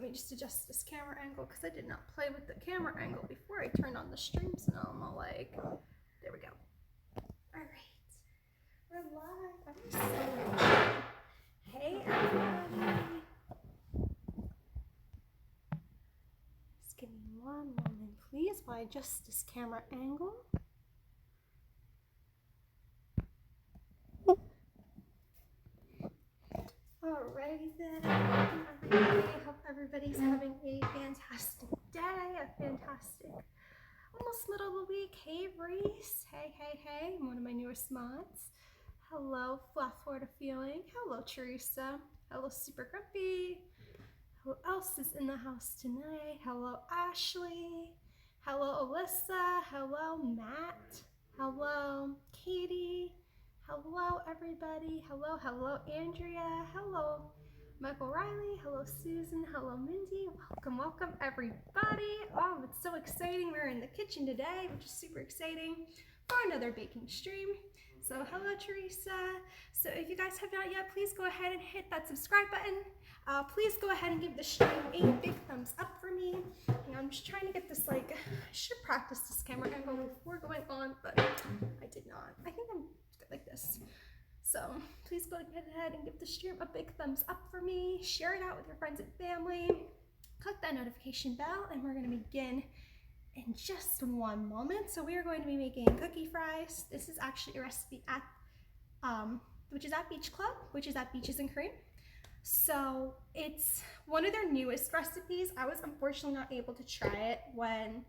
me just adjust this camera angle because I did not play with the camera angle before I turned on the stream, so now I'm all like, there we go. All right, we're live. I'm so excited. Hey everybody. Just give me one moment, please, while I adjust this camera angle. Alrighty then, everybody. Hope everybody's having a fantastic day, a fantastic almost middle of the week. Hey Reese, hey, one of my newest mods. Hello, Flat Florida Feeling. Hello, Teresa. Hello, Super Grumpy. Who else is in the house tonight? Hello, Ashley. Hello, Alyssa. Hello, Matt. Hello, Katie. Hello, everybody. Hello, Andrea. Hello, Michael Riley. Hello, Susan. Hello, Mindy. Welcome, everybody. Oh, it's so exciting. We're in the kitchen today, which is super exciting for another baking stream. So hello, Teresa. So if you guys have not yet, please go ahead and hit that subscribe button. Please go ahead and give the stream a big thumbs up for me. I'm just trying to get this, like, I should practice this camera angle before going on, but I did not. I think I'm good like this. So please go ahead and give the stream a big thumbs up for me. Share it out with your friends and family. Click that notification bell, and we're going to begin in just one moment. So we are going to be making cookie fries. This is actually a recipe at, which is at Beach Club, which is at Beaches and Cream. So it's one of their newest recipes. I was unfortunately not able to try it when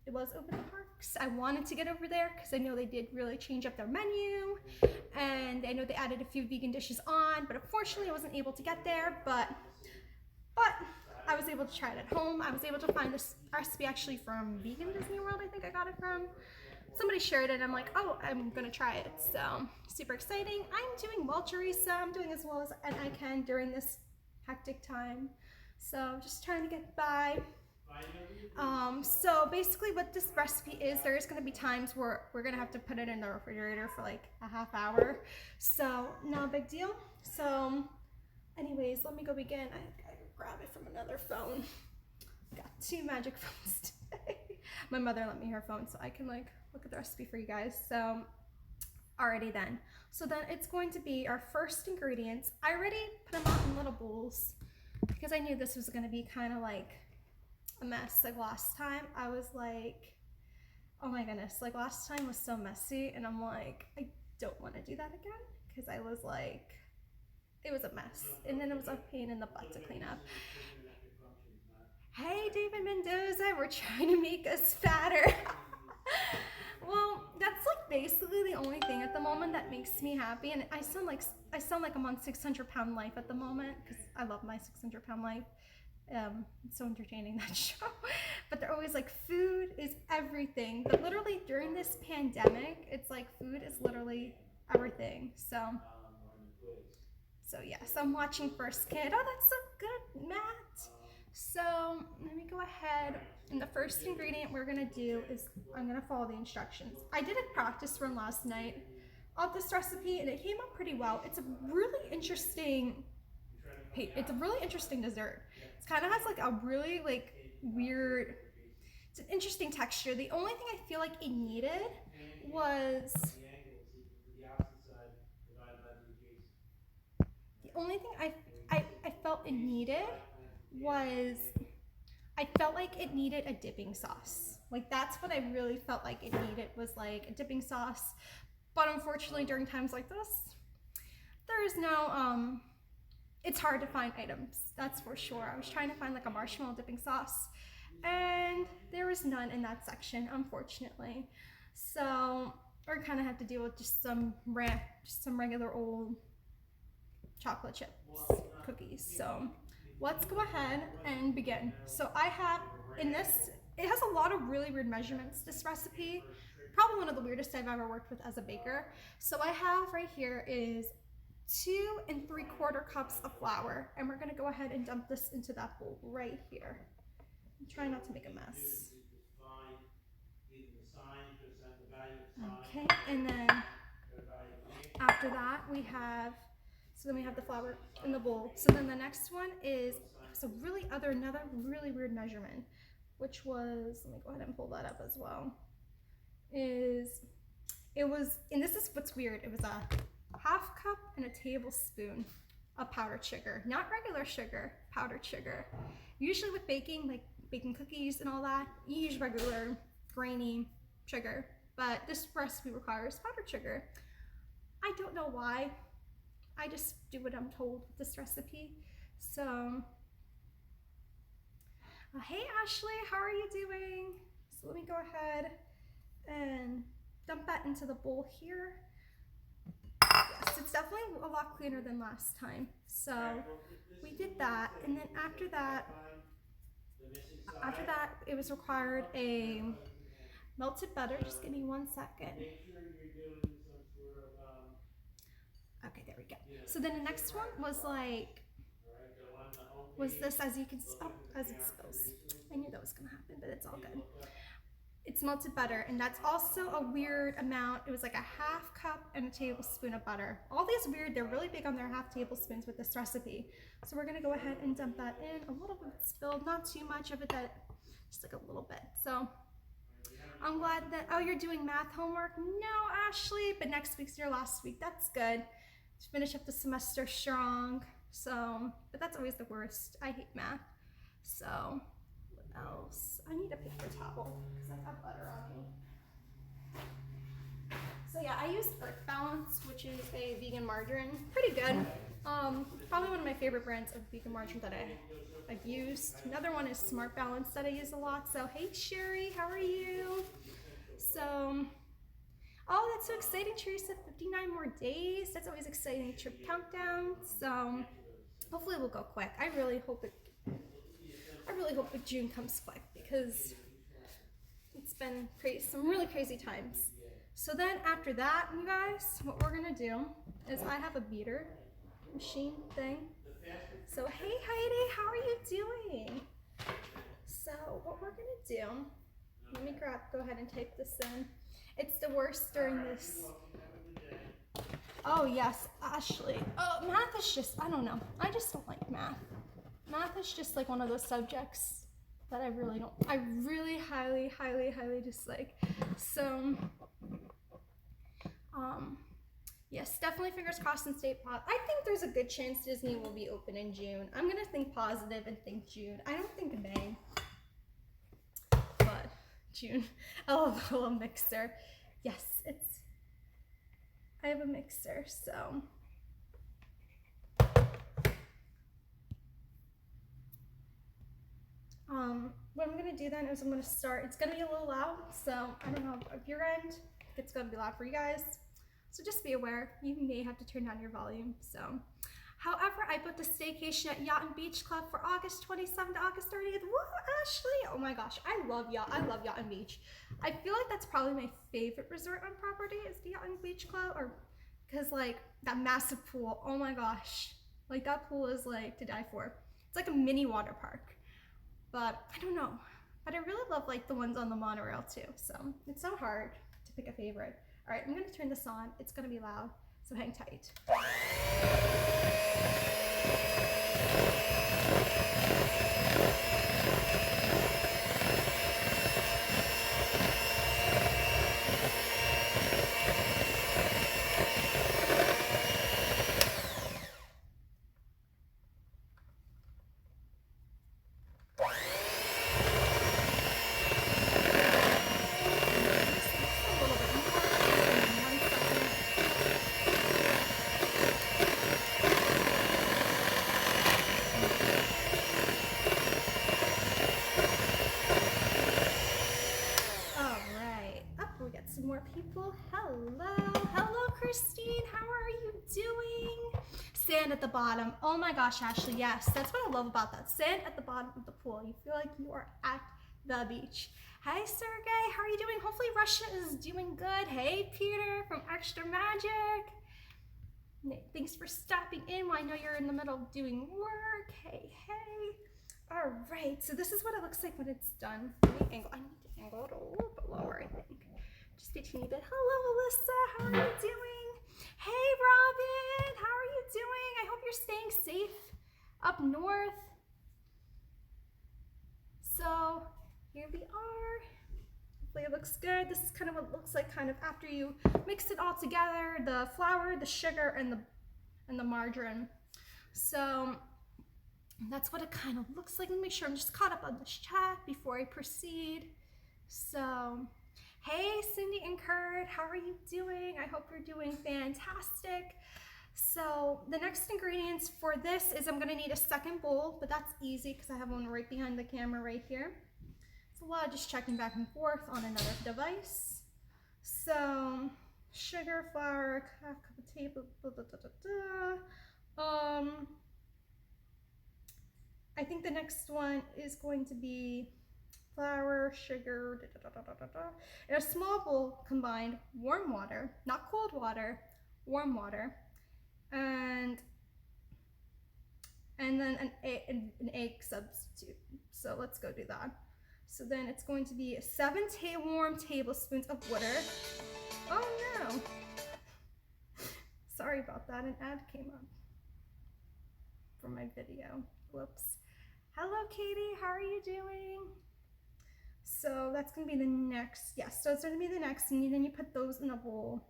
it was open to parks. I wanted to get over there because I know they did really change up their menu, and I know they added a few vegan dishes on, but unfortunately I wasn't able to get there, but I was able to try it at home. I was able to find this recipe actually from Vegan Disney World. I think I got it from. Somebody shared it and I'm like, oh, I'm gonna try it. So super exciting. I'm doing well, Teresa. I'm doing as well as I can during this hectic time. So just trying to get by. So basically what this recipe is, there is gonna be times where we're gonna have to put it in the refrigerator for like a half hour. So no big deal. So anyways, let me go begin. I gotta grab it from another phone. Got two magic phones today. My mother lent me her phone so I can like look at the recipe for you guys. So alrighty then. So then it's going to be our first ingredients. I already put them out in little bowls because I knew this was going to be kind of like a mess. Like last time I was like, oh my goodness, like last time was so messy, and I'm like, I don't want to do that again because I was like, it was a mess, and then it was a pain in the butt to clean up. Hey David Mendoza, we're trying to make us fatter. Well, that's like basically the only thing at the moment that makes me happy, and I sound like I'm on 600-pound life at the moment because I love my 600-pound life. It's so entertaining, that show. But they're always like, food is everything. But literally during this pandemic, it's like food is literally everything. So yes, I'm watching First Kid. Oh, that's so good, Matt. So let me go ahead, and the first ingredient we're gonna do is I'm gonna follow the instructions. I did a practice run last night of this recipe, and it came out pretty well. It's a really interesting dessert. It kind of has like a really like weird, it's an interesting texture. The only thing I feel like it needed was I felt it needed was I felt like it needed a dipping sauce. Like that's what I really felt like it needed, was like a dipping sauce. But unfortunately during times like this, there is no, it's hard to find items, that's for sure. I was trying to find like a marshmallow dipping sauce, and there was none in that section, unfortunately. So we're kind of have to deal with just some regular old chocolate chips cookies. So let's go ahead and begin. So I have in this, it has a lot of really weird measurements, this recipe. Probably one of the weirdest I've ever worked with as a baker. So I have right here is 2 3/4 cups of flour, and we're gonna go ahead and dump this into that bowl right here. I'm trying not to make a mess. Okay, and then after that we have, so then we have the flour in the bowl. So then the next one is So another really weird measurement, which was, let me go ahead and pull that up as well, and this is what's weird, it was a half cup and a tablespoon of powdered sugar, not regular sugar, powdered sugar. Usually with baking, like baking cookies and all that, you use regular grainy sugar, but this recipe requires powdered sugar. I don't know why. I just do what I'm told with this recipe. So, hey Ashley, how are you doing? So let me go ahead and dump that into the bowl here. Yes, it's definitely a lot cleaner than last time. So we did that, and then after that it was required a melted butter. Just give me 1 second. Okay, there we go. So then the next one was this, as it spills. I knew that was gonna happen, but it's all good. It's melted butter, and that's also a weird amount. It was like a half cup and a tablespoon of butter. All these weird, they're really big on their half tablespoons with this recipe. So we're gonna go ahead and dump that in. A little bit spilled, not too much of it, just like a little bit. So I'm glad that, oh, you're doing math homework? No, Ashley, but next week's your last week. That's good. To finish up the semester strong. So, but that's always the worst. I hate math. So, what else? I need a paper towel because I have butter on me. So yeah, I use Earth Balance, which is a vegan margarine. Pretty good. Probably one of my favorite brands of vegan margarine that I've used. Another one is Smart Balance that I use a lot. So hey Sherry, how are you? So, oh, that's so exciting, Teresa. 59 more days. That's always exciting. Trip countdown. So hopefully we'll go quick. I really hope June comes quick because it's been some really crazy times. So then after that, you guys, what we're gonna do is I have a beater machine thing. So hey Heidi, how are you doing? So what we're gonna do, let me go ahead and type this in. It's the worst during this. Oh yes, Ashley. Oh, math is just, I don't know. I just don't like math. Math is just like one of those subjects that I really highly dislike. So, yes, definitely fingers crossed and stay positive. I think there's a good chance Disney will be open in June. I'm gonna think positive and think June. I don't think May, but June. I love a little mixer. Yes, I have a mixer, so. What I'm gonna do then is I'm gonna start, it's gonna be a little loud, so I don't know if your end, it's gonna be loud for you guys. So just be aware, you may have to turn down your volume, so. However, I booked a staycation at Yacht and Beach Club for August 27th to August 30th. Woo, Ashley! Oh my gosh, I love Yacht and Beach. I feel like that's probably my favorite resort on property is the Yacht and Beach Club, or because like that massive pool, oh my gosh. Like that pool is like to die for. It's like a mini water park. But I don't know. But I really love like the ones on the monorail too. So it's so hard to pick a favorite. All right, I'm gonna turn this on. It's gonna be loud, so hang tight. People, hello Christine, how are you doing? Sand at the bottom, oh my gosh Ashley, yes, that's what I love about that, sand at the bottom of the pool. You feel like you are at the beach. Hey Sergey, how are you doing? Hopefully Russia is doing good. Hey Peter from Extra Magic, thanks for stopping in while I know you're in the middle of doing work. Hey. All right, so this is what it looks like when it's done. I need to angle it a little bit lower, I think. Just a teeny bit. Hello, Alyssa. How are you doing? Hey, Robin. How are you doing? I hope you're staying safe up north. looks good. This is kind of what it looks like kind of after you mix it all together, the flour, the sugar, and the margarine. So that's what it kind of looks like. Let me make sure I'm just caught up on this chat before I proceed. So, hey Cindy and Kurt, how are you doing? I hope you're doing fantastic. So the next ingredients for this is I'm gonna need a second bowl, but that's easy because I have one right behind the camera right here. It's a lot of just checking back and forth on another device. So sugar, flour, cup of table, I think the next one is going to be flour, sugar, in a small bowl combined warm water, not cold water, warm water, and then an egg substitute. So let's go do that. So then it's going to be 7 warm tablespoons of water. Oh no! Sorry about that, an ad came up for my video. Whoops. Hello Katie, how are you doing? So that's gonna be the next, yes, so it's gonna be the next, and then you put those in a bowl,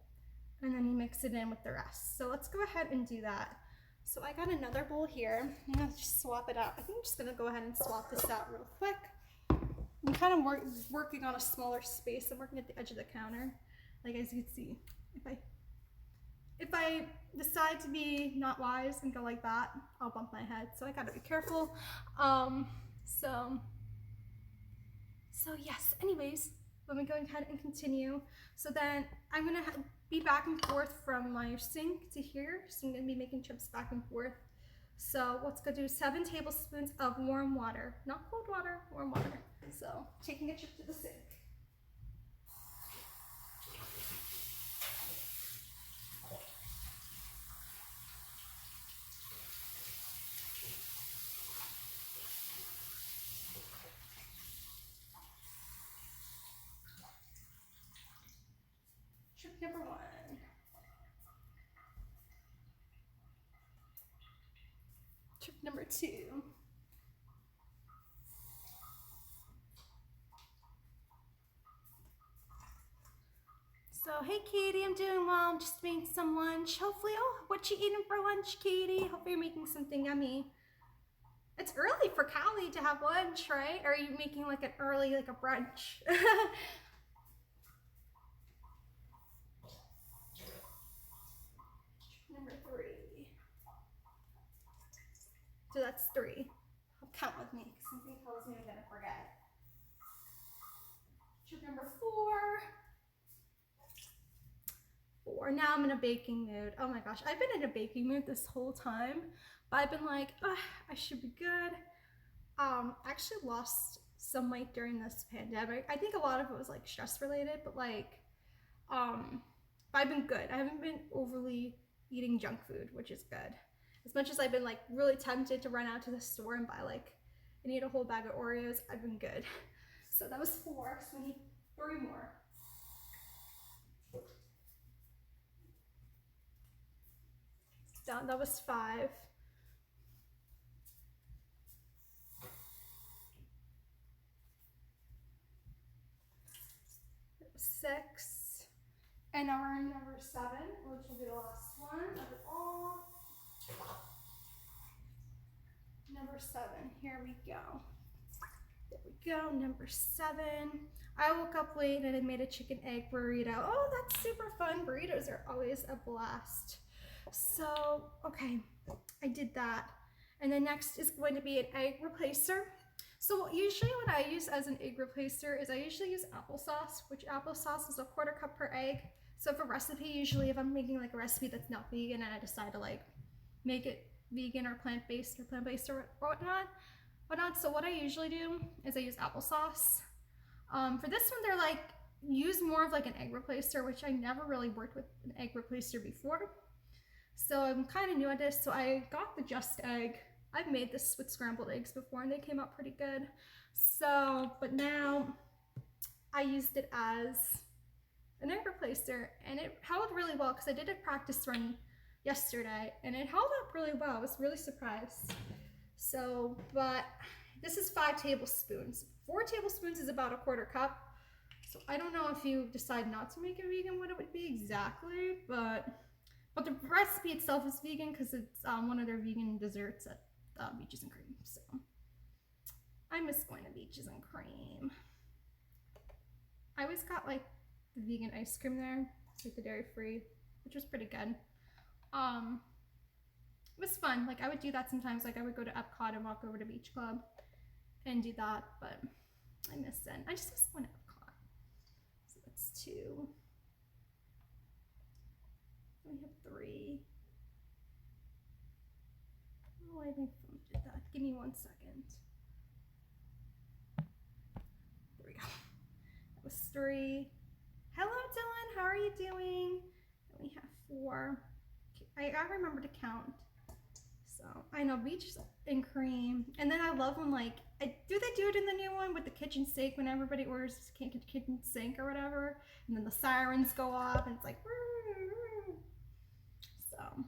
and then you mix it in with the rest. So let's go ahead and do that. So I got another bowl here. I'm gonna just swap it out. I think I'm just gonna go ahead and swap this out real quick. I'm kind of working on a smaller space. I'm working at the edge of the counter. Like as you can see, if I decide to be not wise and go like that, I'll bump my head. So I gotta be careful. So yes, anyways, let me go ahead and continue. So then I'm gonna be back and forth from my sink to here. So I'm gonna be making chips back and forth. So let's go do 7 tablespoons of warm water, not cold water, warm water. So taking a chip to the sink. Chip number 1. Chip number 2. So, hey Katie, I'm doing well. I'm just making some lunch. Hopefully, oh, what you eating for lunch, Katie? Hope you're making something yummy. It's early for Callie to have lunch, right? Or are you making like an early, like a brunch? Number 3. So that's 3. Count with me because something tells me I'm gonna forget. Chip number 4. Now I'm in a baking mood. Oh my gosh, I've been in a baking mood this whole time, but I've been like, I should be good. I actually lost some weight during this pandemic. I think a lot of it was like stress related, but like, I've been good. I haven't been overly eating junk food, which is good. As much as I've been like really tempted to run out to the store and buy like and eat a whole bag of Oreos, I've been good. So that was 4, so we need 3 more. Done. That was 5. 6. And now we're in number 7, which will be the last one of it all. Number 7, here we go. There we go, number 7. I woke up late and I made a chicken egg burrito. Oh, that's super fun. Burritos are always a blast. So, okay, I did that. And then next is going to be an egg replacer. So usually what I use as an egg replacer is I usually use applesauce, which applesauce is a 1/4 cup per egg. So for recipe, usually if I'm making like a recipe that's not vegan and I decide to like make it vegan or plant-based or whatnot. So what I usually do is I use applesauce. For this one, they're like, use more of like an egg replacer, which I never really worked with an egg replacer before. So I'm kind of new at this. So I got the Just Egg. I've made this with scrambled eggs before and they came out pretty good. So, but now I used it as an egg replacer and it held really well because I did a practice run yesterday and it held up really well. I was really surprised. So, but this is 5 tablespoons. 4 tablespoons is about a 1/4 cup. So I don't know if you decide not to make it vegan, what it would be exactly, but the recipe itself is vegan because it's one of their vegan desserts at Beaches and Cream. So I miss going to Beaches and Cream. I always got like the vegan ice cream there, like the dairy free, which was pretty good. It was fun. Like I would do that sometimes. Like I would go to Epcot and walk over to Beach Club and do that, but I miss it. I just miss going to Epcot. So that's 2. We have 3. Oh, I think phone did that. Give me 1 second. There we go. That was 3. Hello, Dylan. How are you doing? And we have 4. I gotta remember to count. So I know Beaches and Cream, and then I love when like do they do it in the new one with the kitchen sink when everybody orders kitchen sink or whatever, and then the sirens go off and it's like so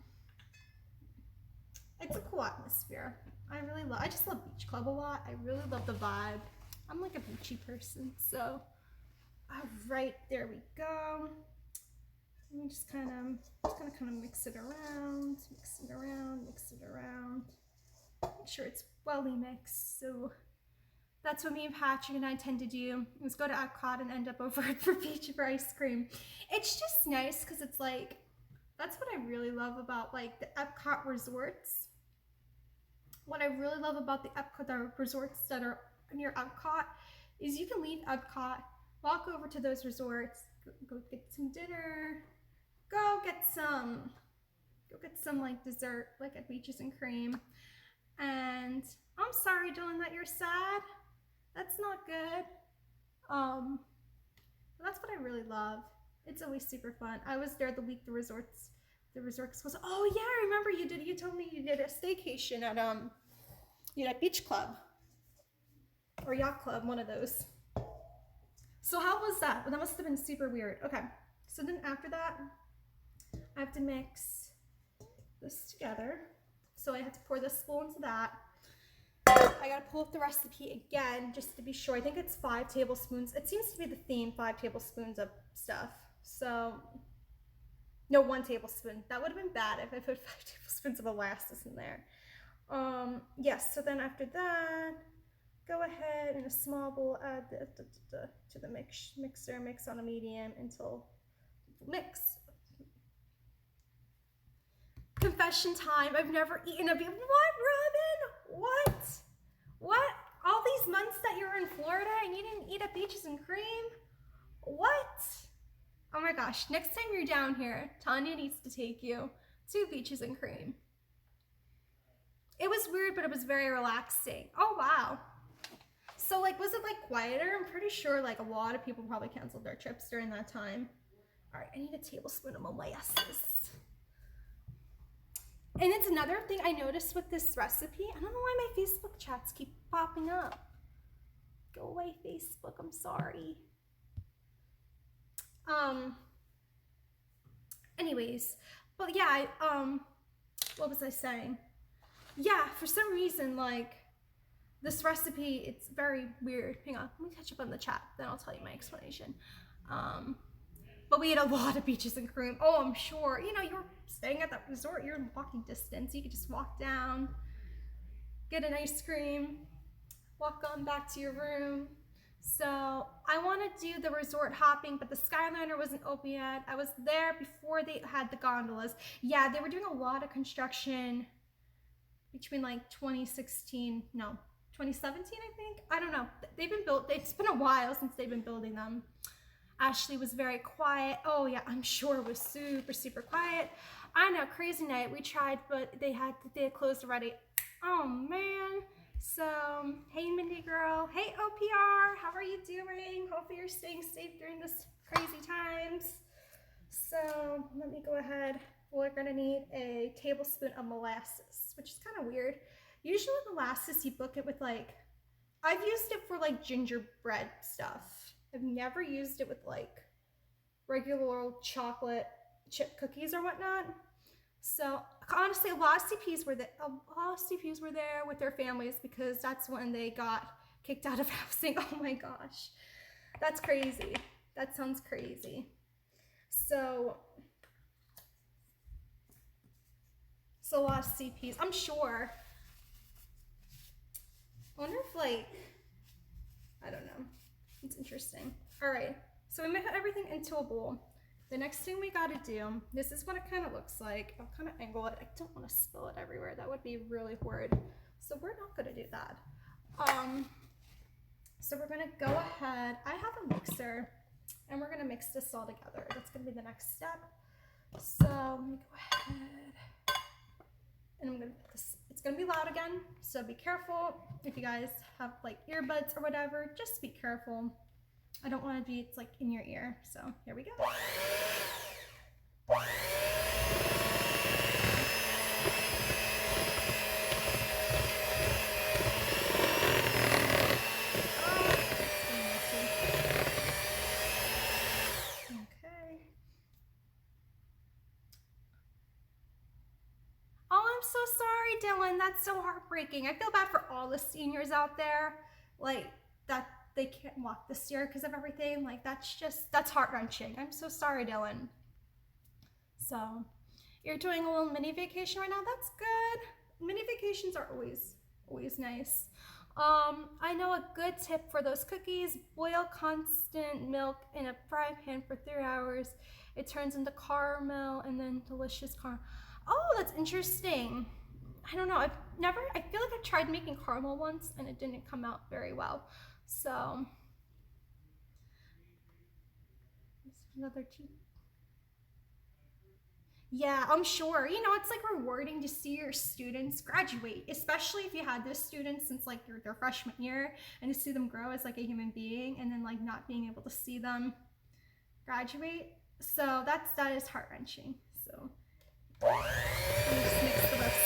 it's a cool atmosphere. I just love Beach Club a lot. I really love the vibe. I'm like a beachy person, so all right, there we go. Let me just kind of mix it around, make sure it's well mixed. So that's what me and Patrick and I tend to do, is go to Epcot and end up over for ice cream. It's just nice because it's like, that's what I really love about like the Epcot resorts. What I really love about the resorts that are near Epcot is you can leave Epcot, walk over to those resorts, go get some dinner, go get some like dessert, like at Beaches and Cream. And I'm sorry, Dylan, that you're sad. That's not good. But that's what I really love. It's always super fun. I was there the week the resort was. Oh yeah, I remember you told me you did a staycation at at Beach Club or Yacht Club, one of those. So how was that? Well, that must have been super weird. Okay, so then after that, I have to mix this together. So I have to pour this spoon into that. I gotta pull up the recipe again just to be sure. I think it's 5 tablespoons. It seems to be the theme, 5 tablespoons of stuff. So, no, 1 tablespoon. That would have been bad if I put 5 tablespoons of molasses in there. Yes, so then after that, go ahead in a small bowl, add to the mixer, mix on a medium until mix. Confession time, I've never eaten a beef. What, Robin? What? All these months that you were in Florida and you didn't eat at Beaches and Cream? What? Oh my gosh, next time you're down here, Tanya needs to take you to Beaches and Cream. It was weird, but it was very relaxing. Oh, wow. So like, was it like quieter? I'm pretty sure like a lot of people probably canceled their trips during that time. All right, I need a tablespoon of molasses. And it's another thing I noticed with this recipe. I don't know why my Facebook chats keep popping up. Go away, Facebook, I'm sorry. Anyways, but yeah, what was I saying? Yeah, for some reason, like, this recipe, it's very weird. Hang on, let me catch up on the chat, then I'll tell you my explanation. But we had a lot of Beaches and Cream. Oh, I'm sure. You know, you're staying at that resort, you're in walking distance. You could just walk down, get an ice cream, walk on back to your room. So I want to do the resort hopping, but the Skyliner wasn't open yet. I was there before they had the gondolas. Yeah, they were doing a lot of construction between like 2017, I think. I don't know. They've been built, it's been a while since they've been building them. Ashley was very quiet. Oh yeah, I'm sure it was super, super quiet. I know, crazy night. We tried, but they had closed already. Oh man. So, hey Mindy girl. Hey OPR, how are you doing? Hopefully you're staying safe during this crazy times. So, let me go ahead. We're gonna need a tablespoon of molasses, which is kind of weird. Usually molasses, you book it with like, I've used it for like gingerbread stuff. I've never used it with like regular chocolate chip cookies or whatnot. So honestly, a lot of CPs were there with their families because that's when they got kicked out of housing. Oh my gosh, that's crazy. That sounds crazy. So a lot of CPs, I'm sure. I wonder if like, I don't know. It's interesting. All right, so we put everything into a bowl. The next thing we gotta do, this is what it kind of looks like. I'll kind of angle it. I don't want to spill it everywhere. That would be really horrid. So we're not gonna do that. So we're gonna go ahead. I have a mixer and we're gonna mix this all together. That's gonna be the next step. So let me go ahead and I'm gonna put this, it's gonna be loud again. So be careful if you guys have like earbuds or whatever, just be careful. I don't want to be, it's like in your ear. So here we go. So sorry, Dylan. That's so heartbreaking. I feel bad for all the seniors out there, like that they can't walk this year because of everything. Like that's heart-wrenching. I'm so sorry, Dylan. So you're doing a little mini vacation right now. That's good. Mini vacations are always nice. I know a good tip for those cookies: boil constant milk in a fry pan for 3 hours. It turns into caramel and then delicious caramel. Oh, that's interesting. I don't know. I feel like I tried making caramel once and it didn't come out very well. So, another tea. Yeah, I'm sure. You know, it's like rewarding to see your students graduate, especially if you had those students since like their freshman year, and to see them grow as like a human being and then like not being able to see them graduate. So that is heart-wrenching. So let me just mix the rest in.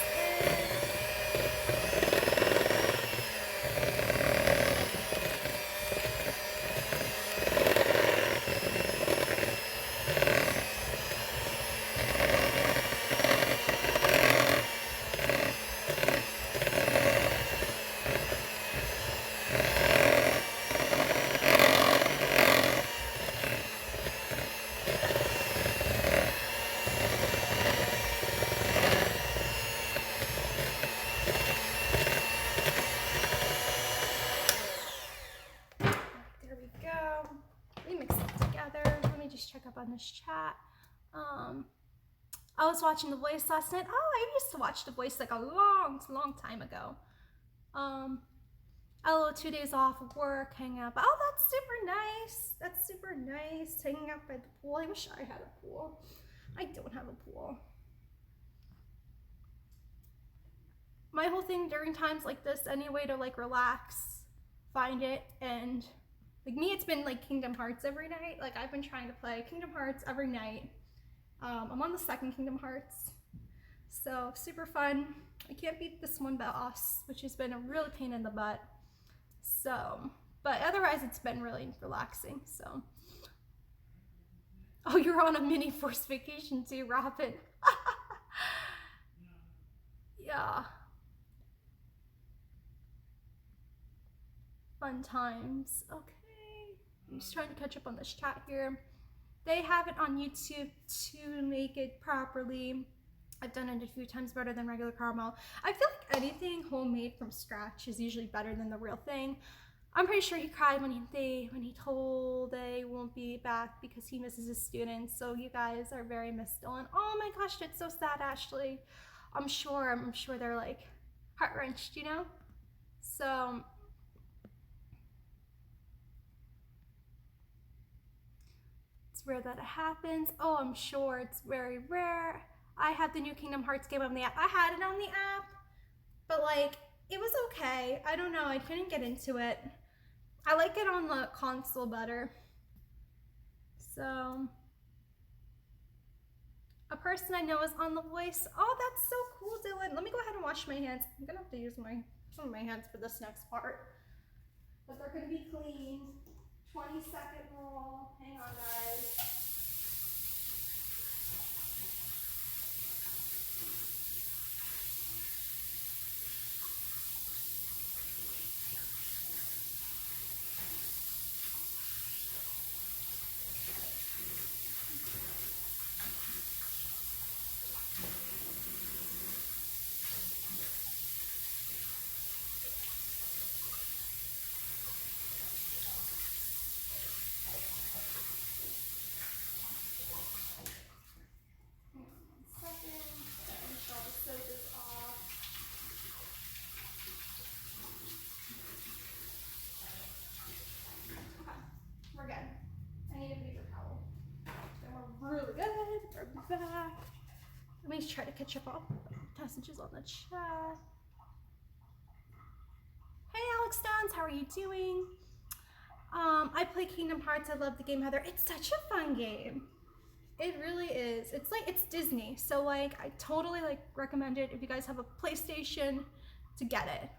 On this chat. I was watching The Voice last night. Oh, I used to watch The Voice like a long time ago. A little 2 days off of work, hang out. Oh, that's super nice. That's super nice. Hanging out by the pool. I wish I had a pool. I don't have a pool. My whole thing during times like this, any way to like relax, find it, and like me, it's been like Kingdom Hearts every night. Like I've been trying to play Kingdom Hearts every night. I'm on the second Kingdom Hearts. So super fun. I can't beat this one boss, which has been a real pain in the butt. So, but otherwise it's been really relaxing, so. Oh, you're on a mini forced vacation too, Robin. Yeah. Fun times. Okay. I'm just trying to catch up on this chat here. They have it on YouTube to make it properly. I've done it a few times better than regular caramel. I feel like anything homemade from scratch is usually better than the real thing. I'm pretty sure he cried when he told they won't be back because he misses his students. So you guys are very missed, Dylan. Oh my gosh, it's so sad, Ashley. I'm sure they're like heart-wrenched, you know? So rare that it happens. Oh, I'm sure it's very rare. I have the new Kingdom Hearts game on the app. I had it on the app, but like, it was okay. I don't know, I couldn't get into it. I like it on the console better. So, a person I know is on The Voice. Oh, that's so cool, Dylan. Let me go ahead and wash my hands. I'm gonna have to use some of my hands for this next part, but they're gonna be clean. 20-second rule. Hang on, guys. try to catch up on messages on the chat. Hey Alex Stones, how are you doing? I play Kingdom Hearts. I love the game, Heather. It's such a fun game. It really is. It's like, it's Disney, so like I totally like recommend it if you guys have a PlayStation to get it.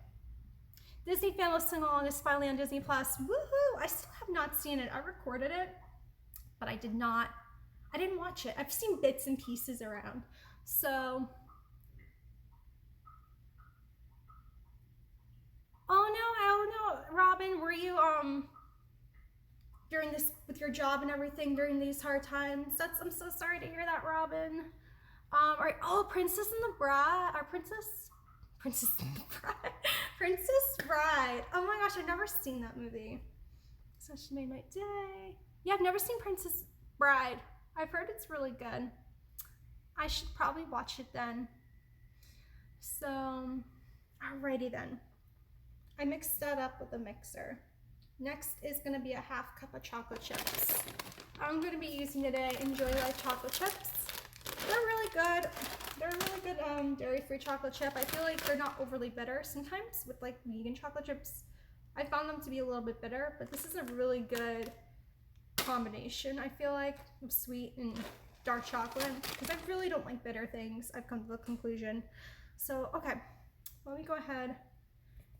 Disney Family Sing Along is finally on Disney Plus. Woohoo! I still have not seen it. I recorded it, but I didn't watch it. I've seen bits and pieces around. So, oh no, Robin, were you during this with your job and everything during these hard times? I'm so sorry to hear that, Robin. Or, oh, Princess and the Bride, or Princess and the Bride, Princess Bride. Oh my gosh, I've never seen that movie. So she made my day. Yeah, I've never seen Princess Bride. I've heard it's really good. I should probably watch it then. So, alrighty then. I mixed that up with a mixer. Next is gonna be a half cup of chocolate chips. I'm gonna be using today Enjoy Life chocolate chips. They're really good. They're a really good dairy-free chocolate chip. I feel like they're not overly bitter. Sometimes with like vegan chocolate chips, I found them to be a little bit bitter, but this is a really good combination, I feel like, of sweet and dark chocolate, because I really don't like bitter things. I've come to the conclusion. So, okay, let me go ahead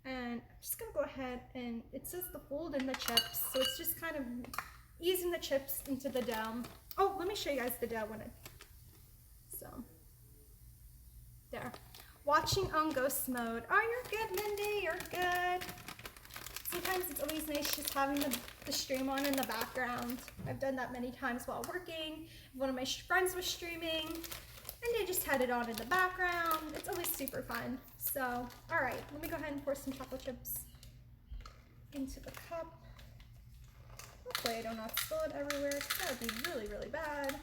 and I'm just gonna go ahead and it says to fold in the chips, so it's just kind of easing the chips into the dough. Oh, let me show you guys the dough when it, so, there. Watching on ghost mode. Oh, you're good, Mindy, you're good. Sometimes it's always nice just having the stream on in the background. I've done that many times while working. One of my friends was streaming, and they just had it on in the background. It's always super fun. So, all right, let me go ahead and pour some chocolate chips into the cup. Hopefully I do not spill it everywhere, because that would be really, really bad.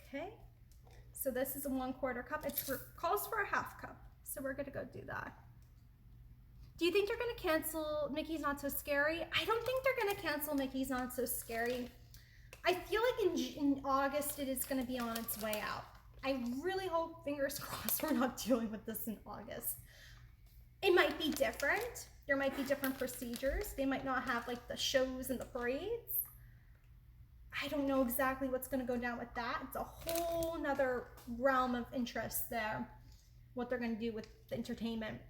Okay, so this is a 1/4 cup. It calls for a half cup, so we're gonna go do that. Do you think they're gonna cancel Mickey's Not So Scary? I don't think they're gonna cancel Mickey's Not So Scary. I feel like in August it is gonna be on its way out. I really hope, fingers crossed, we're not dealing with this in August. It might be different. There might be different procedures. They might not have like the shows and the parades. I don't know exactly what's going to go down with that. It's a whole nother realm of interest there, what they're going to do with the entertainment.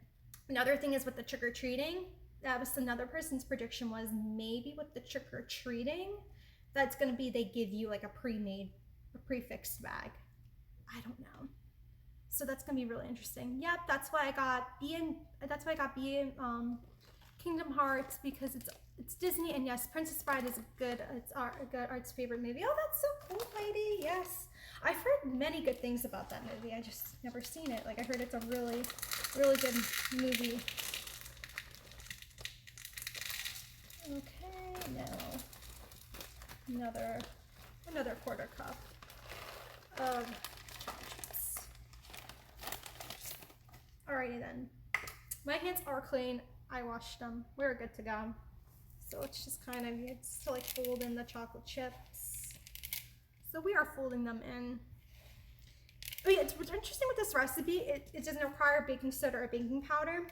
Another thing is with the trick-or-treating. That was another person's prediction, was maybe with the trick-or-treating, that's going to be they give you like a prefixed bag. I don't know. So that's going to be really interesting. Yep, that's why I got Kingdom Hearts, because it's Disney, and yes, Princess Bride is a good art's favorite movie. Oh, that's so cool, lady. Yes, I've heard many good things about that movie. I just never seen it. Like, I heard it's a really, really good movie. Okay, now another 1/4 cup of chocolate chips. Alrighty then. My hands are clean. I washed them. We're good to go. So it's just kind of, it's to like fold in the chocolate chips. So we are folding them in. Oh yeah, what's interesting with this recipe, it doesn't require baking soda or baking powder,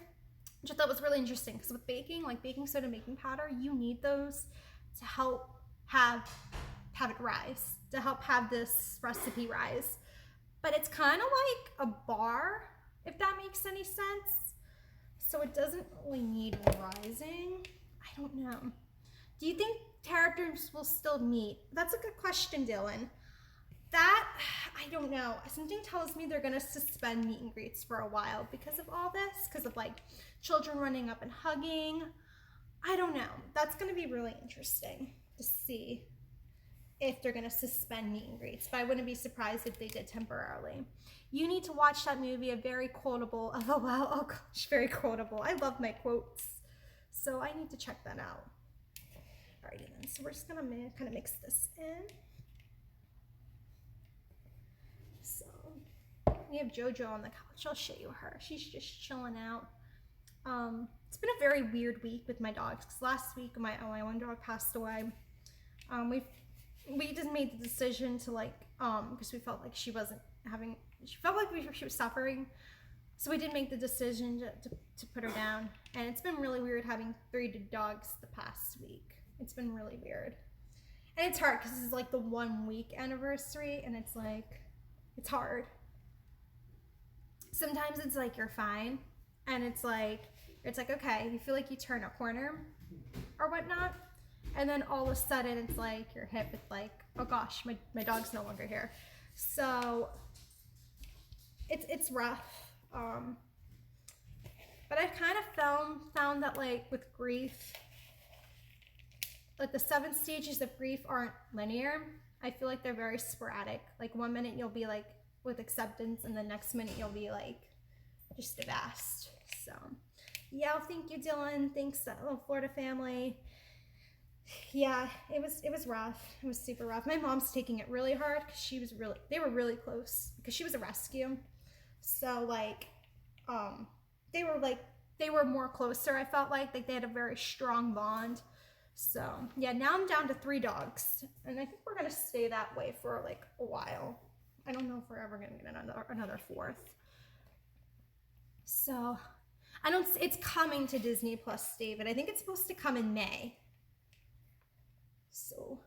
which I thought was really interesting, because with baking, like baking soda and baking powder, you need those to help have it rise, to help have this recipe rise. But it's kind of like a bar, if that makes any sense. So it doesn't really need rising. I don't know. Do you think characters will still meet? That's a good question, Dylan. That, I don't know. Something tells me they're gonna suspend meet and greets for a while because of all this, because of like children running up and hugging. I don't know. That's gonna be really interesting to see if they're gonna suspend meet and greets, but I wouldn't be surprised if they did temporarily. You need to watch that movie, a very quotable, oh gosh, very quotable. I love my quotes. So I need to check that out. Alrighty then, so we're just gonna kind of mix this in. So we have JoJo on the couch. I'll show you her. She's just chilling out. It's been a very weird week with my dogs. Cause last week my one dog passed away. We just made the decision to like, because we felt like she felt like she was suffering. So we did make the decision to put her down. And it's been really weird having 3 dogs the past week. It's been really weird. And it's hard because this is like the 1 week anniversary, and it's like, it's hard. Sometimes it's like you're fine, and it's like okay, you feel like you turn a corner or whatnot, and then all of a sudden it's like you're hit with like, oh gosh, my dog's no longer here. So it's rough. But I've kind of found that like with grief, like the 7 stages of grief aren't linear. I feel like they're very sporadic. Like one minute you'll be like with acceptance, and the next minute you'll be like just abashed. So yeah, thank you, Dylan. Thanks, Florida family. Yeah, it was rough. It was super rough. My mom's taking it really hard because they were really close because she was a rescue. So like, they were more closer. I felt like they had a very strong bond. So yeah, now I'm down to 3 dogs, and I think we're gonna stay that way for like a while. I don't know if we're ever gonna get another 4th. So it's coming to Disney Plus, David. I think it's supposed to come in May. So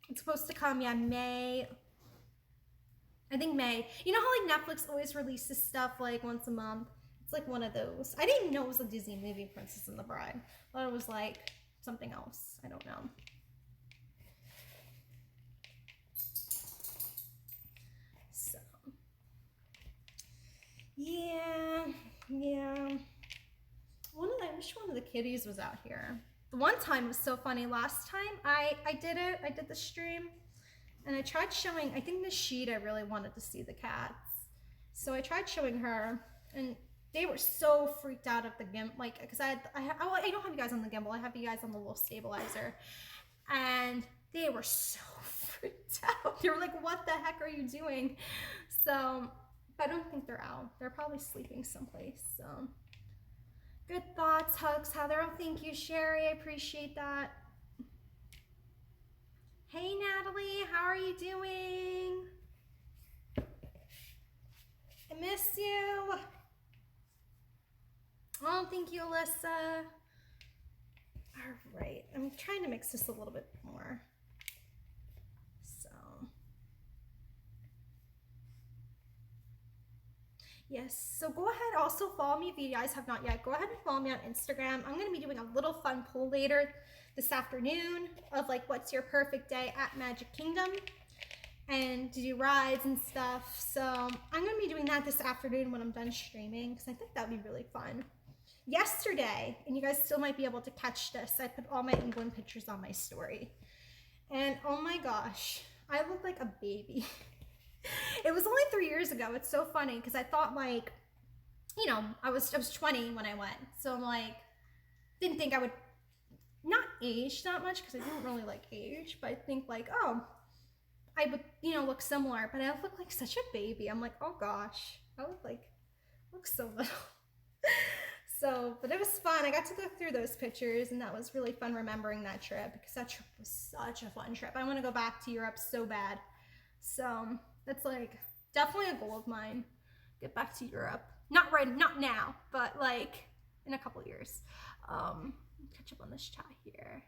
it's supposed to come, yeah, May. I think May. You know how like Netflix always releases stuff like once a month? It's like one of those. I didn't even know it was a Disney movie, Princess and the Bride. I thought it was like something else. I don't know. So, yeah. I wish one of the kitties was out here. The one time was so funny. Last time I did the stream, and I tried showing, I think the Sheeta really wanted to see the cats. So I tried showing her, and they were so freaked out at the gimbal, like, because I don't have you guys on the gimbal, I have you guys on the little stabilizer, and they were so freaked out. They were like, what the heck are you doing? So, but I don't think they're out. They're probably sleeping someplace, so. Good thoughts, hugs, Heather. Oh, thank you, Sherry. I appreciate that. Hey, Natalie, how are you doing? I miss you. Oh, thank you, Alyssa. All right, I'm trying to mix this a little bit more. So, yes, so go ahead, also follow me if you guys have not yet. Go ahead and follow me on Instagram. I'm gonna be doing a little fun poll later this afternoon of like, what's your perfect day at Magic Kingdom? And to do rides and stuff. So I'm gonna be doing that this afternoon when I'm done streaming, because I think that would be really fun. Yesterday, and you guys still might be able to catch this, I put all my England pictures on my story. And oh my gosh, I look like a baby. It was only 3 years ago. It's so funny because I thought like, you know, I was 20 when I went. So I'm like, didn't think I would not age that much because I didn't really like age, but I think like, oh, I would, you know, look similar, but I look like such a baby. I'm like, oh gosh, I look so little. So, but it was fun. I got to go through those pictures, and that was really fun remembering that trip, because that trip was such a fun trip. I want to go back to Europe so bad. So that's like definitely a goal of mine. Get back to Europe. Not now, but like in a couple years. Catch up on this chat here.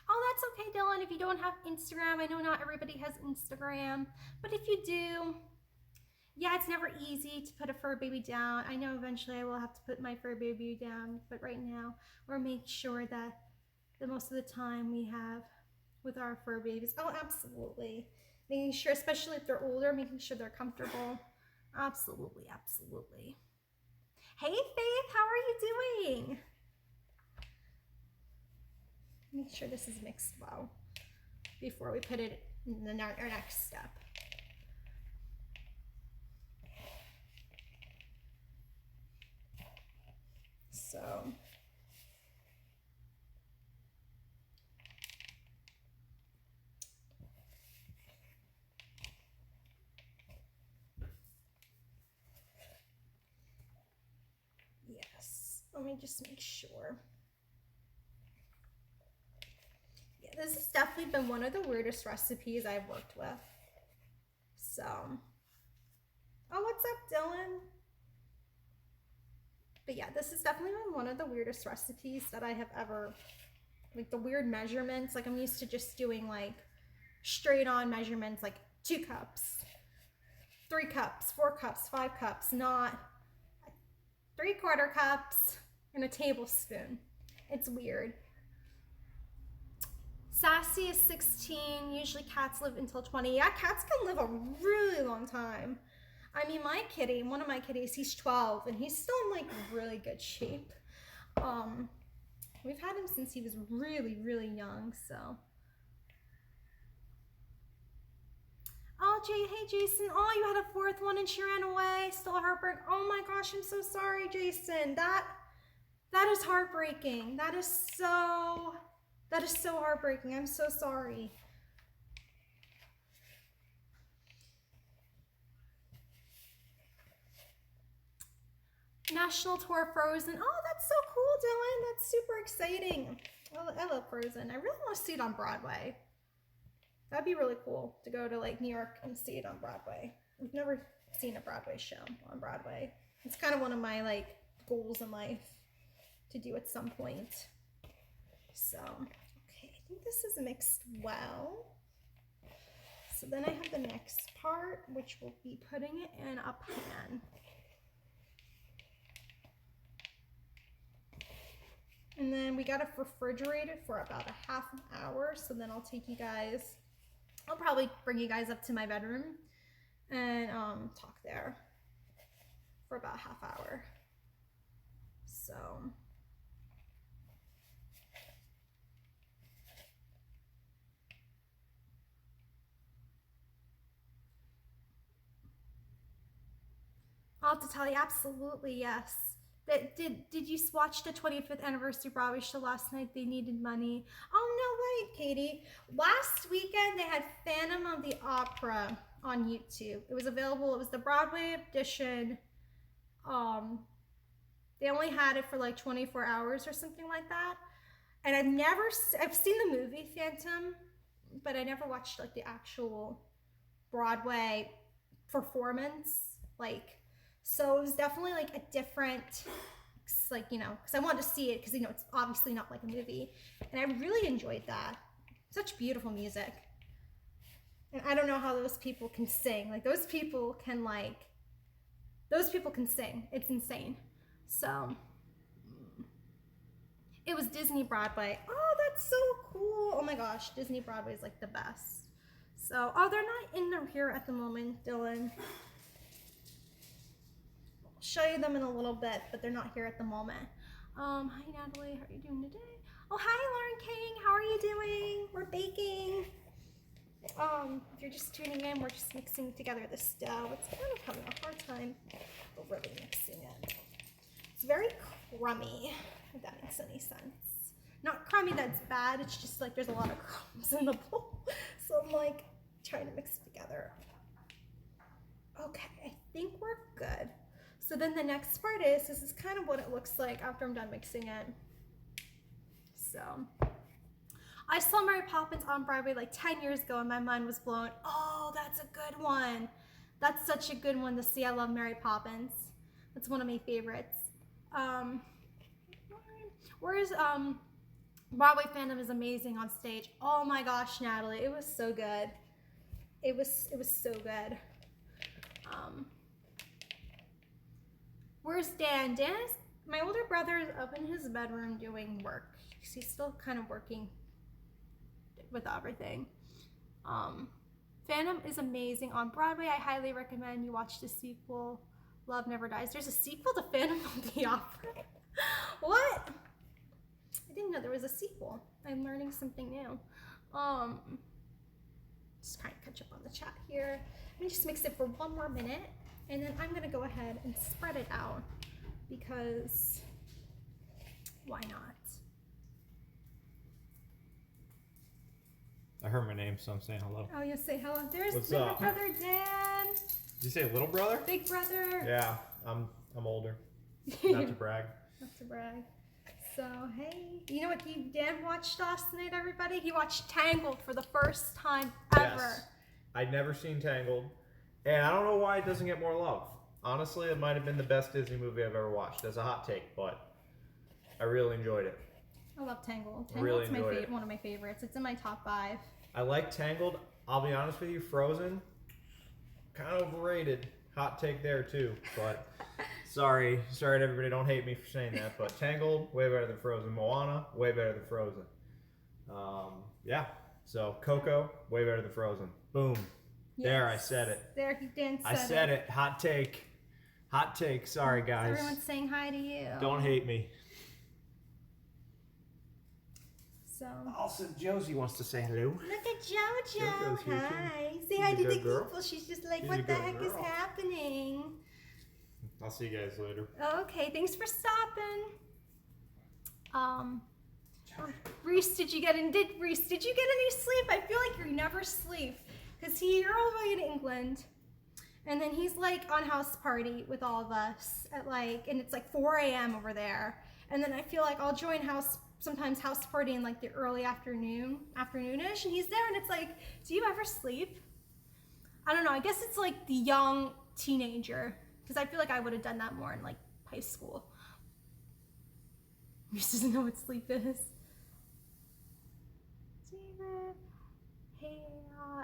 Oh, that's okay, Dylan. If you don't have Instagram, I know not everybody has Instagram, but if you do, yeah, it's never easy to put a fur baby down. I know eventually I will have to put my fur baby down, but right now we're making sure that the most of the time we have with our fur babies. Oh, absolutely. Making sure, especially if they're older, making sure they're comfortable. Absolutely, absolutely. Hey, Faith, how are you doing? Make sure this is mixed well before we put it in our next step. So, Let me just make sure. Yeah, this has definitely been one of the weirdest recipes I've worked with. So, oh, what's up, Dylan? But yeah, this has definitely been one of the weirdest recipes that I have ever, like the weird measurements. Like I'm used to just doing like straight on measurements, like 2 cups, 3 cups, 4 cups, 5 cups, not 3/4 cups and a tablespoon. It's weird. Sassy is 16. Usually cats live until 20. Yeah, cats can live a really long time. I mean, my kitty, one of my kitties, he's 12 and he's still in like really good shape. We've had him since he was really, really young, so. Oh, hey, Jason. Oh, you had a 4th one and she ran away. Still heartbreaking. Oh my gosh, I'm so sorry, Jason. That is heartbreaking. That is so heartbreaking. I'm so sorry. National Tour Frozen. Oh, that's so cool, Dylan. That's super exciting. I love Frozen. I really want to see it on Broadway. That'd be really cool to go to like New York and see it on Broadway. I've never seen a Broadway show on Broadway. It's kind of one of my like goals in life to do at some point. So, okay, I think this is mixed well. So then I have the next part, which will be putting it in a pan. And then we got to refrigerate it for about a half an hour. So then I'll take you guys, I'll probably bring you guys up to my bedroom and talk there for about a half hour. So. I'll have to tell you, absolutely, yes. Did you watch the 25th anniversary Broadway show last night? They needed money. Oh, no way, Katie. Last weekend, they had Phantom of the Opera on YouTube. It was available. It was the Broadway edition. They only had it for like 24 hours or something like that. And I've seen the movie Phantom, but I never watched like the actual Broadway performance. So it was definitely like a different, like, you know, because I wanted to see it because, you know, it's obviously not like a movie. And I really enjoyed that. Such beautiful music. And I don't know how those people can sing. Like, those people can sing. It's insane. So, it was Disney Broadway. Oh, that's so cool. Oh my gosh, Disney Broadway is like the best. So, oh, they're not in here at the moment, Dylan. I'll show you them in a little bit, but they're not here at the moment. Hi Natalie, how are you doing today? Oh, hi Lauren King, how are you doing? We're baking. If you're just tuning in, we're just mixing together this dough. It's kind of having a hard time really mixing it. It's very crummy, if that makes any sense. Not crummy that's bad, it's just like there's a lot of crumbs in the bowl. So I'm like trying to mix it together. Okay, I think we're good. So then the next part is, this is kind of what it looks like after I'm done mixing it. So, I saw Mary Poppins on Broadway like 10 years ago and my mind was blown. Oh, that's a good one. That's such a good one to see. I love Mary Poppins. That's one of my favorites. Whereas Broadway Phantom is amazing on stage. Oh my gosh, Natalie, it was so good. It was so good. Where's Dan? Dan is, my older brother is up in his bedroom doing work. He's still kind of working with everything. Phantom is amazing on Broadway. I highly recommend you watch the sequel, Love Never Dies. There's a sequel to Phantom of the Opera. What? I didn't know there was a sequel. I'm learning something new. Just kind of catch up on the chat here. Let me just mix it for one more minute, and then I'm gonna go ahead and spread it out because why not? I heard my name, so I'm saying hello. Oh, you say hello. There's What's big up? brother Dan. Did you say little brother? Big brother. Yeah, I'm older. Not to brag. Not to brag. So, hey, you know what Dan watched last night, everybody? He watched Tangled for the first time ever. Yes. I'd never seen Tangled, and I don't know why it doesn't get more love. Honestly, it might have been the best Disney movie I've ever watched. That's a hot take, but I really enjoyed it. I love Tangled. Really Tangled's one of my favorites. It's in my top 5. I like Tangled. I'll be honest with you, Frozen, kind of overrated. Hot take there too, but sorry to everybody. Don't hate me for saying that, but Tangled, way better than Frozen. Moana, way better than Frozen. Yeah. So Coco, way better than Frozen. Boom. Yes. There, I said it. There, Dan said it. I said it. Hot take. Hot take. Sorry, guys. Everyone's saying hi to you. Don't hate me. So. Also, Josie wants to say hello. Look at JoJo. Hi. Say hi to the people. She's just like, what the heck is happening? I'll see you guys later. Okay, thanks for stopping. Reese, did you get any sleep? I feel like you never sleep. Because you're all the way in England. And then he's like on house party with all of us at and it's like 4 a.m. over there. And then I feel like I'll join sometimes house party in like the early afternoonish, and he's there, and it's like, do you ever sleep? I don't know, I guess it's like the young teenager, because I feel like I would have done that more in like high school. He just doesn't know what sleep is. Hey,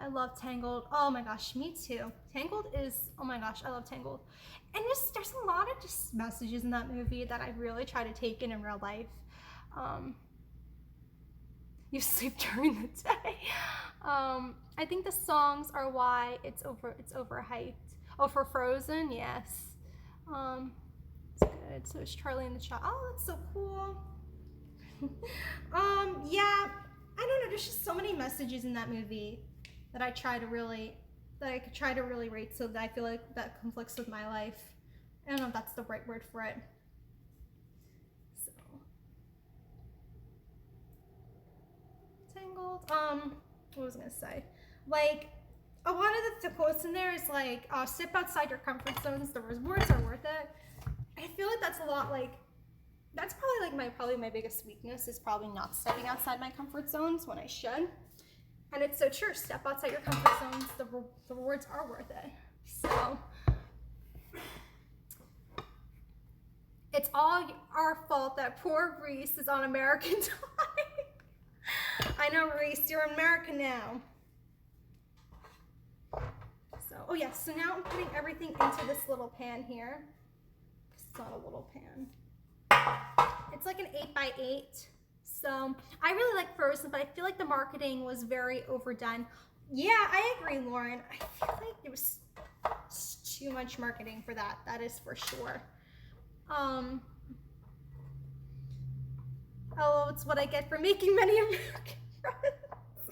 I love Tangled. Oh my gosh, me too. Tangled is, oh my gosh, I love Tangled. And there's a lot of just messages in that movie that I really try to take in real life. You sleep during the day. I think the songs are why it's overhyped. Oh, for Frozen, yes. It's good. So it's Charlie and the Child. Oh, that's so cool. Yeah. I don't know. There's just so many messages in that movie that I could try to really rate, so that I feel like that conflicts with my life. I don't know if that's the right word for it. Tangled. What was I gonna say? Like, a lot of the quotes in there is like, step outside your comfort zones. The rewards are worth it. I feel like that's a lot like, that's probably like my biggest weakness is probably not stepping outside my comfort zones when I should. And it's so true. Step outside your comfort zones. The rewards are worth it. So it's all our fault that poor Reese is on American time. I know, Reese, you're American now. So, oh yeah, so now I'm putting everything into this little pan here. It's not a little pan. It's like an 8x8. So, I really like Frozen, but I feel like the marketing was very overdone. Yeah, I agree, Lauren. I feel like there was too much marketing for that. That is for sure. Oh, it's what I get for making many American friends.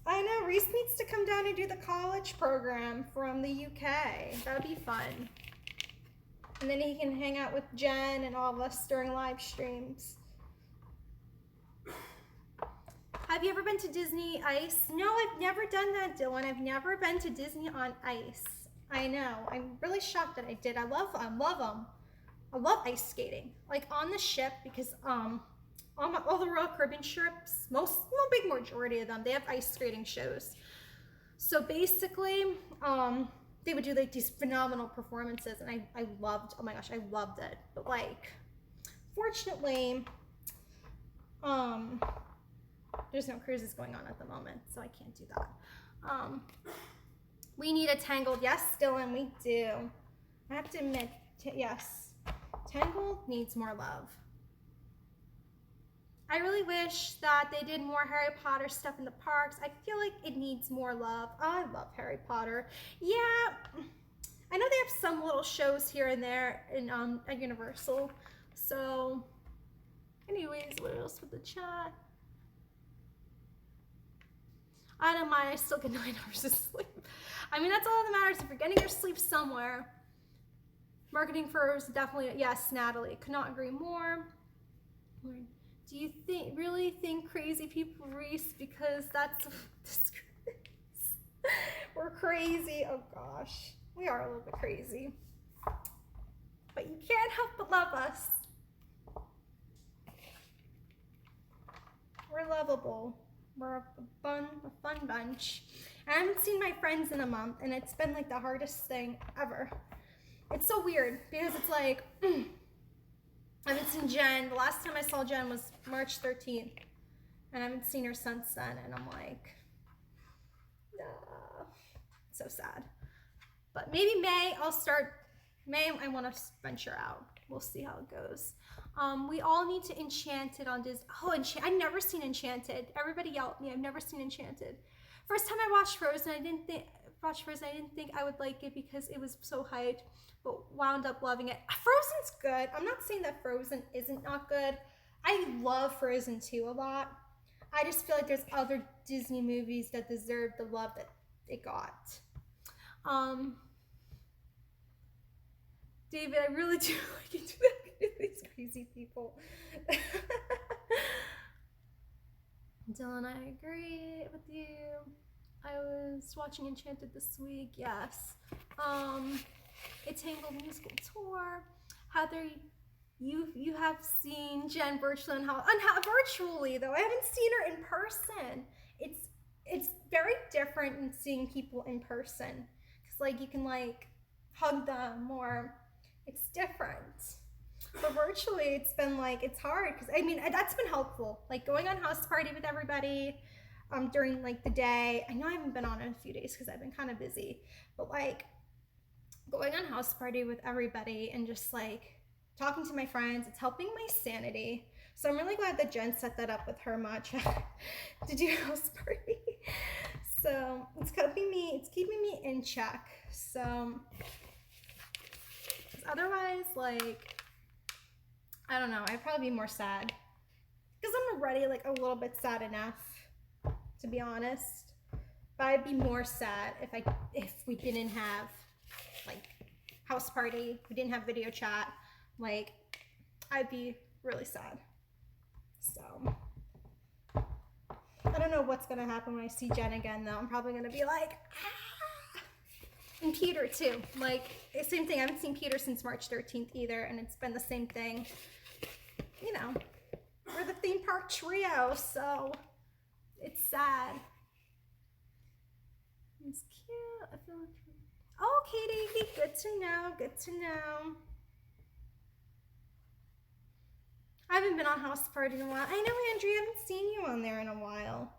I know, Reese needs to come down and do the college program from the UK. That would be fun. And then he can hang out with Jen and all of us during live streams. Have you ever been to Disney Ice? No, I've never done that, Dylan. I've never been to Disney on Ice. I know. I'm really shocked that I did. I love them. I love ice skating. Like on the ship, because all the Royal Caribbean ships, big majority of them, they have ice skating shows. So basically, they would do like these phenomenal performances, and I loved, oh my gosh, I loved it. But like, fortunately, there's no cruises going on at the moment, so I can't do that. We need a Tangled. Yes, Dylan, we do. I have to admit, yes, Tangled needs more love. I really wish that they did more Harry Potter stuff in the parks. I feel like it needs more love. Oh, I love Harry Potter. Yeah, I know they have some little shows here and there in at Universal. So, anyways, what else with the chat? I don't mind. I still get 9 hours of sleep. I mean, that's all that matters. If you're getting your sleep somewhere. Marketing first, definitely. Yes, Natalie. Could not agree more. Do you really think crazy people Reese? Because that's we're crazy. Oh gosh, we are a little bit crazy. But you can't help but love us. We're lovable. We're a fun bunch. I haven't seen my friends in a month, and it's been like the hardest thing ever. It's so weird because it's like, I haven't seen Jen. The last time I saw Jen was March 13th, and I haven't seen her since then, and I'm like, nah. So sad. But maybe May, May I want to venture out. We'll see how it goes. We all need to Enchanted on Disney. Oh, I've never seen Enchanted. Everybody yell at me. I've never seen Enchanted. First time I watched Frozen, I didn't think I would like it because it was so hyped, but wound up loving it. Frozen's good. I'm not saying that Frozen isn't not good. I love Frozen 2 a lot. I just feel like there's other Disney movies that deserve the love that it got. David, I really do like you do these crazy people. Dylan, I agree with you. I was watching Enchanted this week, yes. A Tangled musical tour. Heather, you have seen Jen virtually virtually though. I haven't seen her in person. It's very different than seeing people in person. Cause like you can like hug them or it's different. But virtually it's been like, it's hard because I mean, that's been helpful. Like going on house party with everybody during like the day. I know I haven't been on in a few days because I've been kind of busy, but like going on house party with everybody and just like talking to my friends, it's helping my sanity. So I'm really glad that Jen set that up with her matcha to do house party. So it's keeping me in check. So otherwise, like, I don't know, I'd probably be more sad because I'm already like a little bit sad enough, to be honest. But I'd be more sad if we didn't have like house party, we didn't have video chat. Like, I'd be really sad. So I don't know what's gonna happen when I see Jen again though. I'm probably gonna be like, ah! And Peter too. Like, same thing. I haven't seen Peter since March 13th either, and it's been the same thing. You know, we're the theme park trio, so it's sad. It's cute. I feel like. Oh, Katie, good to know. Good to know. I haven't been on house party in a while. I know, Andrea, I haven't seen you on there in a while.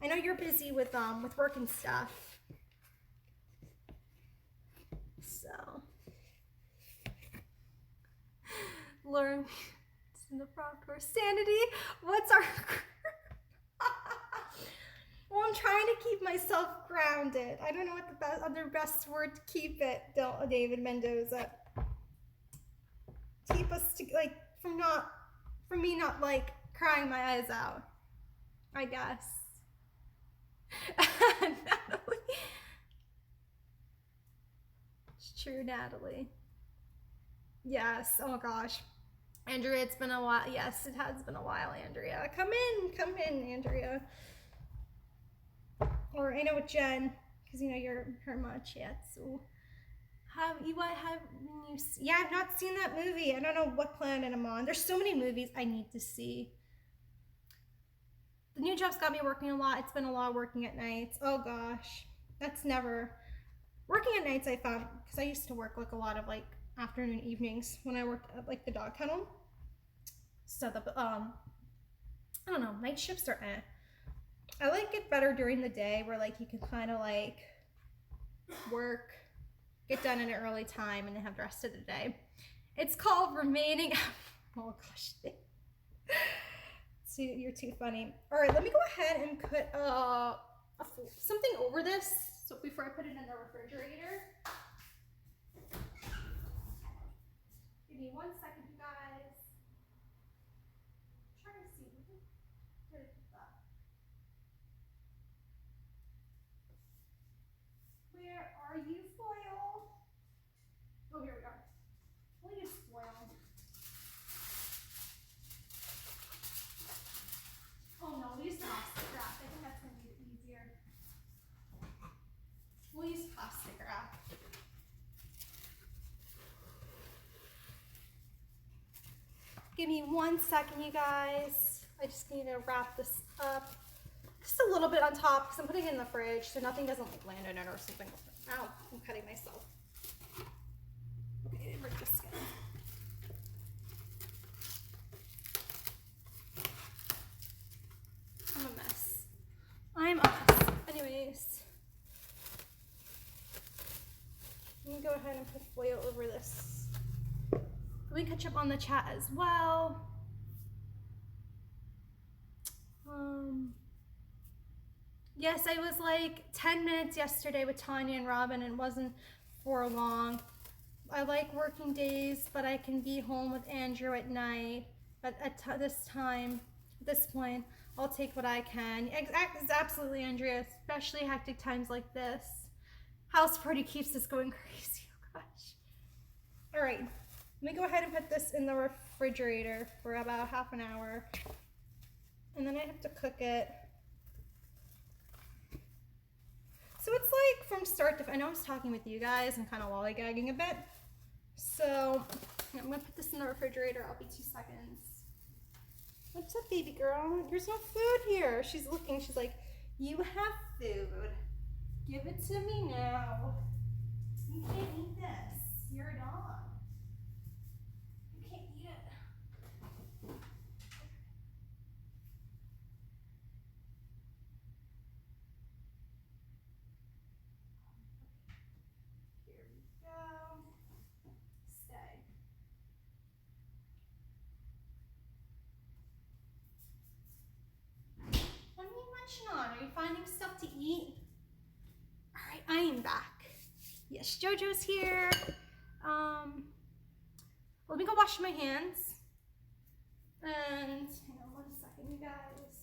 I know you're busy with work and stuff. So, learn in the proper sanity. What's our? Well, I'm trying to keep myself grounded. I don't know what the best word to keep it, David Mendoza. Keep us to like from me not like crying my eyes out, I guess. Natalie. It's true, Natalie. Yes, oh gosh. Andrea, it's been a while. Yes, it has been a while, Andrea. Come in, Andrea. Or I know with Jen, because you know you're her much yet, so. Yeah, I've not seen that movie. I don't know what planet I'm on. There's so many movies I need to see. The new job's got me working a lot. It's been a lot working at nights. Oh gosh, that's never working at nights. I found because I used to work like a lot of like afternoon evenings when I worked at like the dog kennel. So the I don't know. Night shifts are I like it better during the day where like you can kind of like work. Get done at an early time and then have the rest of the day. It's called remaining. Oh gosh. See, you're too funny. All right, let me go ahead and put something over this. So before I put it in the refrigerator. Give me 1 second, you guys. I'm trying to see. Where did I put that? Where are you, foil? Oh, here we are. We'll use foil. Oh no, we'll use plastic wrap. I think that's going to be easier. We'll use plastic wrap. Give me 1 second, you guys. I just need to wrap this up. Just a little bit on top because I'm putting it in the fridge so nothing doesn't like land in it or something. Ow, I'm cutting myself. Okay, break this skin. I'm a mess. I'm a mess. Anyways, let me go ahead and put foil over this. Let me catch up on the chat as well. Yes, I was like 10 minutes yesterday with Tanya and Robin and wasn't for long. I like working days, but I can be home with Andrew at night. But at this point, I'll take what I can. Absolutely, Andrea, especially hectic times like this. House party keeps us going crazy, oh gosh. All right, let me go ahead and put this in the refrigerator for about half an hour. And then I have to cook it. So it's like from start to, I know I was talking with you guys and kind of lollygagging a bit. So I'm gonna put this in the refrigerator. I'll be 2 seconds. What's up, baby girl? There's no food here. She's looking, she's like, you have food. Give it to me now. You can't eat this. You're a dog. You can't eat it. Are you finding stuff to eat? All right, I am back. Yes, JoJo's here. Let me go wash my hands. And hang on 1 second, you guys.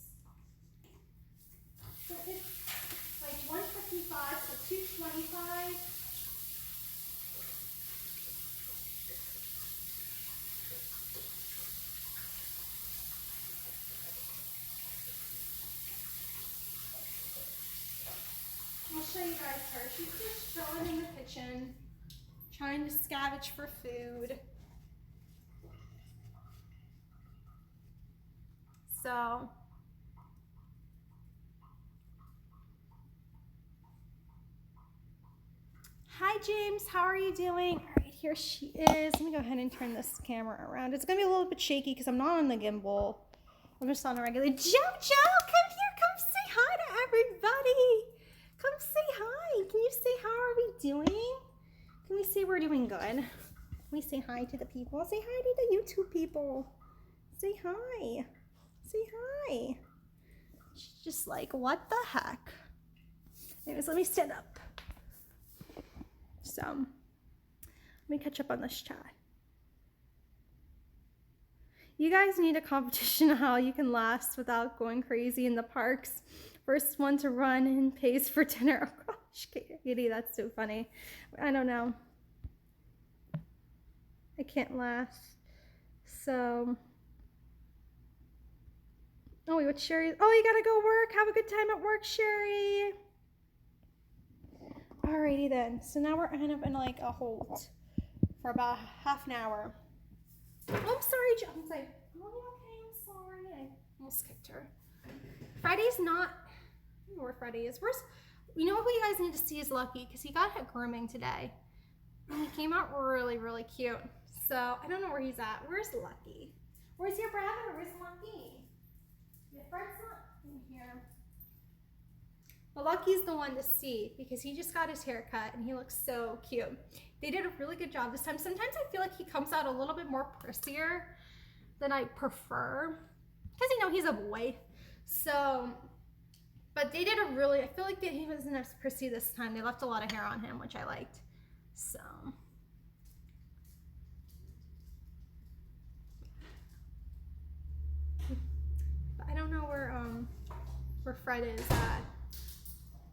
So it's like 1:55 to 2:25. I'll show you guys her. She's just chilling in the kitchen, trying to scavenge for food. So, hi James, how are you doing? All right, here she is. Let me go ahead and turn this camera around. It's gonna be a little bit shaky because I'm not on the gimbal. I'm just on a regular. JoJo, come here, come say hi to everybody. Come say hi. Can you say how are we doing? Can we say we're doing good? Can we say hi to the people? Say hi to the YouTube people. Say hi. Say hi. She's just like, what the heck? Anyways, let me stand up. So, let me catch up on this chat. You guys need a competition on how you can last without going crazy in the parks. First one to run and pays for dinner. Oh gosh, Katie, that's so funny. I don't know. I can't last. So, oh wait, what's Sherry? Oh, you gotta go work. Have a good time at work, Sherry. Alrighty then. So now we're kind of in like a hold for about half an hour. Oh, I'm sorry, John. It's like, oh, you okay? I'm sorry. I almost kicked her. Friday's not. I don't know where Friday is. You know what you guys need to see is Lucky because he got hit grooming today. And he came out really, really cute. So I don't know where he's at. Where's Lucky? Where's your brother? Where's Lucky? Your friend's not in here. Well, Lucky's the one to see because he just got his hair cut and he looks so cute. They did a really good job this time. Sometimes I feel like he comes out a little bit more prissier than I prefer because, you know, he's a boy. So, but they did a really, I feel like he wasn't as prissy this time. They left a lot of hair on him, which I liked. So. But I don't know where Fred is at.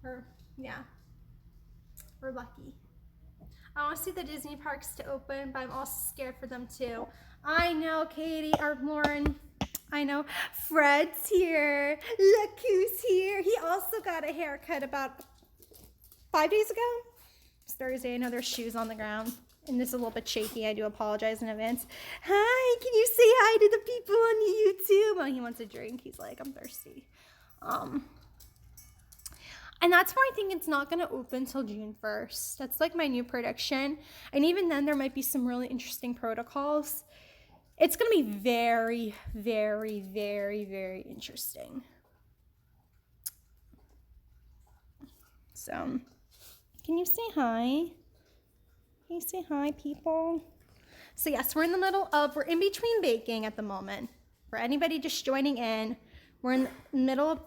Or, yeah. We're lucky. I want to see the Disney parks to open, but I'm also scared for them too. I know, Katie, or Lauren. I know. Fred's here. Look who's here. He also got a haircut about 5 days ago. It's Thursday. I know there's shoes on the ground. And this is a little bit shaky. I do apologize in advance. Hi, can you say hi to the people on YouTube? Oh, he wants a drink. He's like, I'm thirsty. And that's why I think it's not going to open till June 1st. That's like my new prediction. And even then, there might be some really interesting protocols. It's going to be very, very, very, very interesting. So, can you say hi? Can you say hi, people? So yes, we're in between baking at the moment. For anybody just joining in, we're in the middle of,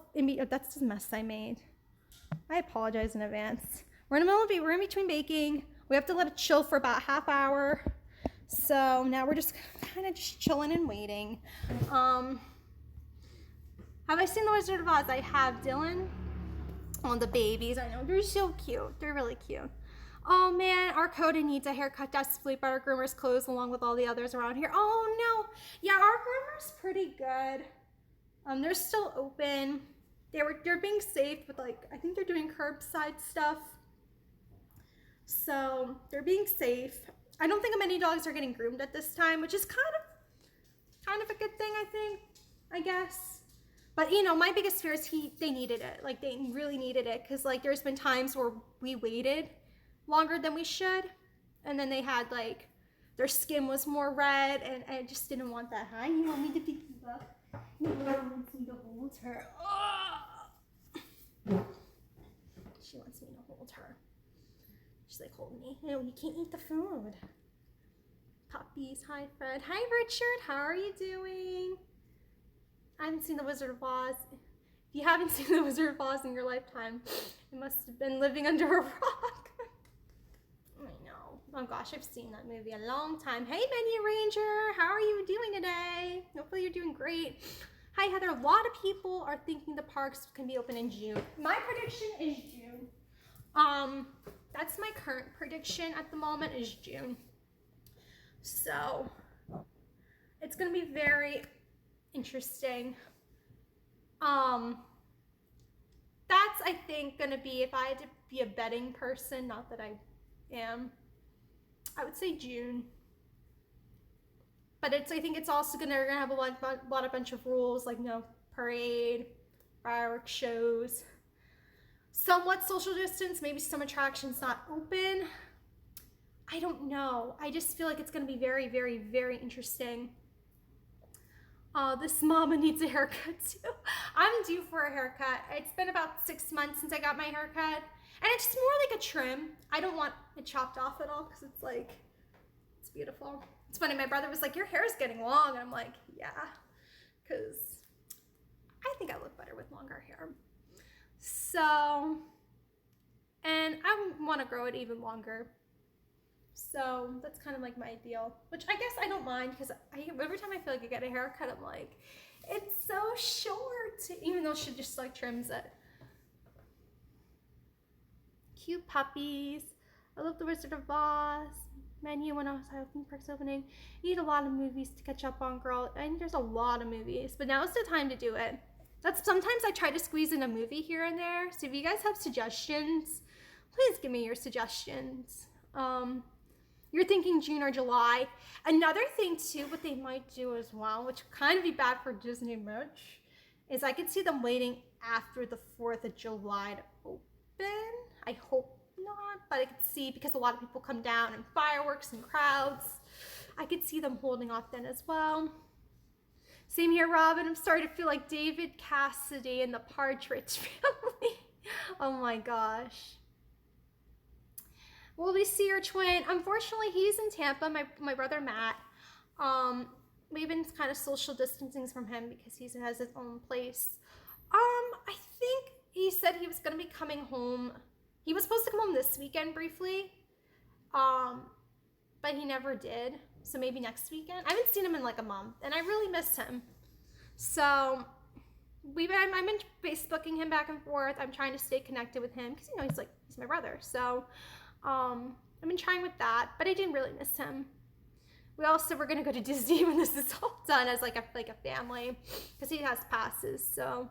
that's the mess I made. I apologize in advance. We're in between baking. We have to let it chill for about half hour. So now we're just kind of just chilling and waiting. Have I seen The Wizard of Oz? I have, Dylan. Oh, the babies, I know, they're so cute. They're really cute. Oh man, our Coda needs a haircut desperately, but our groomer's closed along with all the others around here. Oh no, yeah, our groomer's pretty good. They're still open. They're being safe with, like, I think they're doing curbside stuff. So they're being safe. I don't think many dogs are getting groomed at this time, which is kind of a good thing, I guess. But you know, my biggest fear is they needed it. Like, they really needed it, because like there's been times where we waited longer than we should, and then they had, like, their skin was more red, and I just didn't want that. Hi, you want me to pick you up? No, Mom wants me to hold her. Oh! She wants me to hold her. She's like, hold me. No, you can't eat the food. Puppies. Hi, Fred. Hi, Richard. How are you doing? I haven't seen The Wizard of Oz. If you haven't seen The Wizard of Oz in your lifetime, you must have been living under a rock. I know. Oh gosh, I've seen that movie a long time. Hey, Menu Ranger, how are you doing today? Hopefully you're doing great. Hi, Heather. A lot of people are thinking the parks can be open in June. My prediction is June. That's my current prediction at the moment, is June. So it's gonna be very interesting. That's, I think, gonna be, if I had to be a betting person, not that I am, I would say June. But I think it's also gonna have a bunch of rules, like no parade, fireworks shows, somewhat social distance, maybe some attractions not open. I don't know. I just feel like it's gonna be very, very, very interesting. This mama needs a haircut too. I'm due for a haircut. It's been about 6 months since I got my haircut, and it's more like a trim. I don't want it chopped off at all, because it's like, it's beautiful. It's funny, my brother was like, your hair is getting long, and I'm like, yeah, because I think I look better with longer hair. So, and I want to grow it even longer. So that's kind of like my ideal, which I guess I don't mind, because every time I feel like I get a haircut, I'm like, it's so short, even though she just like trims it. Cute puppies. I love The Wizard of Oz. Menu when I was hoping parks opening. You need a lot of movies to catch up on, girl. I think there's a lot of movies, but now's the time to do it. Sometimes I try to squeeze in a movie here and there. So if you guys have suggestions, please give me your suggestions. You're thinking June or July. Another thing too, what they might do as well, which kind of be bad for Disney merch, is I could see them waiting after the 4th of July to open. I hope not, but I could see, because a lot of people come down and fireworks and crowds, I could see them holding off then as well. Same here, Robin. I'm starting to feel like David Cassidy in the Partridge Family. Oh my gosh. Will we see your twin? Unfortunately, he's in Tampa, my brother Matt. We've been kind of social distancing from him because he has his own place. I think he said he was going to be coming home. He was supposed to come home this weekend briefly, but he never did. So maybe next weekend. I haven't seen him in like a month, and I really miss him. So I've been Facebooking him back and forth. I'm trying to stay connected with him because, you know, he's my brother. So I've been trying with that, but I didn't really miss him. We also were gonna go to Disney when this is all done as like a family, because he has passes. So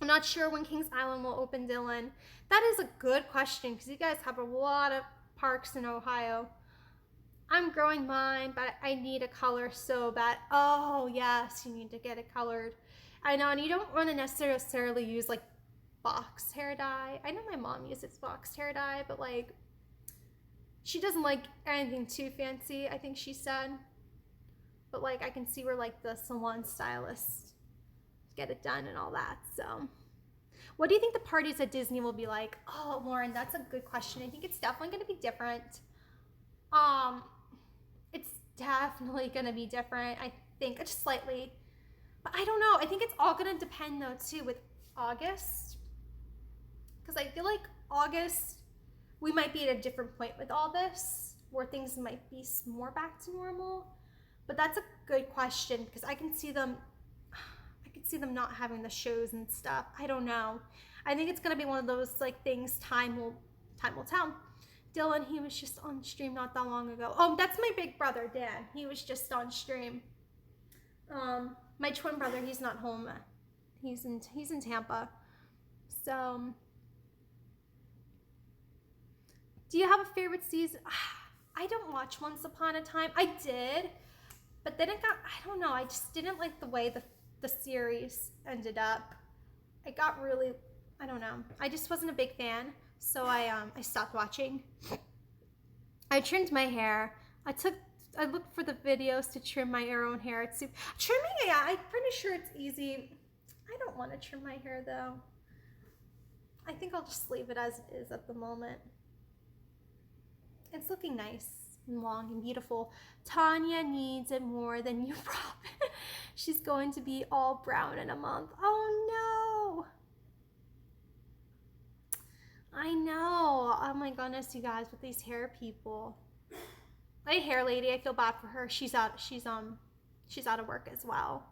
I'm not sure when Kings Island will open, Dylan. That is a good question, because you guys have a lot of parks in Ohio. I'm growing mine, but I need a color so bad. Oh yes, you need to get it colored. I know, and you don't want to necessarily use like box hair dye. I know my mom uses box hair dye, but like she doesn't like anything too fancy, I think she said. But like I can see where like the salon stylists get it done and all that. So what do you think the parties at Disney will be like? Oh, Lauren, that's a good question. I think it's definitely going to be different. It's definitely going to be different. I think just slightly, but I don't know. I think it's all going to depend though too with August, because I feel like August we might be at a different point with all this, where things might be more back to normal. But that's a good question because I can see them not having the shows and stuff. I don't know. I think it's gonna be one of those like things time will tell. Dylan, he was just on stream not that long ago. Oh, that's my big brother, Dan. He was just on stream. My twin brother, he's not home. He's in Tampa. So, do you have a favorite season? I don't watch Once Upon a Time. I did, but then I don't know. I just didn't like the way the series ended up. It got really, I don't know. I just wasn't a big fan, so I stopped watching. I trimmed my hair. I looked for the videos to trim my own hair. Trimming, yeah, I'm pretty sure it's easy. I don't want to trim my hair though. I think I'll just leave it as it is at the moment. It's looking nice and long and beautiful. Tanya needs it more than you, Robin. She's going to be all brown in a month. Oh no. I know. Oh my goodness, you guys, with these hair people. My hair lady, I feel bad for her. She's out of work as well.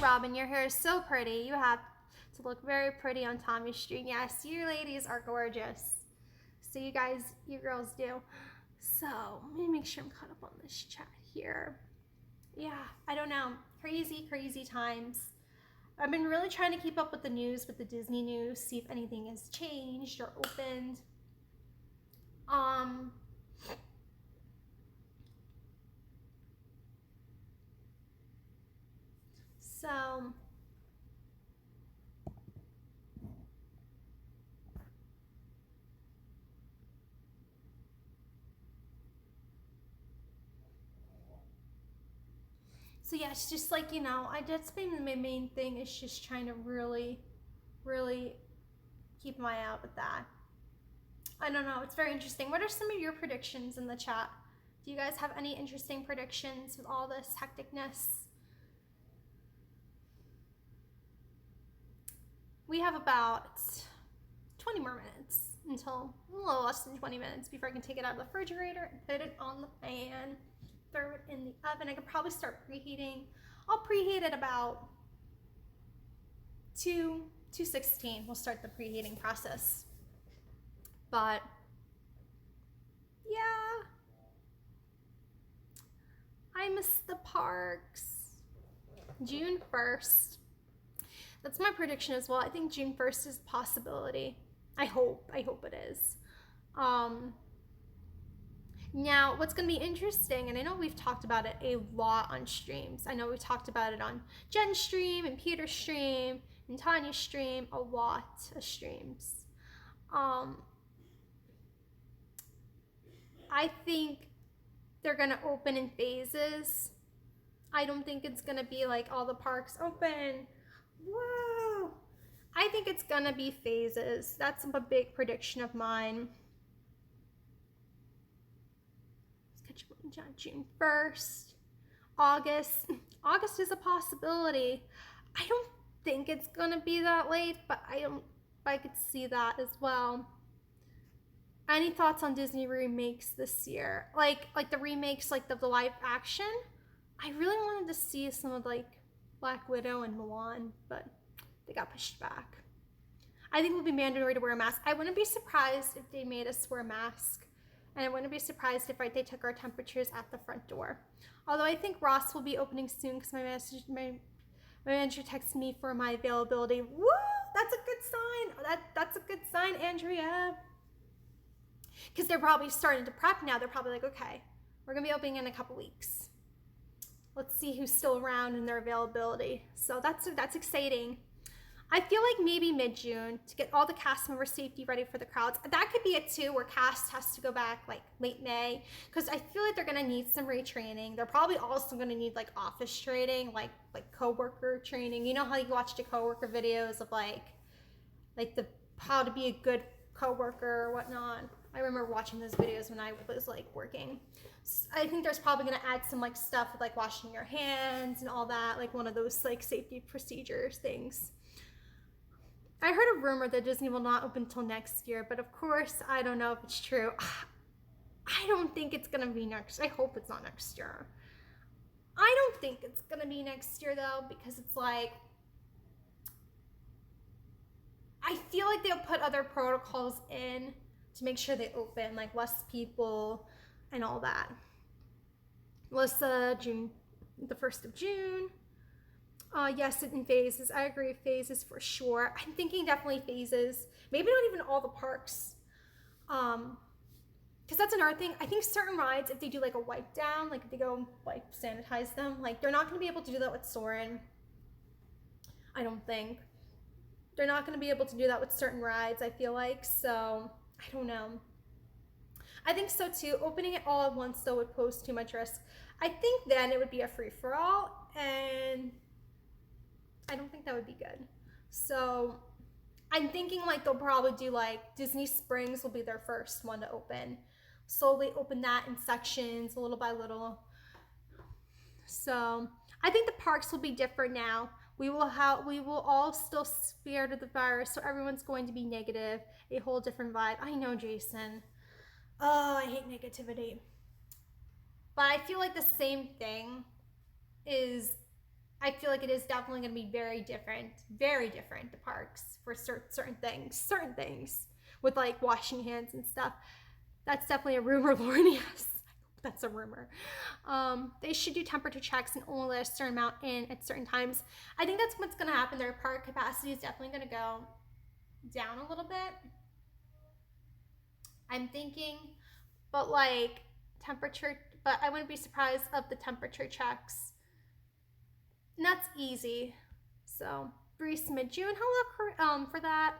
Robin, your hair is so pretty. You have to look very pretty on Tommy's stream. Yes, you ladies are gorgeous. So you guys, you girls do. So let me make sure I'm caught up on this chat here. Yeah, I don't know. Crazy times. I've been really trying to keep up with the news, with the Disney news, see if anything has changed or opened. So yeah, it's just like, you know, that's been my main thing, is just trying to really keep my eye out with that. I don't know, it's very interesting. What are some of your predictions in the chat? Do you guys have any interesting predictions with all this hecticness? We have about 20 more minutes until a little less than 20 minutes before I can take it out of the refrigerator and put it on the fan. Throw it in the oven. I could probably start preheating. I'll preheat at about 216. We'll start the preheating process. But yeah, I miss the parks. June 1st. That's my prediction as well. I think June 1st is a possibility. I hope it is. Now, what's going to be interesting, and I know we've talked about it a lot on streams. I know we talked about it on Jen's stream and Peter's stream and Tanya's stream, a lot of streams. I think they're going to open in phases. I don't think it's going to be like all the parks open. Whoa! I think it's going to be phases. That's a big prediction of mine. June 1st, August is a possibility. I don't think it's gonna be that late, but I could see that as well. Any thoughts on Disney remakes this year? Like the remakes, like the live action? I really wanted to see some of like Black Widow and Mulan, but they got pushed back. I think it would be mandatory to wear a mask. I wouldn't be surprised if they made us wear a mask. And I wouldn't be surprised if they took our temperatures at the front door. Although I think Ross will be opening soon because my manager texted me for my availability. Woo! That's a good sign. That's a good sign, Andrea. because they're probably starting to prep now. They're probably like, okay, we're gonna be opening in a couple weeks. Let's see who's still around and their availability. So that's exciting. I feel like maybe mid-June to get all the cast member safety ready for the crowds. That could be it too, where cast has to go back like late May, because I feel like they're gonna need some retraining. They're probably also gonna need like office training, like coworker training. You know how you watch the coworker videos of like the how to be a good coworker or whatnot. I remember watching those videos when I was like working. I think there's probably gonna add some like stuff with like washing your hands and all that, like one of those like safety procedures things. I heard a rumor that Disney will not open until next year, but of course, I don't know if it's true. I don't think it's gonna be next. I hope it's not next year. I don't think it's gonna be next year though, because it's like, I feel like they'll put other protocols in to make sure they open, like less people and all that. June, the 1st of June. Yes, in phases. I agree, phases for sure. I'm thinking definitely phases. Maybe not even all the parks. Because that's another thing. I think certain rides, if they do like a wipe down, like if they go like sanitize them, like they're not going to be able to do that with Soarin'. I don't think. They're not going to be able to do that with certain rides, I feel like. So, I don't know. I think so too. Opening it all at once though would pose too much risk. I think then it would be a free-for-all, and I don't think that would be good. So I'm thinking like they'll probably do like Disney Springs will be their first one to open. Slowly open that in sections, little by little. So I think the parks will be different now. We will all still scared of the virus, so everyone's going to be negative, a whole different vibe. I know, Jason. Oh, I hate negativity. But I feel like the same thing is, I feel like it is definitely going to be very different, the parks for certain things with like washing hands and stuff. That's definitely a rumor, Lauren. Yes, that's a rumor. They should do temperature checks and only let a certain amount in at certain times. I think that's what's going to happen. Their park capacity is definitely going to go down a little bit, I'm thinking, but like temperature, but I wouldn't be surprised of the temperature checks. And that's easy. So Greece mid-June. Hello for that.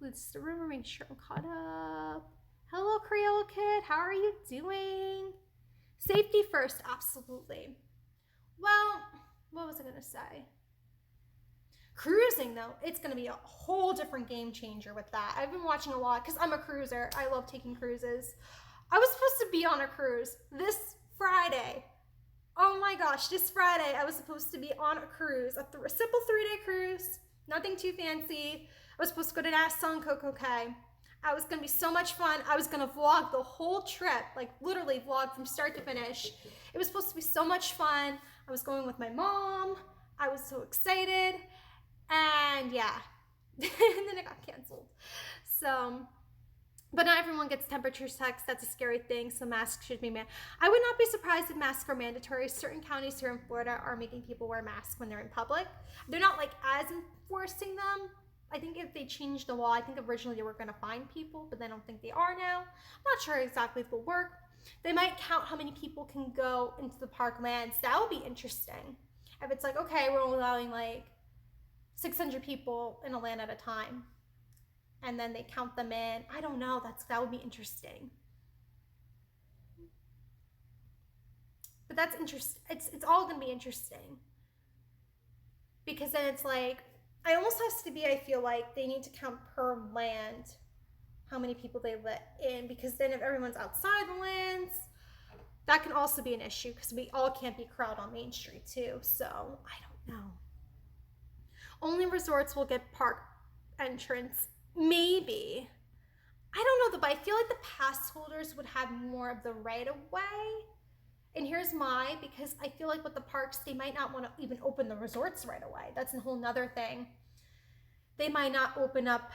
Let's the rumor, make sure I'm caught up. Hello, Creole Kid. How are you doing? Safety first, absolutely. Well, what was I gonna say? Cruising though, it's gonna be a whole different game changer with that. I've been watching a lot because I'm a cruiser. I love taking cruises. I was supposed to be on a cruise this Friday. Oh my gosh, this Friday I was supposed to be on a cruise, a simple 3-day cruise, nothing too fancy. I was supposed to go to Nassau and Coco Cay. It was gonna be so much fun. I was gonna vlog the whole trip, like literally vlog from start to finish. It was supposed to be so much fun. I was going with my mom. I was so excited. And yeah, and then it got canceled. So, but not everyone gets temperature checks. That's a scary thing. So masks should be I would not be surprised if masks are mandatory. Certain counties here in Florida are making people wear masks when they're in public. They're not like as enforcing them. I think if they changed the law, I think originally they were going to fine people, but I don't think they are now. I'm not sure exactly if it will work. They might count how many people can go into the park lands. That would be interesting. If it's like, okay, we're only allowing like 600 people in a land at a time, and then they count them in. I don't know. That would be interesting. But that's interesting. It's all gonna be interesting, because then it's like I almost has to be. I feel like they need to count per land how many people they let in, because then if everyone's outside the lands, that can also be an issue because we all can't be crowded on Main Street too. So I don't know. Only resorts will get park entrance. Maybe. I don't know, but I feel like the pass holders would have more of the right of way. And here's why, because I feel like with the parks, they might not want to even open the resorts right away. That's a whole nother thing. They might not open up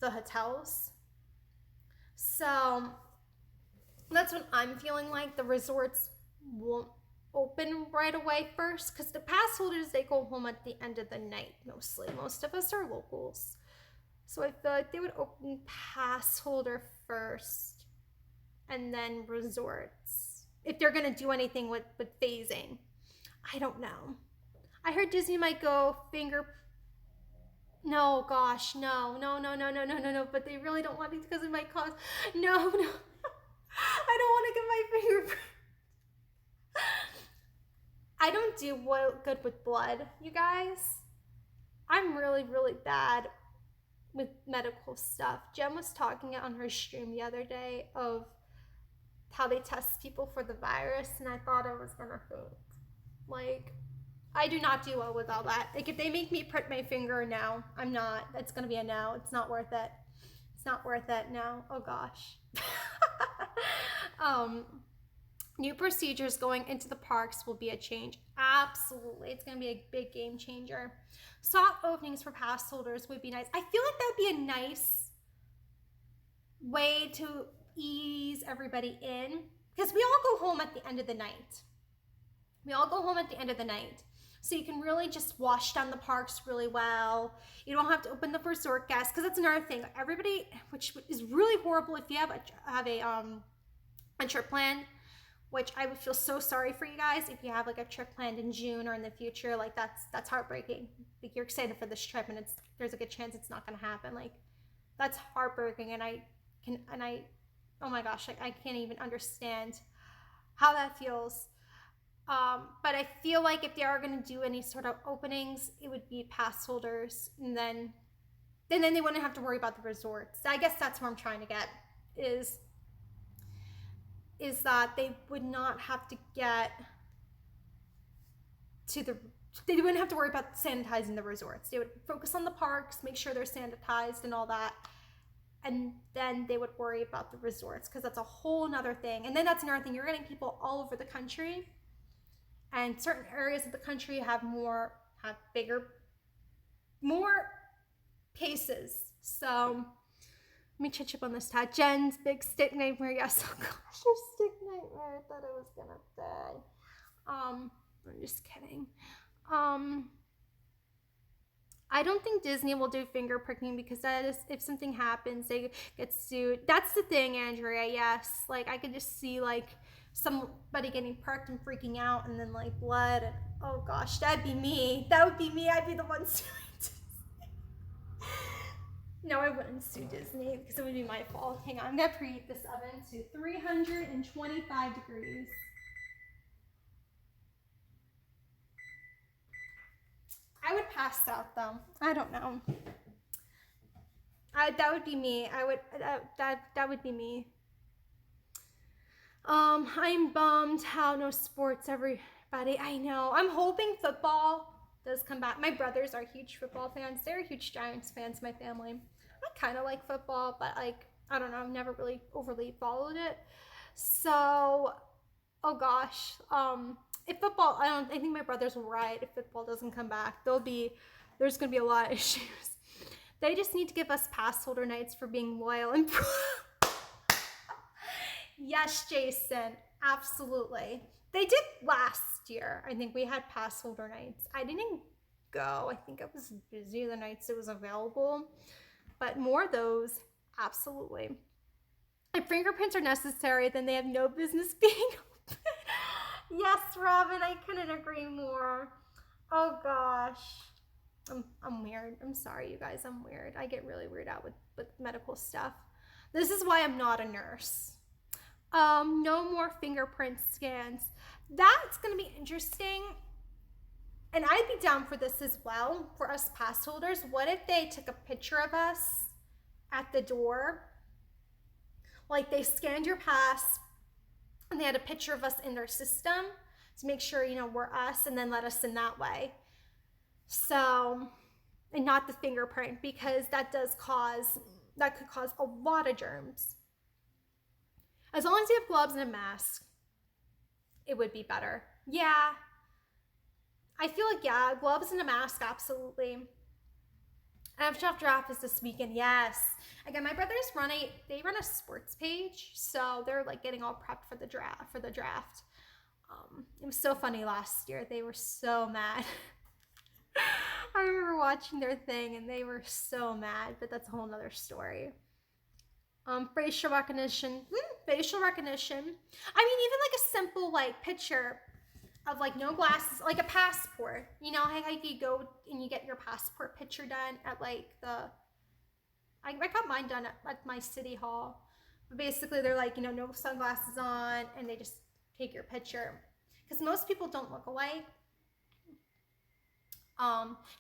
the hotels. So that's what I'm feeling like. The resorts won't open right away first, because the pass holders, they go home at the end of the night mostly. Most of us are locals. So I feel like they would open pass holder first and then resorts. If they're gonna do anything with phasing. I don't know. I heard Disney might go finger. No, gosh, no. But they really don't want me because it might cause. No. I don't want to get my fingerprint. I don't do good with blood, you guys. I'm really, really bad with medical stuff. Jen was talking on her stream the other day of how they test people for the virus, and I thought I was gonna faint. Like, I do not do well with all that. Like, if they make me prick my finger, no, I'm not. It's gonna be a no. It's not worth it. It's not worth it. No. Oh gosh. New procedures going into the parks will be a change. Absolutely. It's going to be a big game changer. Soft openings for pass holders would be nice. I feel like that would be a nice way to ease everybody in, because we all go home at the end of the night. So you can really just wash down the parks really well. You don't have to open the resort guests, because that's another thing. Everybody, which is really horrible if you have a trip planned, which I would feel so sorry for you guys if you have like a trip planned in June or in the future. Like that's heartbreaking. Like, you're excited for this trip and there's a good chance it's not going to happen. Like, that's heartbreaking, and oh my gosh, like, I can't even understand how that feels. But I feel like if they are going to do any sort of openings, it would be pass holders, and then they wouldn't have to worry about the resorts. I guess that's where I'm trying to get is that they would not have to get to they wouldn't have to worry about sanitizing the resorts. They would focus on the parks, make sure they're sanitized and all that. And then they would worry about the resorts, because that's a whole nother thing. And then that's another thing. You're getting people all over the country, and certain areas of the country have more cases. So let me touch up on this tat. Jen's big stick nightmare. Yes, oh gosh, your stick nightmare. I thought I was gonna die. I'm just kidding. I don't think Disney will do finger pricking, because that is, if something happens, they get sued. That's the thing, Andrea. Yes, like, I could just see like somebody getting pricked and freaking out, and then like blood. And, oh gosh, that'd be me. That would be me. I'd be the one suing Disney. No, I wouldn't sue Disney, because it would be my fault. Hang on, I'm gonna preheat this oven to 325 degrees. I would pass out though. I don't know. That would be me. That would be me. I'm bummed how no sports, everybody. I know. I'm hoping football does come back. My brothers are huge football fans. They're huge Giants fans, my family. I kind of like football, but like, I don't know, I've never really overly followed it. So, oh gosh, if football, I think my brothers will riot if football doesn't come back. There's gonna be a lot of issues. They just need to give us pass holder nights for being loyal and Yes, Jason, absolutely. They did last year. I think we had pass holder nights. I didn't go. I think I was busy the nights it was available. But more of those, absolutely. If fingerprints are necessary, then they have no business being open. Yes, Robin, I couldn't agree more. Oh gosh. I'm weird. I'm sorry, you guys. I'm weird. I get really weirded out with medical stuff. This is why I'm not a nurse. No more fingerprint scans. That's going to be interesting. And I'd be down for this as well, for us pass holders. What if they took a picture of us at the door? Like, they scanned your pass and they had a picture of us in their system to make sure, you know, we're us, and then let us in that way. So, and not the fingerprint, because that could cause a lot of germs. As long as you have gloves and a mask, it would be better. Yeah. I feel like, yeah, gloves and a mask, absolutely. After draft is this weekend, yes. Again, my brothers run a sports page, so they're like getting all prepped for the draft. It was so funny last year. They were so mad. I remember watching their thing and they were so mad, but that's a whole nother story. Facial recognition. Facial recognition. I mean, even like a simple like picture of like no glasses, like a passport. You know how you go and you get your passport picture done at like I got mine done at my city hall. But basically, they're like, you know, no sunglasses on, and they just take your picture. Because most people don't look alike.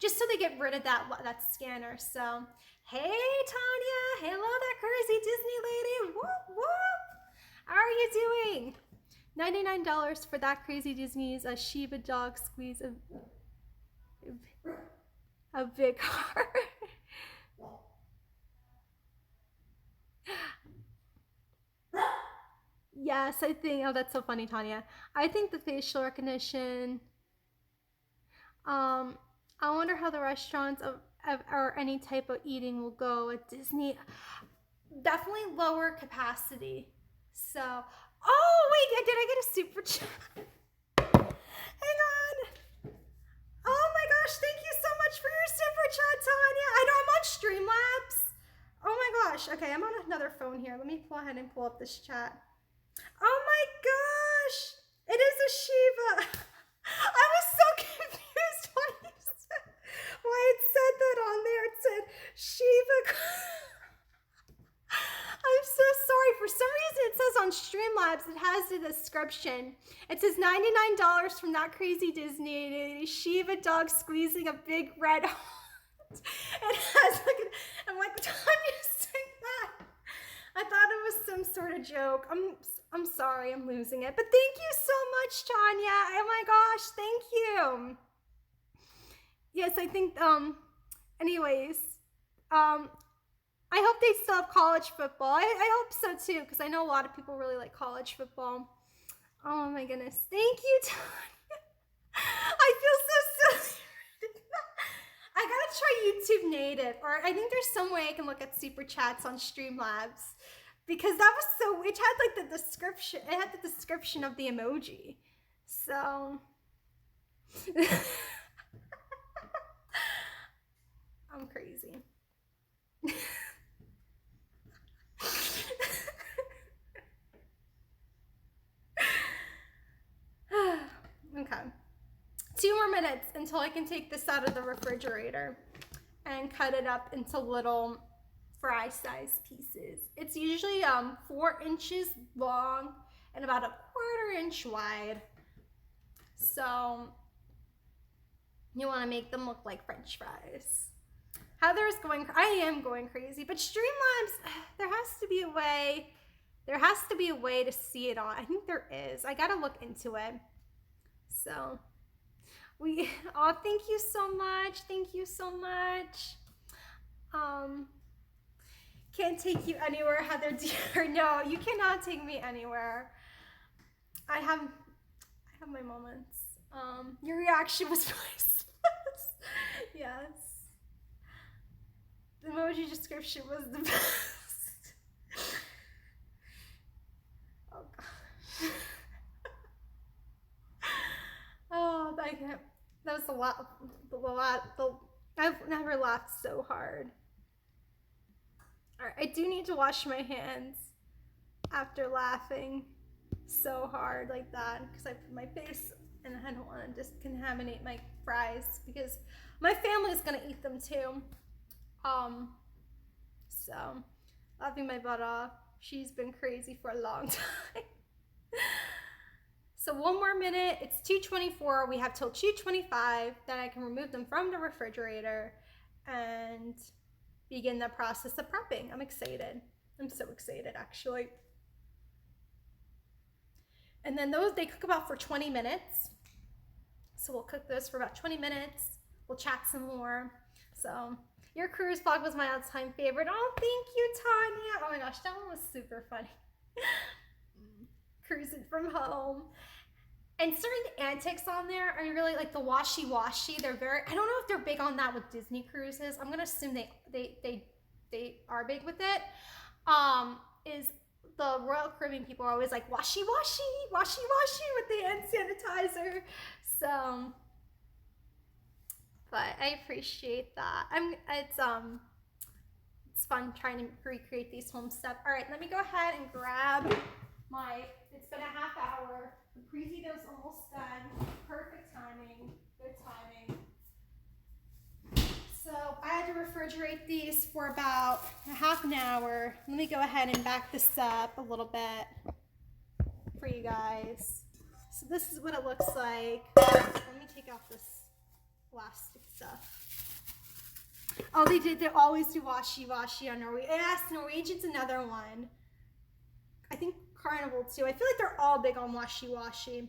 Just so they get rid of that scanner. So, hey Tanya, hello that crazy Disney lady. Whoop whoop. How are you doing? $99 for that crazy Disney's a Shiba dog squeeze a big heart. Yes, I think. Oh, that's so funny, Tanya. I think the facial recognition. I wonder how the restaurants or any type of eating will go at Disney. Definitely lower capacity. So, oh wait, did I get a super chat? Hang on. Oh my gosh, thank you so much for your super chat, Tanya. I know I'm on Streamlabs. Oh my gosh. Okay, I'm on another phone here. Let me go ahead and pull up this chat. Oh my gosh! It is a Shiva! I was so confused why it said that on there. It said Shiva. I'm so sorry. For some reason it says on Streamlabs, it has the description. It says $99 from That Crazy Disney, Shiva dog squeezing a big red heart. It has like, I'm like, Tanya saying that. I thought it was some sort of joke. I'm sorry, I'm losing it. But thank you so much, Tanya. Oh my gosh, thank you. Yes, I think, anyways, I hope they still have college football. I hope so too, because I know a lot of people really like college football. Oh my goodness. Thank you, Tanya. I feel so silly. I gotta try YouTube Native, or I think there's some way I can look at super chats on Streamlabs. Because that was so, it had like the description, it had the description of the emoji. So, I'm crazy. Okay. 2 more minutes until I can take this out of the refrigerator and cut it up into little fry size pieces. It's usually 4 inches long and about a 1/4 inch wide. So you want to make them look like French fries. Heather's going, I am going crazy, but Streamlabs, there has to be a way. There has to be a way to see it on. I think there is. I gotta look into it. So oh, thank you so much. Thank you so much. Can't take you anywhere, Heather dear. No, you cannot take me anywhere. I have my moments. Your reaction was priceless. Yes. The emoji description was the best. Oh gosh. Oh, that was a lot. I've never laughed so hard. Alright, I do need to wash my hands after laughing so hard like that because I put my face and I don't want to just contaminate my fries because my family is gonna eat them too. So laughing my butt off. She's been crazy for a long time. So 1 more minute. It's 2:24. We have till 2:25. Then I can remove them from the refrigerator and begin the process of prepping. I'm excited. I'm so excited actually. And then those, they cook about for 20 minutes. So we'll cook those for about 20 minutes. We'll chat some more. So your cruise vlog was my all-time favorite. Oh, thank you, Tanya. Oh my gosh, that one was super funny. Cruising from home. And certain antics on there are really like the washy-washy. They're very, I don't know if they're big on that with Disney cruises. I'm gonna assume they are big with it. Is the Royal Caribbean people are always like washy-washy with the hand sanitizer. So But I appreciate that. It's fun trying to recreate these home stuff. All right, let me go ahead and grab it's been a half hour. The preheat is almost done. Perfect timing, good timing. So I had to refrigerate these for about a half an hour. Let me go ahead and back this up a little bit for you guys. So this is what it looks like. Let me take off this plastic stuff. Oh, they always do washi on Norwegian. Yes, Norwegian's another one. I think Carnival too. I feel like they're all big on washi.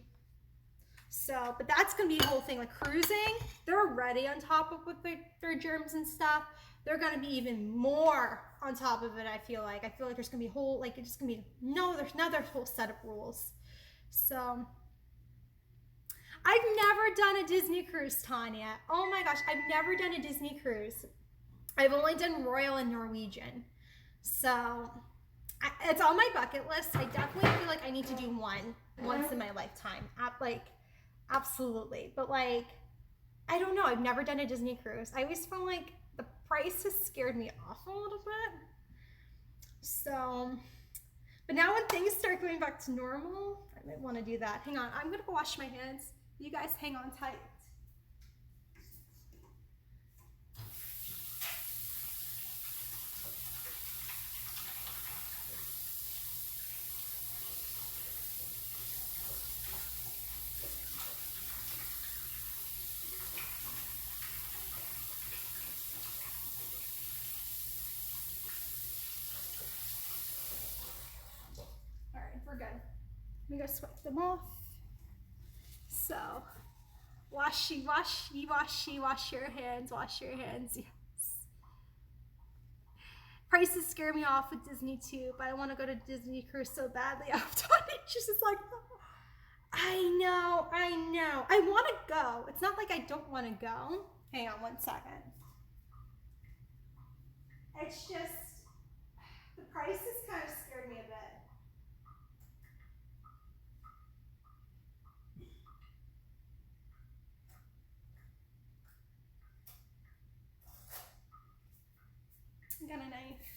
So, but that's gonna be a whole thing. Like cruising, they're already on top of with their germs and stuff. They're gonna be even more on top of it. I feel like there's gonna be a whole, like it's just gonna be there's another whole set of rules. So I've never done a Disney cruise, Tanya. Oh my gosh, I've never done a Disney cruise. I've only done Royal and Norwegian. So it's on my bucket list. I definitely feel like I need to do one once in my lifetime. Absolutely. But like, I don't know. I've never done a Disney cruise. I always felt like the price has scared me off a little bit. So, but now when things start going back to normal, I might want to do that. Hang on. I'm going to go wash my hands. You guys hang on tight. We're good. Let me go swipe them off. So, wash your hands, yes. Prices scare me off with Disney too, but I want to go to Disney cruise so badly. She's just like, I know. I want to go. It's not like I don't want to go. Hang on one second. It's just, the prices kind of scared me a bit. I got a knife.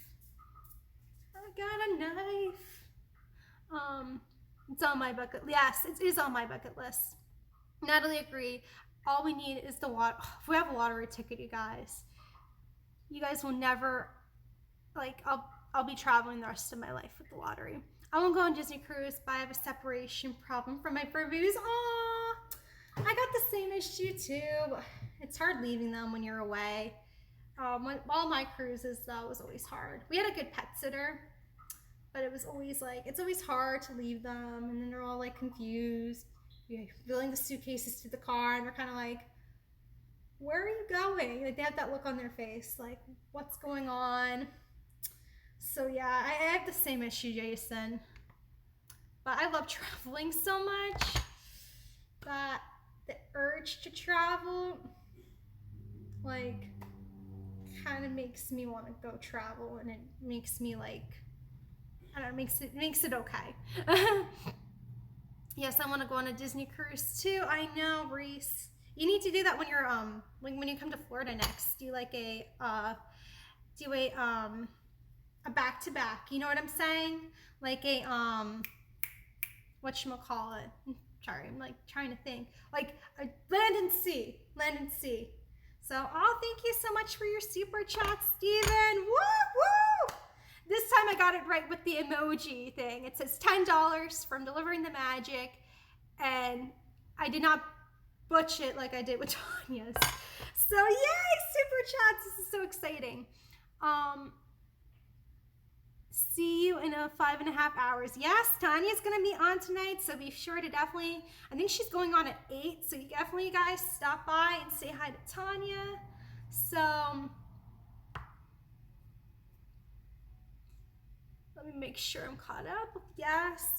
It's on my bucket. Yes, it is on my bucket list. Natalie agreed. All we need is the water. If we have a lottery ticket, you guys will never, like, I'll be traveling the rest of my life with the lottery. I won't go on Disney cruise, but I have a separation problem from my fur babies. Aww, I got the same issue too. It's hard leaving them when you're away. All my cruises though was always hard. We had a good pet sitter, but it was always like, it's always hard to leave them, and then they're all like confused. You're filling the suitcases to the car and they're kind of like, where are you going? Like they have that look on their face, like what's going on? So yeah, I have the same issue, Jason. But I love traveling so much that the urge to travel, like, kind of makes me want to go travel, and it makes me like, I don't know, makes it okay. Yes, I want to go on a Disney cruise too. I know, Reese. You need to do that when you're when you come to Florida next. Do like a back-to-back. You know what I'm saying? Like a whatchamacallit. Sorry, I'm like trying to think. Like a land and sea. So, thank you so much for your super chat, Steven. Woo woo! This time I got it right with the emoji thing. It says $10 from Delivering the Magic, and I did not butch it like I did with Tanya's. So yay, super chats! This is so exciting. See you in 5.5 hours. Yes, Tanya's gonna be on tonight, so be sure to definitely, I think she's going on at 8, so you definitely guys stop by and say hi to Tanya. So let me make sure I'm caught up. Yes,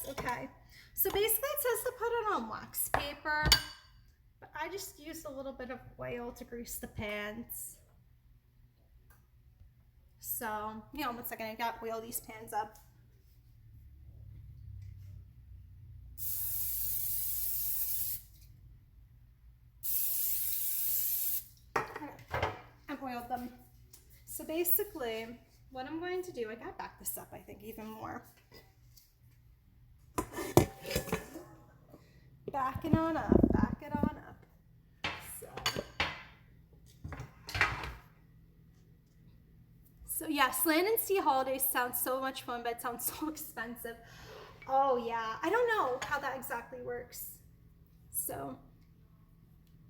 okay. So basically it says to put it on wax paper, but I just used a little bit of oil to grease the pans. So, you know, 1 second, I got to oil these pans up. oiled them. So basically, what I'm going to do, I gotta back this up, I think, even more. Back it on up, back it on up. So yes, Land and Sea Holidays sounds so much fun, but it sounds so expensive. Oh yeah, I don't know how that exactly works. So,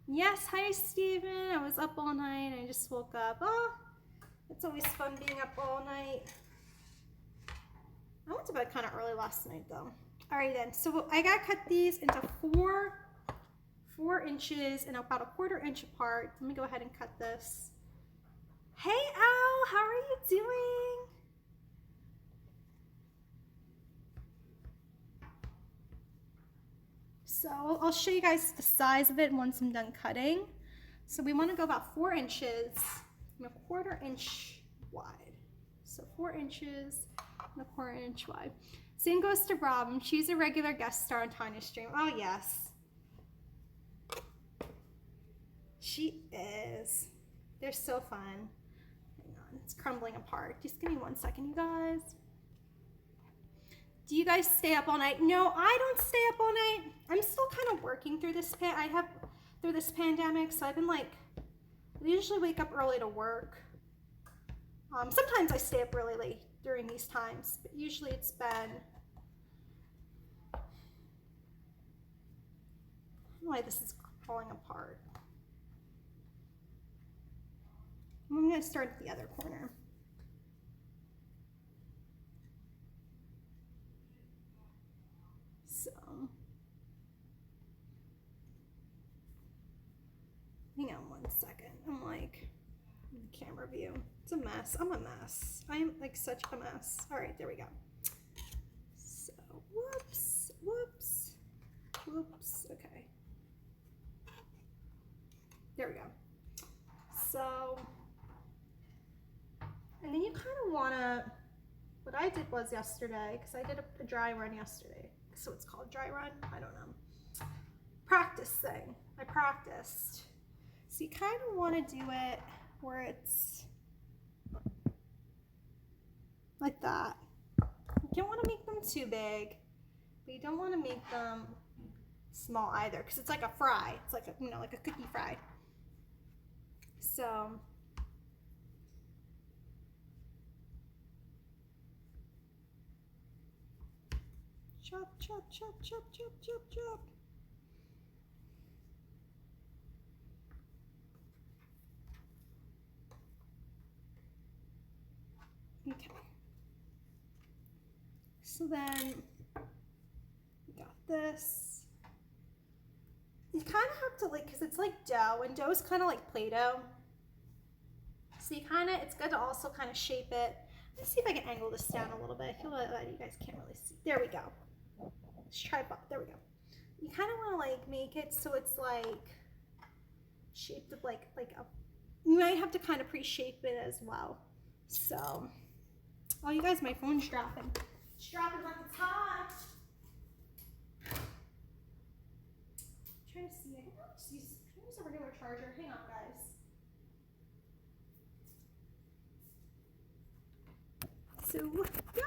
yes, hi Steven. I was up all night. I just woke up. Oh, it's always fun being up all night. I went to bed kind of early last night though. All right then, so I gotta cut these into four inches and about a 1/4 inch apart. Let me go ahead and cut this. Hey Al, how are you doing? So I'll show you guys the size of it once I'm done cutting. So we want to go about 4 inches and a 1/4 inch wide. So 4 inches and a 1/4 inch wide. Same goes to Rob. She's a regular guest star on Tanya's stream. Oh yes. She is. They're so fun. Hang on, it's crumbling apart. Just give me 1 second, you guys. Do you guys stay up all night? No, I don't stay up all night. I'm still kind of working through this pandemic, so I've been like, I usually wake up early to work. Sometimes I stay up really late during these times, but usually it's been, I don't know why this is falling apart. I'm gonna start at the other corner. So, hang on 1 second. I'm like, in the camera view. It's a mess. I'm a mess. I am like such a mess. All right, there we go. So, whoops, whoops, whoops. Okay. There we go. So, and then you kind of want to, what I did was yesterday, because I did a dry run yesterday. So it's called dry run. I don't know. Practice thing. I practiced. So you kind of want to do it where it's like that. You don't want to make them too big, but you don't want to make them small either, because it's like a fry. It's like a, like a cookie fry. So chop, chop, chop, chop, chop, chop, chop. Okay. So then we got this. You kind of have to like, because it's like dough, and dough is kind of like Play-Doh. So you kind of, it's good to also kind of shape it. Let's see if I can angle this down a little bit. I feel like you guys can't really see. There we go. Let's try it. There we go. You kind of want to like make it so it's like shaped of like a, you might have to kind of pre-shape it as well. So, oh, you guys, my phone's dropping. It's dropping like it's hot. I'm trying to see. I think I'll just use a regular charger. Hang on, guys. So, yeah.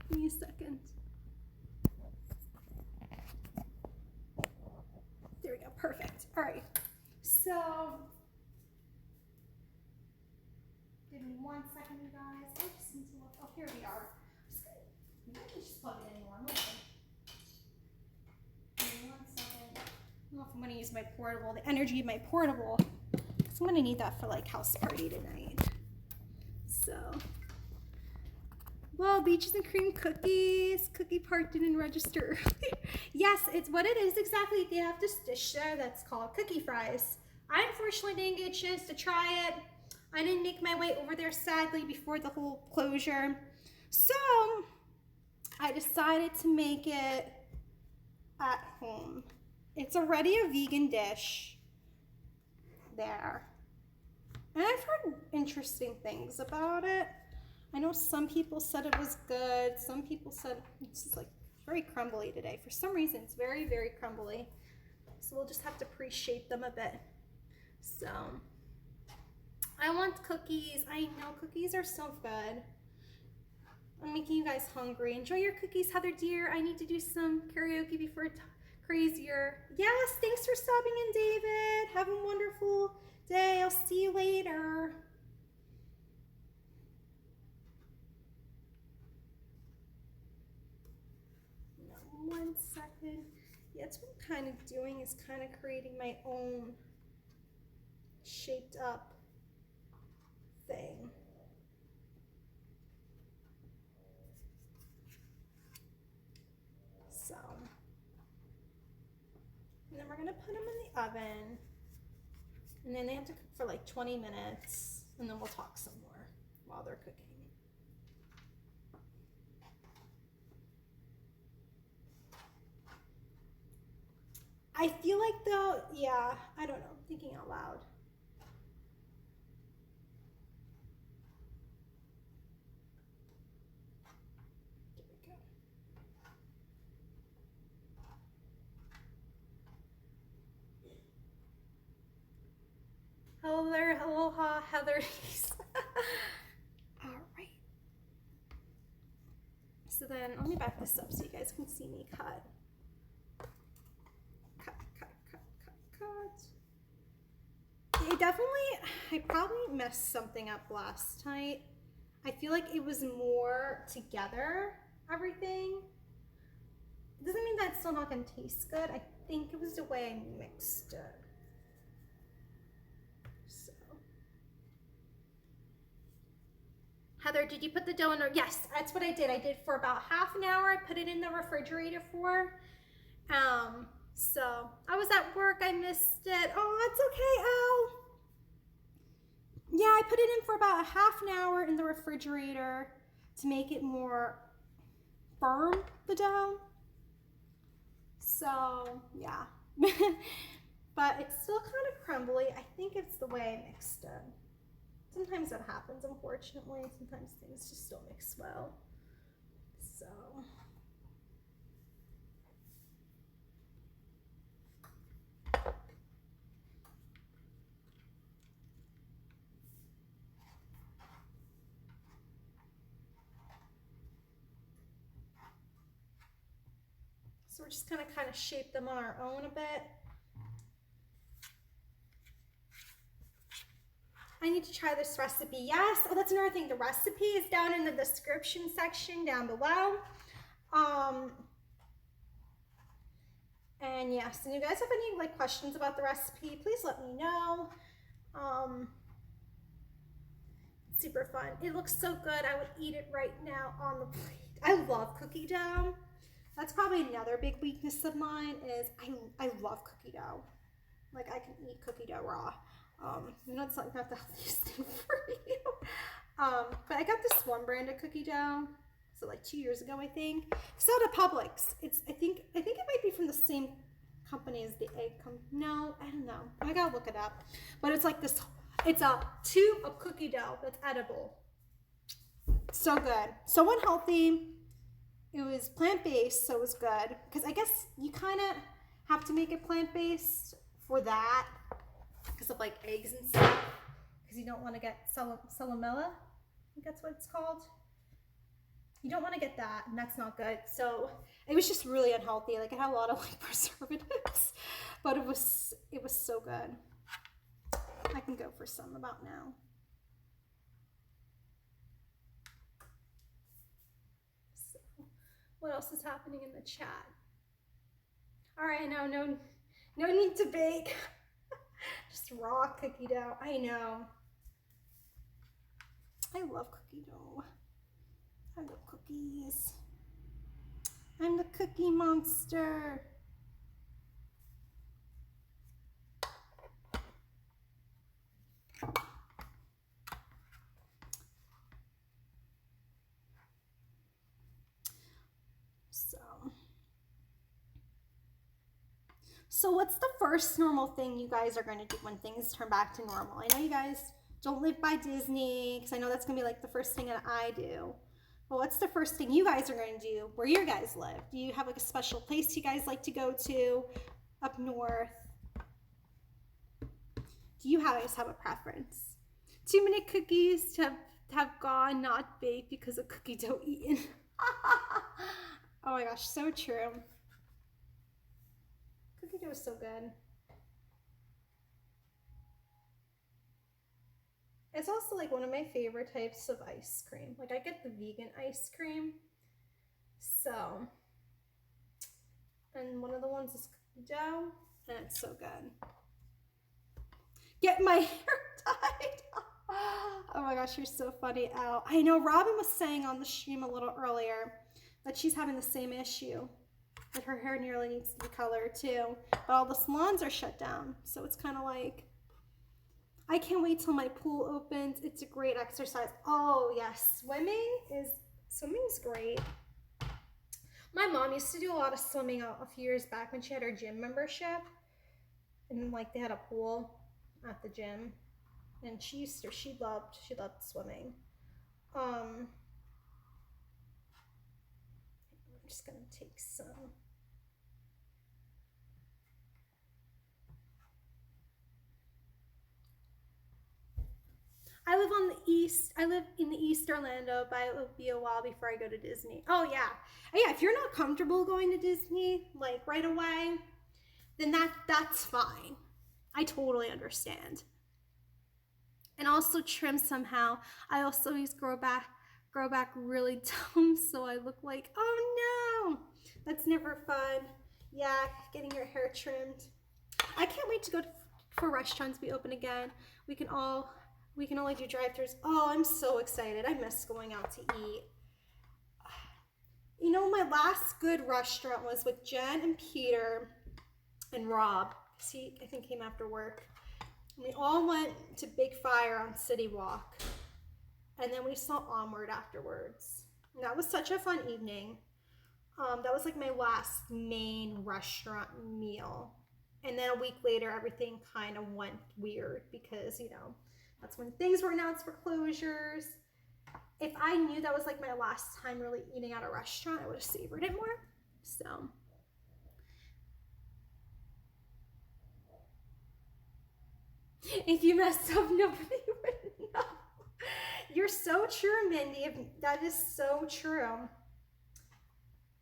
Give me a second. There we go. Perfect. All right. So, give me 1 second, you guys. I just need to look. Oh, here we are. Maybe I can just plug it in normally. Give me 1 second. I don't know if I'm going to use my portable, the energy of my portable, because I'm going to need that for like house party tonight. So, well, beaches and cream cookies. Cookie part didn't register earlier. Yes, it's what it is exactly. They have this dish there that's called cookie fries. I unfortunately didn't get a chance to try it. I didn't make my way over there, sadly, before the whole closure. So, I decided to make it at home. It's already a vegan dish there. And I've heard interesting things about it. I know some people said it was good. Some people said it's just like very crumbly today. For some reason, it's very, very crumbly. So we'll just have to pre-shape them a bit. So, I want cookies. I know cookies are so good. I'm making you guys hungry. Enjoy your cookies, Heather dear. I need to do some karaoke before crazier. Yes, thanks for stopping in, David. Have a wonderful day. I'll see you later. No, 1 second. Yeah, that's what I'm kind of doing, is kind of creating my own shaped up thing. So, and then we're gonna put them in the oven, and then they have to cook for like 20 minutes, and then we'll talk some more while they're cooking. I feel like though, yeah, I don't know, I'm thinking out loud. Hello there, aloha, Heather. All right. So then, let me back this up so you guys can see me cut. Cut, cut, cut, cut, cut. It definitely, I probably messed something up last night. I feel like it was more together, everything. It doesn't mean that it's still not gonna taste good. I think it was the way I mixed it. Heather, did you put the dough in? Yes, that's what I did. I did for about half an hour. I put it in the refrigerator for. So I was at work. I missed it. Oh, it's okay, Al. Yeah, I put it in for about a half an hour in the refrigerator to make it more firm, the dough. So yeah, but it's still kind of crumbly. I think it's the way I mixed it. Sometimes that happens, unfortunately. Sometimes things just don't mix well. So. So we're just gonna kind of shape them on our own a bit. I need to try this recipe. Yes, oh, that's another thing. The recipe is down in the description section down below. And yes, and you guys have any like questions about the recipe, please let me know. Super fun. It looks so good. I would eat it right now on the plate. I love cookie dough. That's probably another big weakness of mine is I love cookie dough. Like I can eat cookie dough raw. You know, it's like not the healthiest thing for you. But I got this one brand of cookie dough, so like 2 years ago, I think. It's out of Publix. I think it might be from the same company as the egg company. No, I don't know. I gotta look it up. But it's like this. It's a tube of cookie dough that's edible. So good. So unhealthy. It was plant-based, so it was good. Because I guess you kind of have to make it plant-based for that. Because of like eggs and stuff, because you don't want to get salmonella. I think that's what it's called. You don't want to get that, and that's not good. So it was just really unhealthy. Like it had a lot of like preservatives, but it was so good. I can go for some about now. So what else is happening in the chat? All right, no need to bake. Just raw cookie dough. I know. I love cookie dough. I love cookies. I'm the cookie monster. So what's the first normal thing you guys are going to do when things turn back to normal? I know you guys don't live by Disney, because I know that's going to be like the first thing that I do. But what's the first thing you guys are going to do where you guys live? Do you have like a special place you guys like to go to up north? Do you guys have a preference? Too many cookies to have gone not baked because of cookie dough eaten. Oh my gosh, so true. Cookie dough is so good. It's also like one of my favorite types of ice cream. Like I get the vegan ice cream. So, and one of the ones is cookie dough, and it's so good. Get my hair dyed. Oh my gosh, you're so funny, Al. I know Robin was saying on the stream a little earlier that she's having the same issue. That her hair nearly needs to be colored too. But all the salons are shut down. So it's kind of like, I can't wait till my pool opens. It's a great exercise. Oh yes, swimming's great. My mom used to do a lot of swimming a few years back when she had her gym membership. And like they had a pool at the gym. And she loved swimming. I'm just gonna take some. I live in the East Orlando, but it will be a while before I go to Disney. Oh yeah. If you're not comfortable going to Disney like right away, then that's fine. I totally understand. And also trim somehow. I also always grow back really dumb, so I look like, oh no, that's never fun. Yeah, getting your hair trimmed. I can't wait to go for restaurants be open again. We can only do drive-thrus. Oh, I'm so excited. I miss going out to eat. You know, my last good restaurant was with Jen and Peter and Rob. He, I think, came after work. And we all went to Big Fire on City Walk. And then we saw Onward afterwards. And that was such a fun evening. That was like my last main restaurant meal. And then a week later, everything kind of went weird because, you know, that's when things were announced for closures. If I knew that was like my last time really eating at a restaurant, I would have savored it more. So. If you messed up, nobody would know. You're so true, Mindy. That is so true.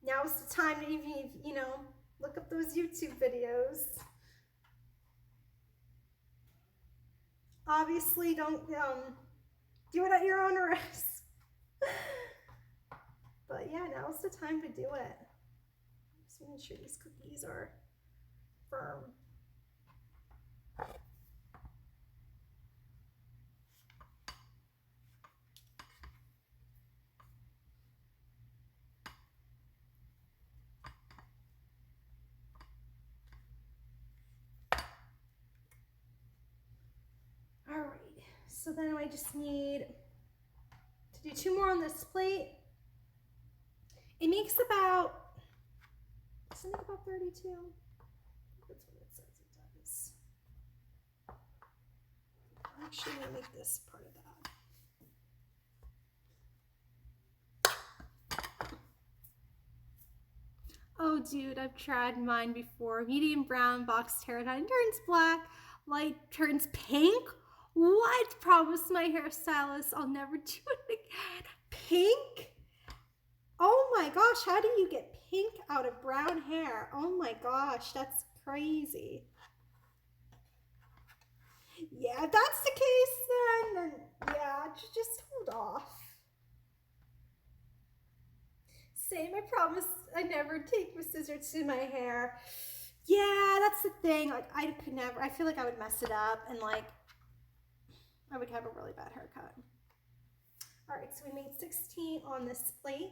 Now's the time to even, you know, look up those YouTube videos. Obviously, don't do it at your own risk. But yeah, now's the time to do it. Just making sure these cookies are firm. All right, so then I just need to do 2 more on this plate. It makes about, does it make about 32? That's what it says it does. I'm actually gonna make this part of that. Oh dude, I've tried mine before. Medium brown, box terracotta, turns black, light turns pink. What? Promise my hairstylist I'll never do it again. Pink? Oh my gosh, how do you get pink out of brown hair? Oh my gosh, that's crazy. Yeah, if that's the case then yeah, just hold off. Same, I promise I never take my scissors to my hair. Yeah, that's the thing. Like I could never, I feel like I would mess it up and like I would have a really bad haircut. All right, so we made 16 on this plate.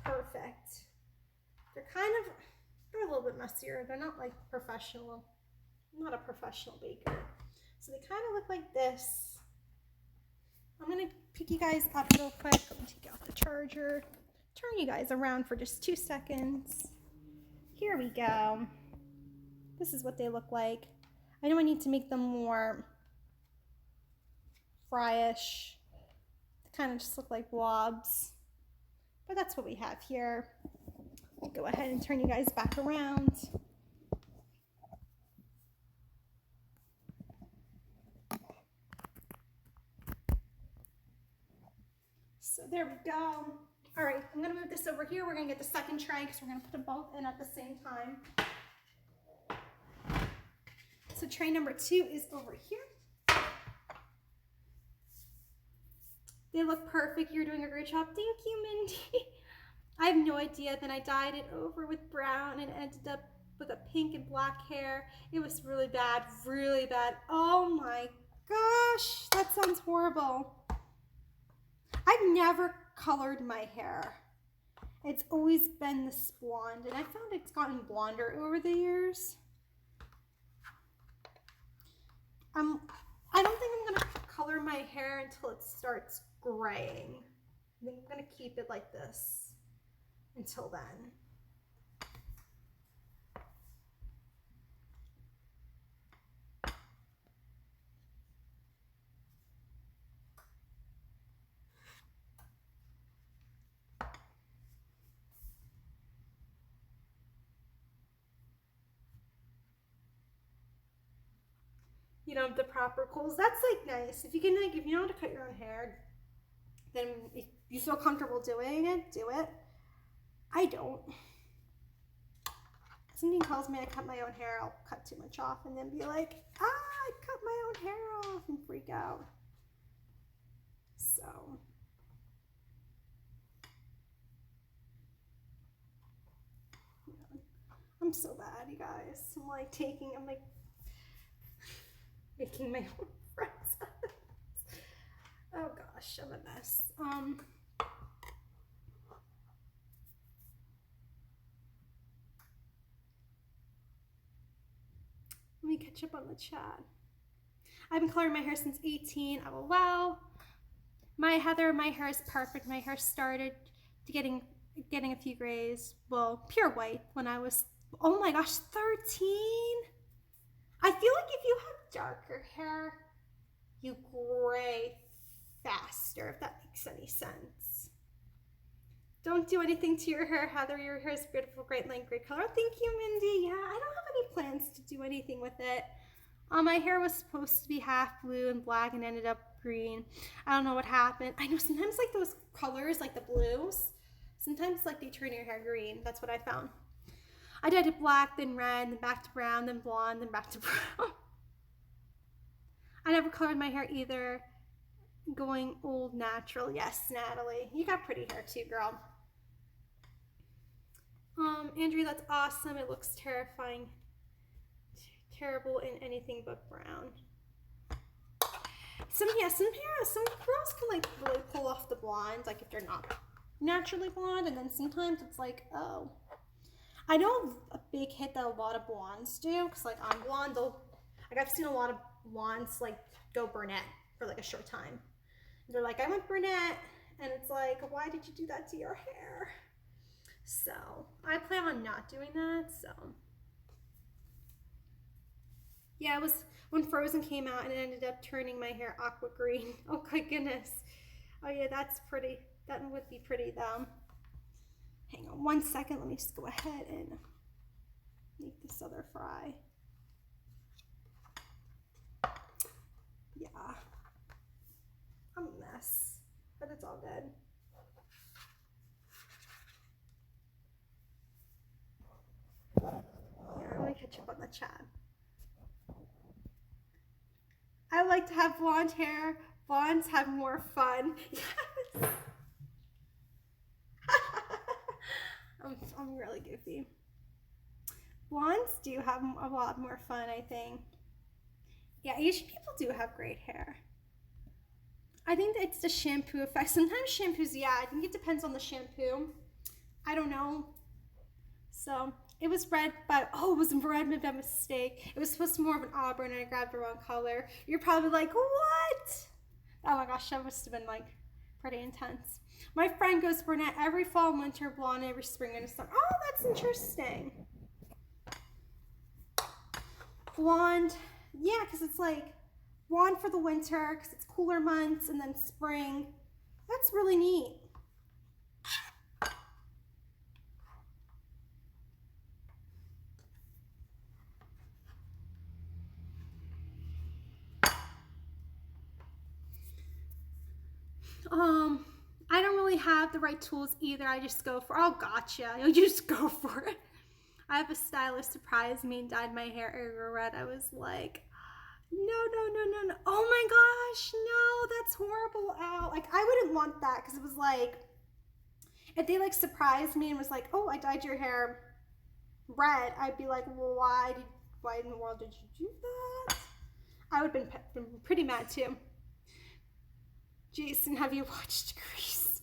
Perfect. They're a little bit messier. They're not like professional. I'm not a professional baker. So they kind of look like this. I'm gonna pick you guys up real quick. Let me take out the charger. Turn you guys around for just 2 seconds. Here we go. This is what they look like. I know I need to make them more fryish. They kind of just look like blobs. But that's what we have here. I'll go ahead and turn you guys back around. So there we go. All right, I'm gonna move this over here. We're gonna get the second tray because we're gonna put them both in at the same time. So tray number 2 is over here. They look perfect. You're doing a great job. Thank you, Mindy. I have no idea. Then I dyed it over with brown and ended up with a pink and black hair. It was really bad, really bad. Oh my gosh, that sounds horrible. I've never colored my hair. It's always been this blonde, and I found it's gotten blonder over the years. I don't think I'm gonna color my hair until it starts graying. I think I'm gonna keep it like this until then. You know, the proper curls. That's like nice. If you can, like, if you know how to cut your own hair, then if you feel comfortable doing it, do it. I don't. Something tells me I cut my own hair, I'll cut too much off and then be like, I cut my own hair off and freak out. So. Yeah. I'm so bad, you guys. I'm like making my own friends. Oh gosh, I'm a mess. Let me catch up on the chat. I've been coloring my hair since 18. LOL. My Heather, my hair is perfect. My hair started getting a few grays. Well, pure white when I was, oh my gosh, 13. I feel like if you have darker hair, you gray faster, if that makes any sense. Don't do anything to your hair, Heather. Your hair is beautiful, great length, great color. Thank you, Mindy. Yeah, I don't have any plans to do anything with it. My hair was supposed to be half blue and black and ended up green. I don't know what happened. I know sometimes like those colors, like the blues, sometimes like they turn your hair green. That's what I found. I dyed it black, then red, then back to brown, then blonde, then back to brown. I never colored my hair either. Going old natural. Yes, Natalie. You got pretty hair too, girl. Andrew, that's awesome. It looks terrifying. Terrible in anything but brown. Some girls can like really pull off the blonde, like if they're not naturally blonde, and then sometimes it's like, oh. I know a big hit that a lot of blondes do, because like I'm blonde, I've seen a lot of blondes like go brunette for like a short time. They're like, I went brunette, and it's like, why did you do that to your hair? So I plan on not doing that. So yeah, it was when Frozen came out and it ended up turning my hair aqua green. Oh my goodness. Oh yeah, that's pretty. That would be pretty though. Hang on 1 second. Let me just go ahead and make this other fry. Yeah. I'm a mess, but it's all good. Here, let me catch up on the chat. I like to have blonde hair. Blondes have more fun. Yes. I'm really goofy. Blondes do have a lot more fun, I think. Yeah, Asian people do have great hair. I think it's the shampoo effect. Sometimes shampoos, yeah, I think it depends on the shampoo. I don't know. So it was red, but it was red by mistake. It was supposed to be more of an auburn and I grabbed the wrong color. You're probably like, what? Oh my gosh, that must have been like pretty intense. My friend goes brunette every fall and winter, blonde every spring and summer. Oh, that's interesting. Blonde, yeah, because it's like blonde for the winter because it's cooler months, and then spring. That's really neat. I don't have the right tools either. I just go for, oh, gotcha. You just go for it. I have a stylist surprised me and dyed my hair area red. I was like, no. Oh my gosh, no, that's horrible. Ow. Like, I wouldn't want that because it was like, if they like surprised me and was like, oh, I dyed your hair red, I'd be like, well, why in the world did you do that? I would have been pretty mad too. Jason, have you watched Grease?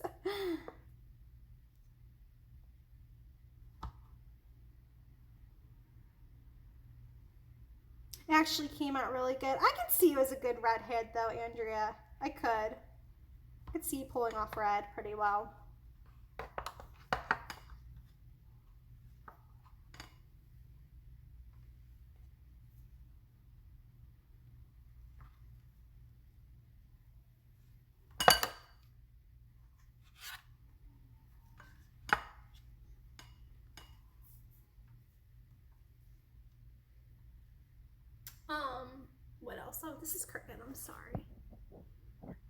It actually came out really good. I could see you as a good redhead though, Andrea. I could see you pulling off red pretty well. What else? Oh, this is Cricket. I'm sorry.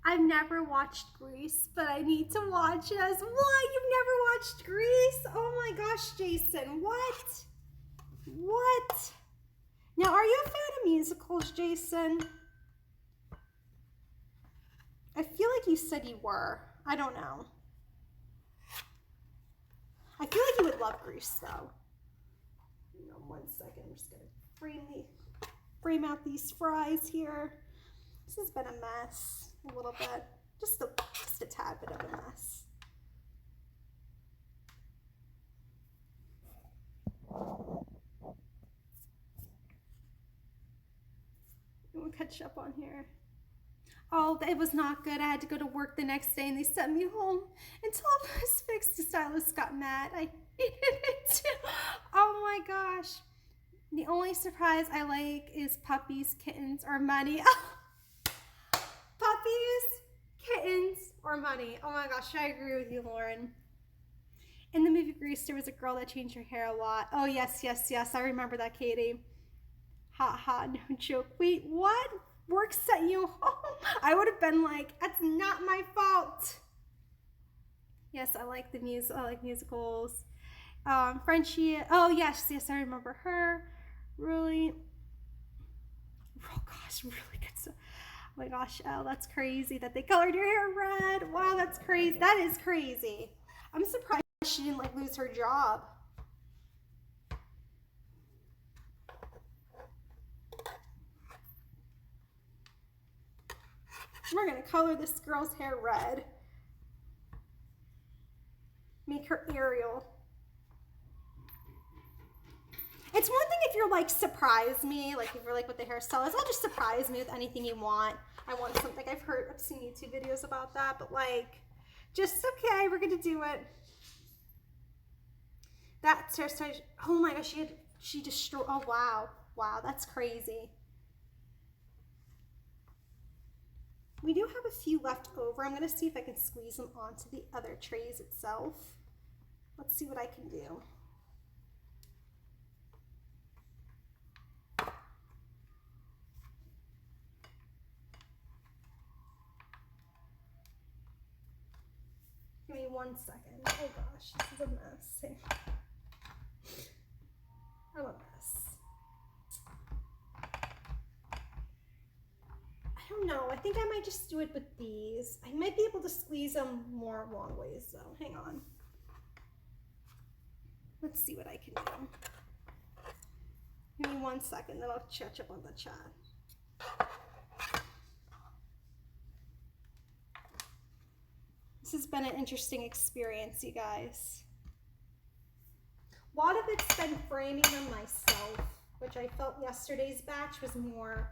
I've never watched Grease, but I need to watch it. What? You've never watched Grease? Oh my gosh, Jason. What? What? Now, are you a fan of musicals, Jason? I feel like you said you were. I don't know. I feel like you would love Grease, though. Hang on 1 second. I'm just going to frame out these fries here. This has been a mess a little bit. Just a tad bit of a mess. We'll catch up on here. Oh, it was not good. I had to go to work the next day and they sent me home until it was fixed. The stylist got mad. I hated it too. Oh my gosh. The only surprise I like is puppies, kittens, or money. Puppies, kittens, or money. Oh my gosh, I agree with you, Lauren. In the movie Grease, there was a girl that changed her hair a lot. Oh, yes. I remember that, Katie. Ha, no joke. Wait, what? Work sent you home? I would have been like, that's not my fault. Yes, I like musicals. Frenchie. Oh, yes, I remember her. Really, oh gosh, really good stuff. Oh my gosh, Elle, that's crazy that they colored your hair red. Wow, that's crazy. That is crazy. I'm surprised she didn't like lose her job. We're gonna color this girl's hair red. Make her Ariel. It's one thing if you're like, surprise me, like if you're like with the hairstyle is, I'll just surprise me with anything you want. I want something, I've seen YouTube videos about that, but like, just okay, we're gonna do it. That's her, oh my gosh, she destroyed, oh wow, that's crazy. We do have a few left over. I'm gonna see if I can squeeze them onto the other trays itself. Let's see what I can do. Give me 1 second. Oh gosh, this is a mess. I'm a mess. I don't know. I think I might just do it with these. I might be able to squeeze them more long ways though. Hang on. Let's see what I can do. Give me 1 second, then I'll catch up on the chat. This has been an interesting experience, you guys. A lot of it's been framing them myself, which I felt yesterday's batch was more,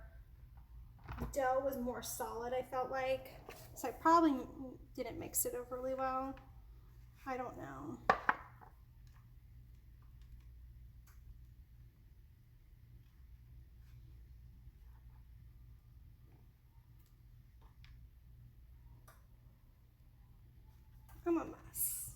dough was more solid, I felt like. So I probably didn't mix it overly well. I don't know. I'm a mess.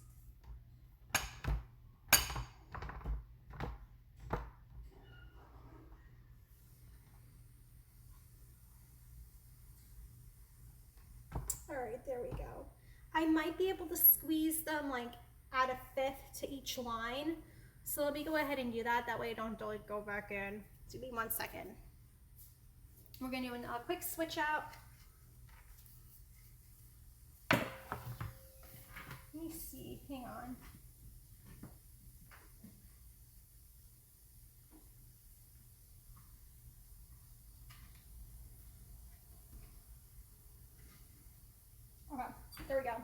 All right, there we go. I might be able to squeeze them like add a fifth to each line. So let me go ahead and do that. That way I don't have to like go back in. So give me 1 second. We're gonna do a quick switch out. Let me see, hang on. Okay, there we go.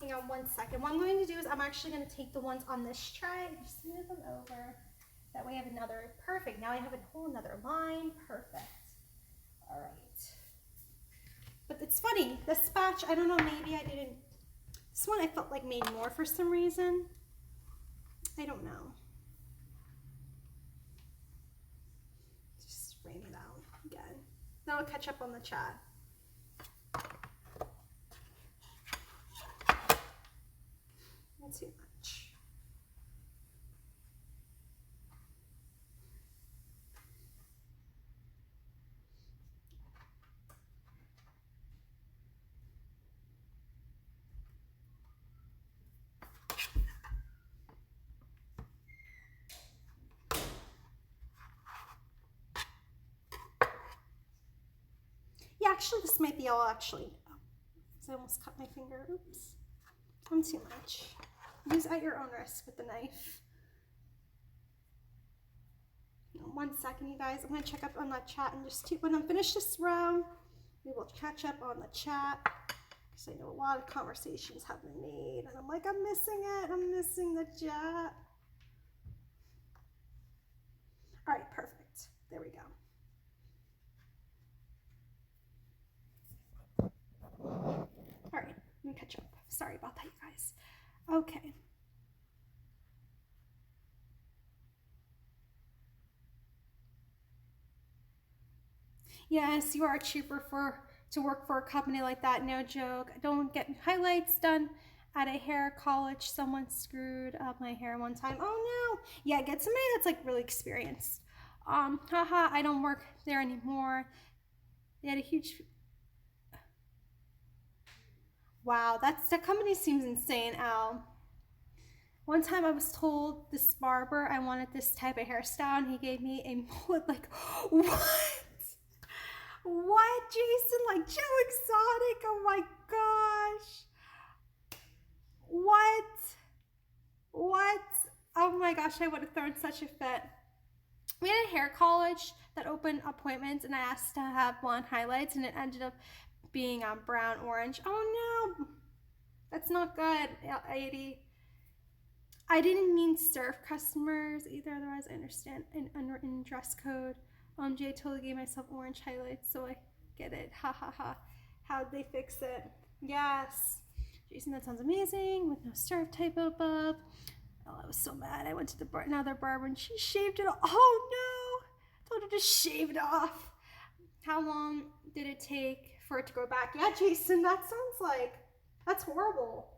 Hang on 1 second. What I'm going to do is I'm actually going to take the ones on this tray and just move them over. That way I have another, perfect. Now I have a whole another line, perfect. All right. But it's funny, this batch, I don't know, maybe I didn't, this one I felt like made more for some reason. I don't know. Just rain it out again. Then I'll catch up on the chat. Not too much. Yeah, actually this might be all actually. Oh, I almost cut my finger. Oops. I'm too much. Use at your own risk with the knife. 1 second, you guys. I'm going to check up on that chat and just when I'm finished this round, we will catch up on the chat because I know a lot of conversations have been made and I'm like, I'm missing it. I'm missing the chat. All right, perfect. There we go. All right, let me catch up. Sorry about that, you guys. Okay. Yes, you are cheaper to work for a company like that, no joke. Don't get highlights done at a hair college. Someone screwed up my hair one time. Oh no. Yeah, get somebody that's like really experienced. Haha, I don't work there anymore. They had a huge, wow, that company seems insane, Al. One time I was told this barber I wanted this type of hairstyle and he gave me a mullet, like, what? What, Jason? Like Joe Exotic? Oh my gosh. What? What? Oh my gosh, I would have thrown such a fit. We had a hair college that opened appointments and I asked to have blonde highlights and it ended up being brown orange. Oh no, that's not good, 80. I didn't mean to serve customers either, otherwise I understand in dress code. Jay totally gave myself orange highlights, so I get it. Ha ha ha. How'd they fix it? Yes. Jason, that sounds amazing. With no serve type above. Oh, I was so mad. I went to another barber and she shaved it off. Oh no! I told her to shave it off. How long did it take for it to grow back? Yeah, Jason, that sounds like, that's horrible.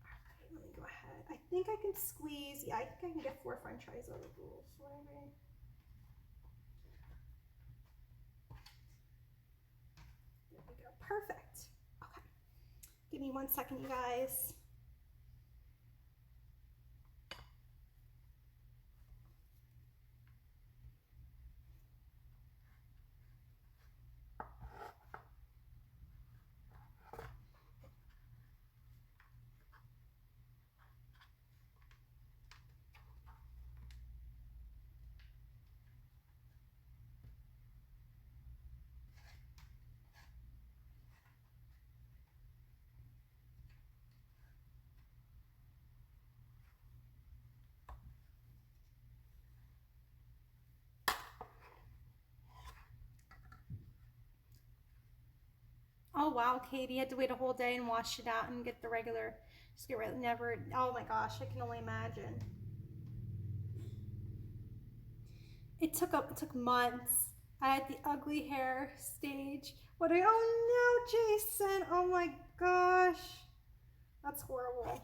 All right, let me go ahead. I think I can squeeze. Yeah, I think I can get 4 French fries out of the rules. Whatever. Perfect. Okay. Give me 1 second, you guys. Oh wow, Katie had to wait a whole day and wash it out and get the regular, just get rid, never, oh my gosh, I can only imagine. It took months. I had the ugly hair stage. Oh no, Jason, oh my gosh. That's horrible.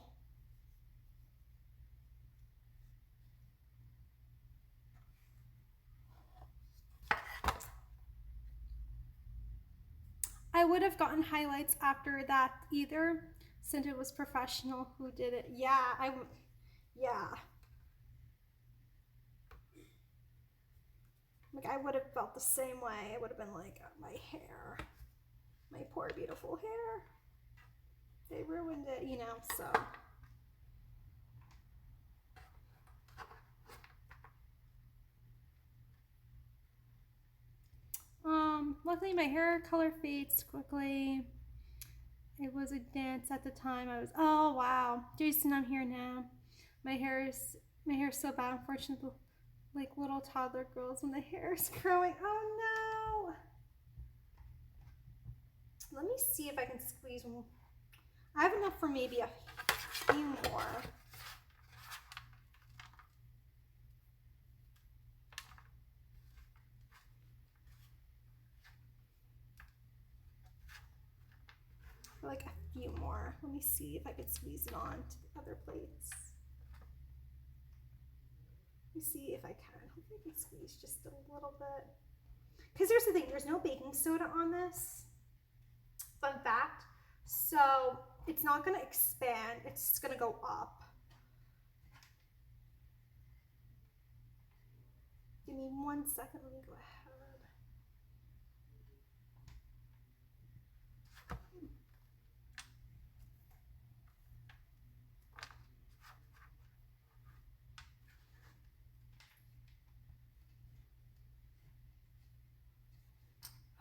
I would have gotten highlights after that either, since it was professional who did it. Yeah, yeah. Like, I would have felt the same way. I would have been like, oh, my hair, my poor beautiful hair. They ruined it, you know, so. Luckily my hair color fades quickly. It was a dance at the time. Oh wow. Jason, I'm here now. My hair's so bad, unfortunately, like little toddler girls when the hair is growing. Oh no. Let me see if I can squeeze one. I have enough for maybe a few more. Like a few more. Let me see if I could squeeze it on to the other plates. Let me see if I can. Hopefully I can squeeze just a little bit. Because here's the thing, there's no baking soda on this. Fun fact. So it's not going to expand, it's going to go up. Give me 1 second, let me go ahead.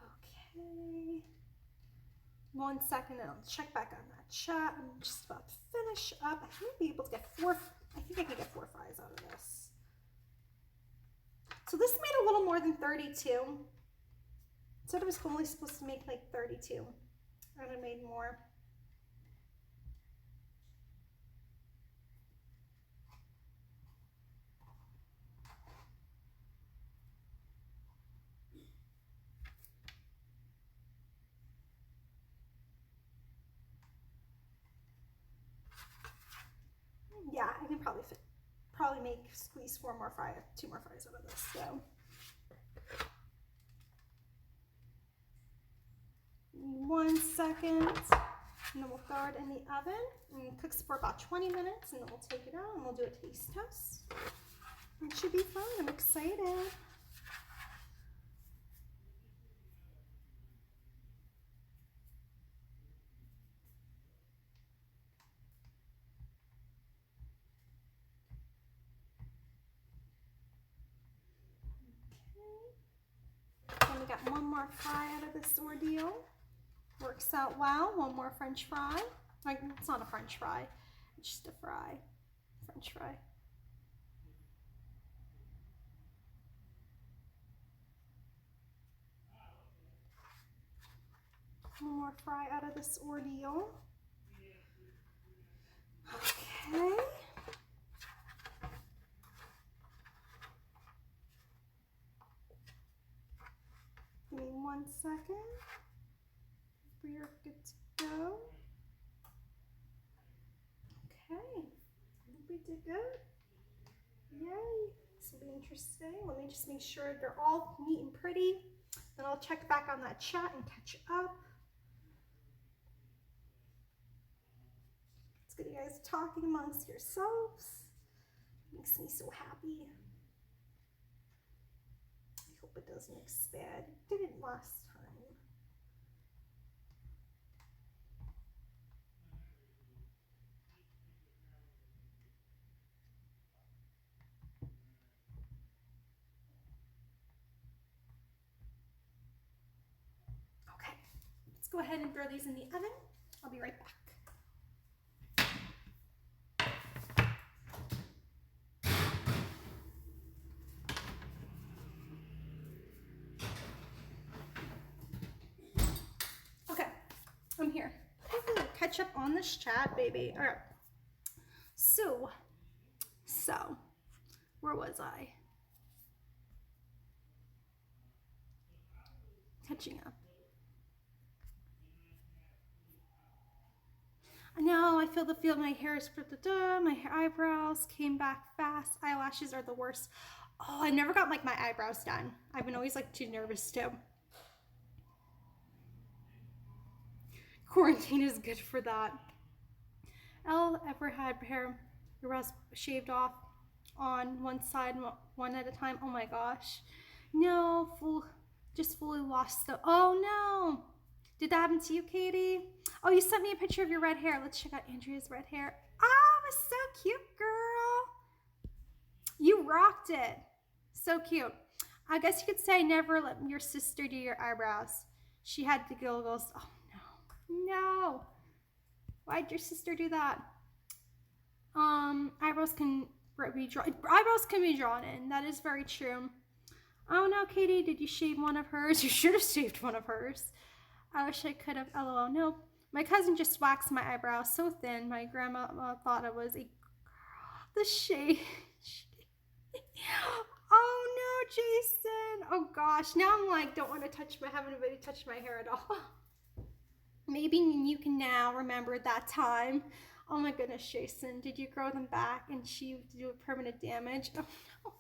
Okay. 1 second and I'll check back on that chat. I'm just about to finish up. I might be able to get I think I can get 4 fries out of this. So this made a little more than 32. Said it was only supposed to make like 32. And I made more. Yeah, I can probably squeeze 2 more fries out of this. So 1 second, and then we'll throw it in the oven and it cooks for about 20 minutes, and then we'll take it out and we'll do a taste test. It should be fun. I'm excited. Then we got 1 more fry out of this ordeal. Works out well. 1 more French fry. Like, it's not a French fry, it's just a fry. French fry. One more fry out of this ordeal. Okay. Give me 1 second. We're good to go. Okay, I think we did good. Yay, this will be interesting. Let me just make sure they're all neat and pretty. Then I'll check back on that chat and catch up. It's good you guys are talking amongst yourselves. It makes me so happy. I hope it doesn't expand. It didn't last time. Okay, let's go ahead and throw these in the oven. I'll be right back. I'm here. Catch up on this chat, baby. All right. So, where was I? Catching up. I know, I feel my hair is my eyebrows came back fast. Eyelashes are the worst. Oh, I never got like my eyebrows done. I've been always like too nervous too. Quarantine is good for that. Elle ever had hair the rest shaved off on one side, one at a time? Oh my gosh. No, just fully lost the. Oh no. Did that happen to you, Katie? Oh, you sent me a picture of your red hair. Let's check out Andrea's red hair. Oh, it's so cute, girl. You rocked it. So cute. I guess you could say never let your sister do your eyebrows. She had the giggles. Oh no. No. Why'd your sister do that? Eyebrows can be drawn in. That is very true. Oh no, Katie, did you shave one of hers? You should have shaved one of hers. I wish I could have. LOL. No. My cousin just waxed my eyebrows so thin. My grandma thought it was the shade. Oh no, Jason. Oh gosh. Now I'm like, don't want to have anybody touch my hair at all. Maybe you can now remember that time. Oh my goodness, Jason. Did you grow them back and she do permanent damage? Oh no.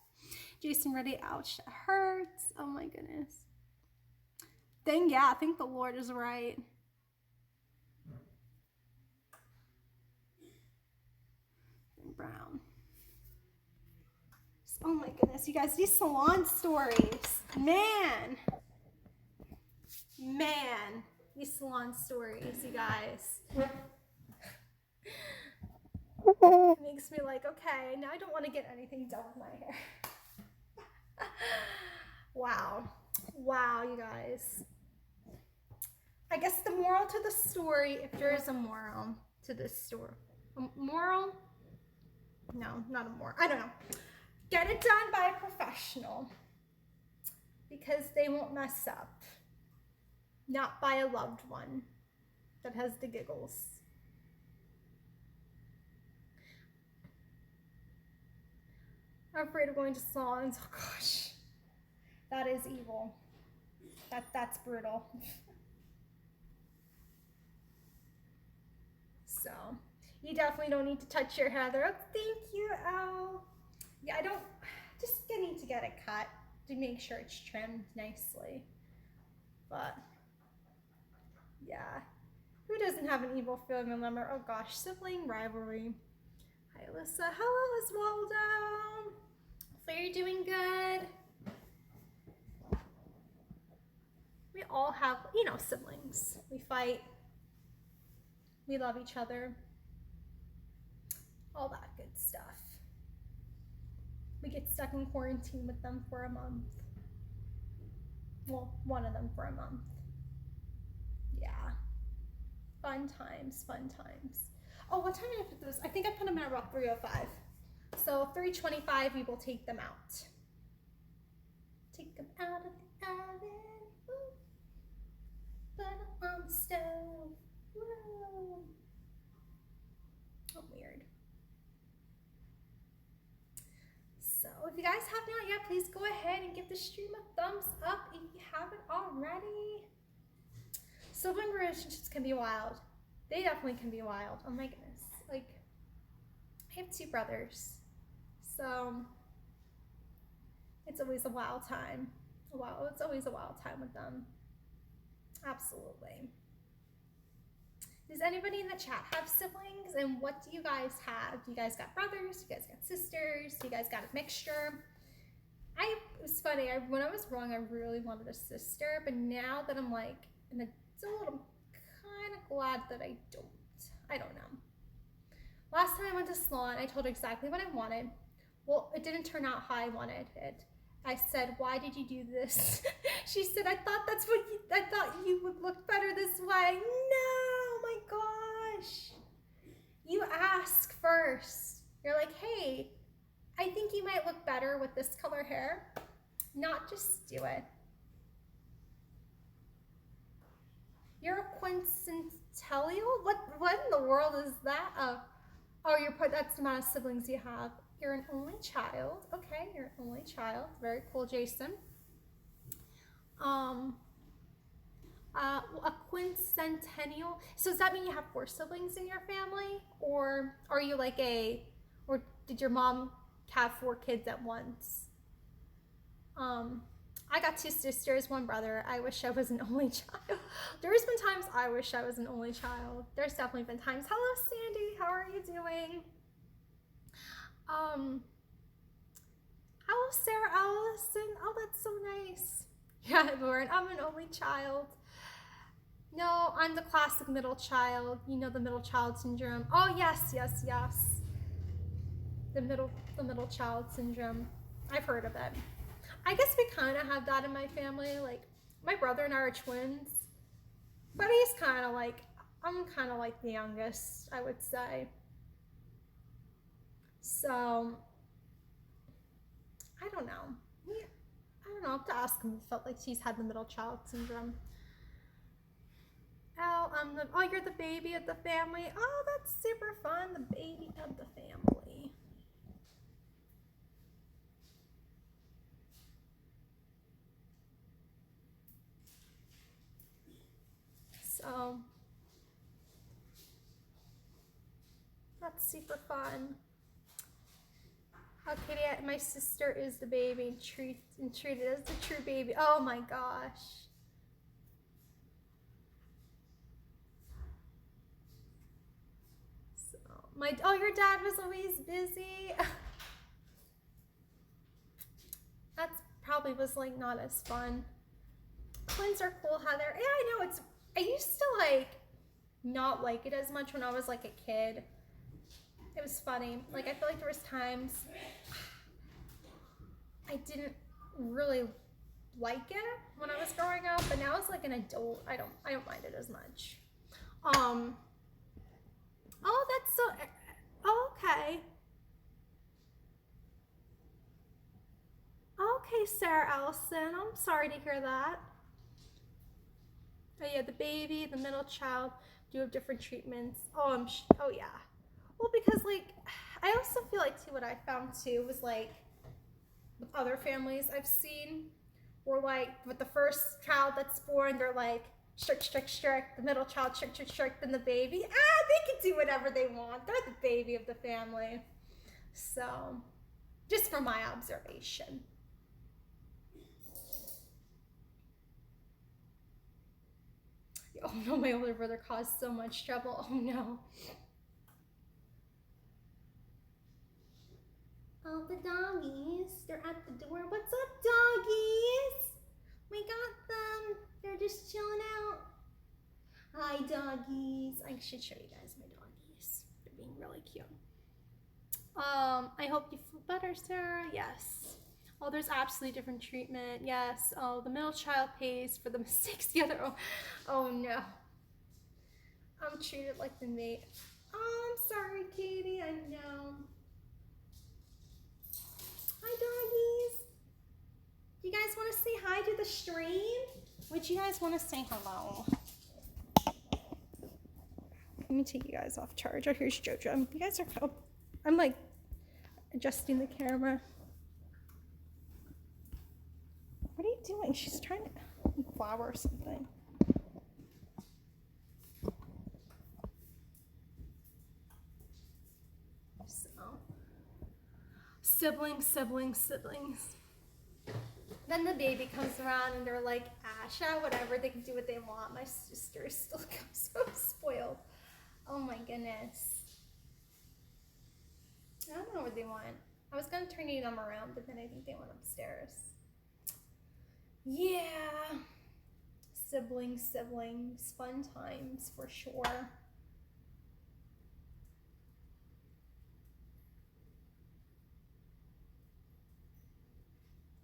Jason ready. Ouch. That hurts. Oh my goodness. I think the Lord is right. Brown. Oh my goodness, you guys, these salon stories. Man, these salon stories, you guys. It makes me like, okay, now I don't want to get anything done with my hair. Wow, you guys. I guess the moral to the story, if there is a moral to this story. A moral? No, not a moral. I don't know. Get it done by a professional because they won't mess up. Not by a loved one that has the giggles. I'm afraid of going to salons. Oh gosh. That is evil. That's brutal. So, you definitely don't need to touch your hair. Oh, thank you, Elle. Yeah, I don't, just need to get it cut to make sure it's trimmed nicely. But, yeah. Who doesn't have an evil family member? Oh gosh, sibling rivalry. Hi, Alyssa. Hello, Oswaldo. Hopefully you're doing good. We all have, siblings. We fight. We love each other. All that good stuff. We get stuck in quarantine with them for a month. Well, one of them for a month. Yeah. Fun times. Oh, what time did I put those? I think I put them at about 3:05. So 3:25, we will take them out. Take them out of the oven. Woo. Put them on the stove. Woo. Oh, weird. So if you guys have not yet, please go ahead and give the stream a thumbs up if you haven't already. Sibling relationships can be wild. They definitely can be wild. Oh my goodness. Like, I have 2 brothers. So it's always a wild time. It's always a wild time with them. Absolutely. Does anybody in the chat have siblings? And what do you guys have? Do you guys got brothers? Do you guys got sisters? Do you guys got a mixture? It was funny. When I was wrong, I really wanted a sister. But now that I'm like an adult, I'm kind of glad that I don't. I don't know. Last time I went to salon, I told her exactly what I wanted. Well, it didn't turn out how I wanted it. I said, "Why did you do this?" She said, I thought you would look better this way. No, my gosh. You ask first. You're like, "Hey, I think you might look better with this color hair." Not just do it. You're a quincentennial? What in the world is that? That's the amount of siblings you have. You're an only child. Okay, you're an only child. Very cool, Jason. A quincentennial. So does that mean you have 4 siblings in your family? Or are you like or did your mom have 4 kids at once? I got 2 sisters, 1 brother. I wish I was an only child. There's been times I wish I was an only child. There's definitely been times. Hello, Sandy. How are you doing? Hello, Sarah Allison. Oh, that's so nice. Yeah, Lauren, I'm an only child. No, I'm the classic middle child. You know, the middle child syndrome. Oh, yes, yes, yes. The middle child syndrome. I've heard of it. I guess we kind of have that in my family. Like, my brother and I are twins, but he's kind of like, I'm kind of like the youngest, I would say. So, I don't know. Yeah, I don't know. I have to ask him if he felt like he's had the middle child syndrome. Oh, you're the baby of the family. Oh, that's super fun. The baby of the family. So, that's super fun. How Katie, my sister is the baby and treated as the true baby. Oh my gosh. So, your dad was always busy. That probably was like not as fun. Twins are cool, Heather. Yeah, I know. I used to like not like it as much when I was like a kid. It was funny. Like, I feel like there was times I didn't really like it when I was growing up, but now as like an adult, I don't mind it as much. Oh, that's so. Oh, okay. Okay, Sarah Allison. I'm sorry to hear that. Oh yeah, the baby, the middle child do have different treatments. Oh, oh yeah. Well, because like, I also feel like too, what I found too was like, with other families I've seen, where like with the first child that's born, they're like strict, strict, strict. The middle child strict, strict, strict, and the baby, they can do whatever they want. They're the baby of the family. So, just from my observation. Oh no, my older brother caused so much trouble. Oh no. Oh, the doggies. They're at the door. What's up, doggies? We got them. They're just chilling out. Hi, doggies. I should show you guys my doggies. They're being really cute. I hope you feel better, Sarah. Yes. Oh, there's absolutely different treatment. Yes. Oh, the middle child pays for the mistakes the other. Oh no. I'm treated like the mate. Oh, I'm sorry, Katie. I know. Hi, doggies. You guys want to say hi to the stream? Would you guys want to say hello? Let me take you guys off charge. Oh, here's Jojo. You guys are. Oh, I'm like adjusting the camera. What are you doing? She's trying to flower or something. Siblings. Then the baby comes around and they're like, Asha, whatever, they can do what they want. My sister still comes so spoiled. Oh my goodness. I don't know what they want. I was gonna turn them around, but then I think they went upstairs. Yeah. Siblings. Fun times for sure.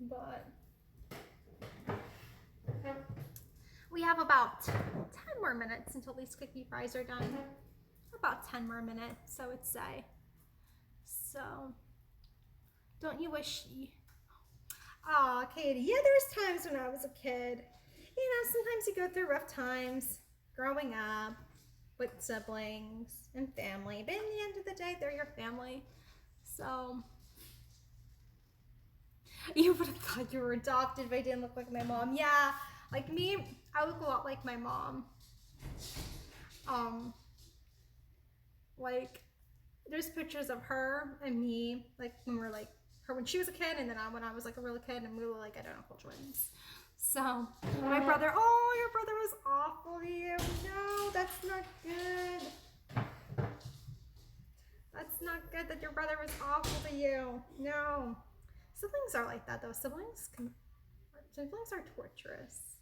But we have about 10 more minutes until these cookie fries are done. About 10 more minutes, I would say. So, don't you wish Aw, Katie, yeah, there was times when I was a kid. You know, sometimes you go through rough times growing up with siblings and family. But in the end of the day, they're your family. So, you would have thought you were adopted if I didn't look like my mom. Yeah, like me, I look a lot like my mom. Like, there's pictures of her and me, like when we're like her when she was a kid, and then when I was like a real kid, and we were like identical twins. So my brother, oh, your brother was awful to you. No, that's not good. That's not good that your brother was awful to you. No. Siblings are like that though. Siblings are torturous.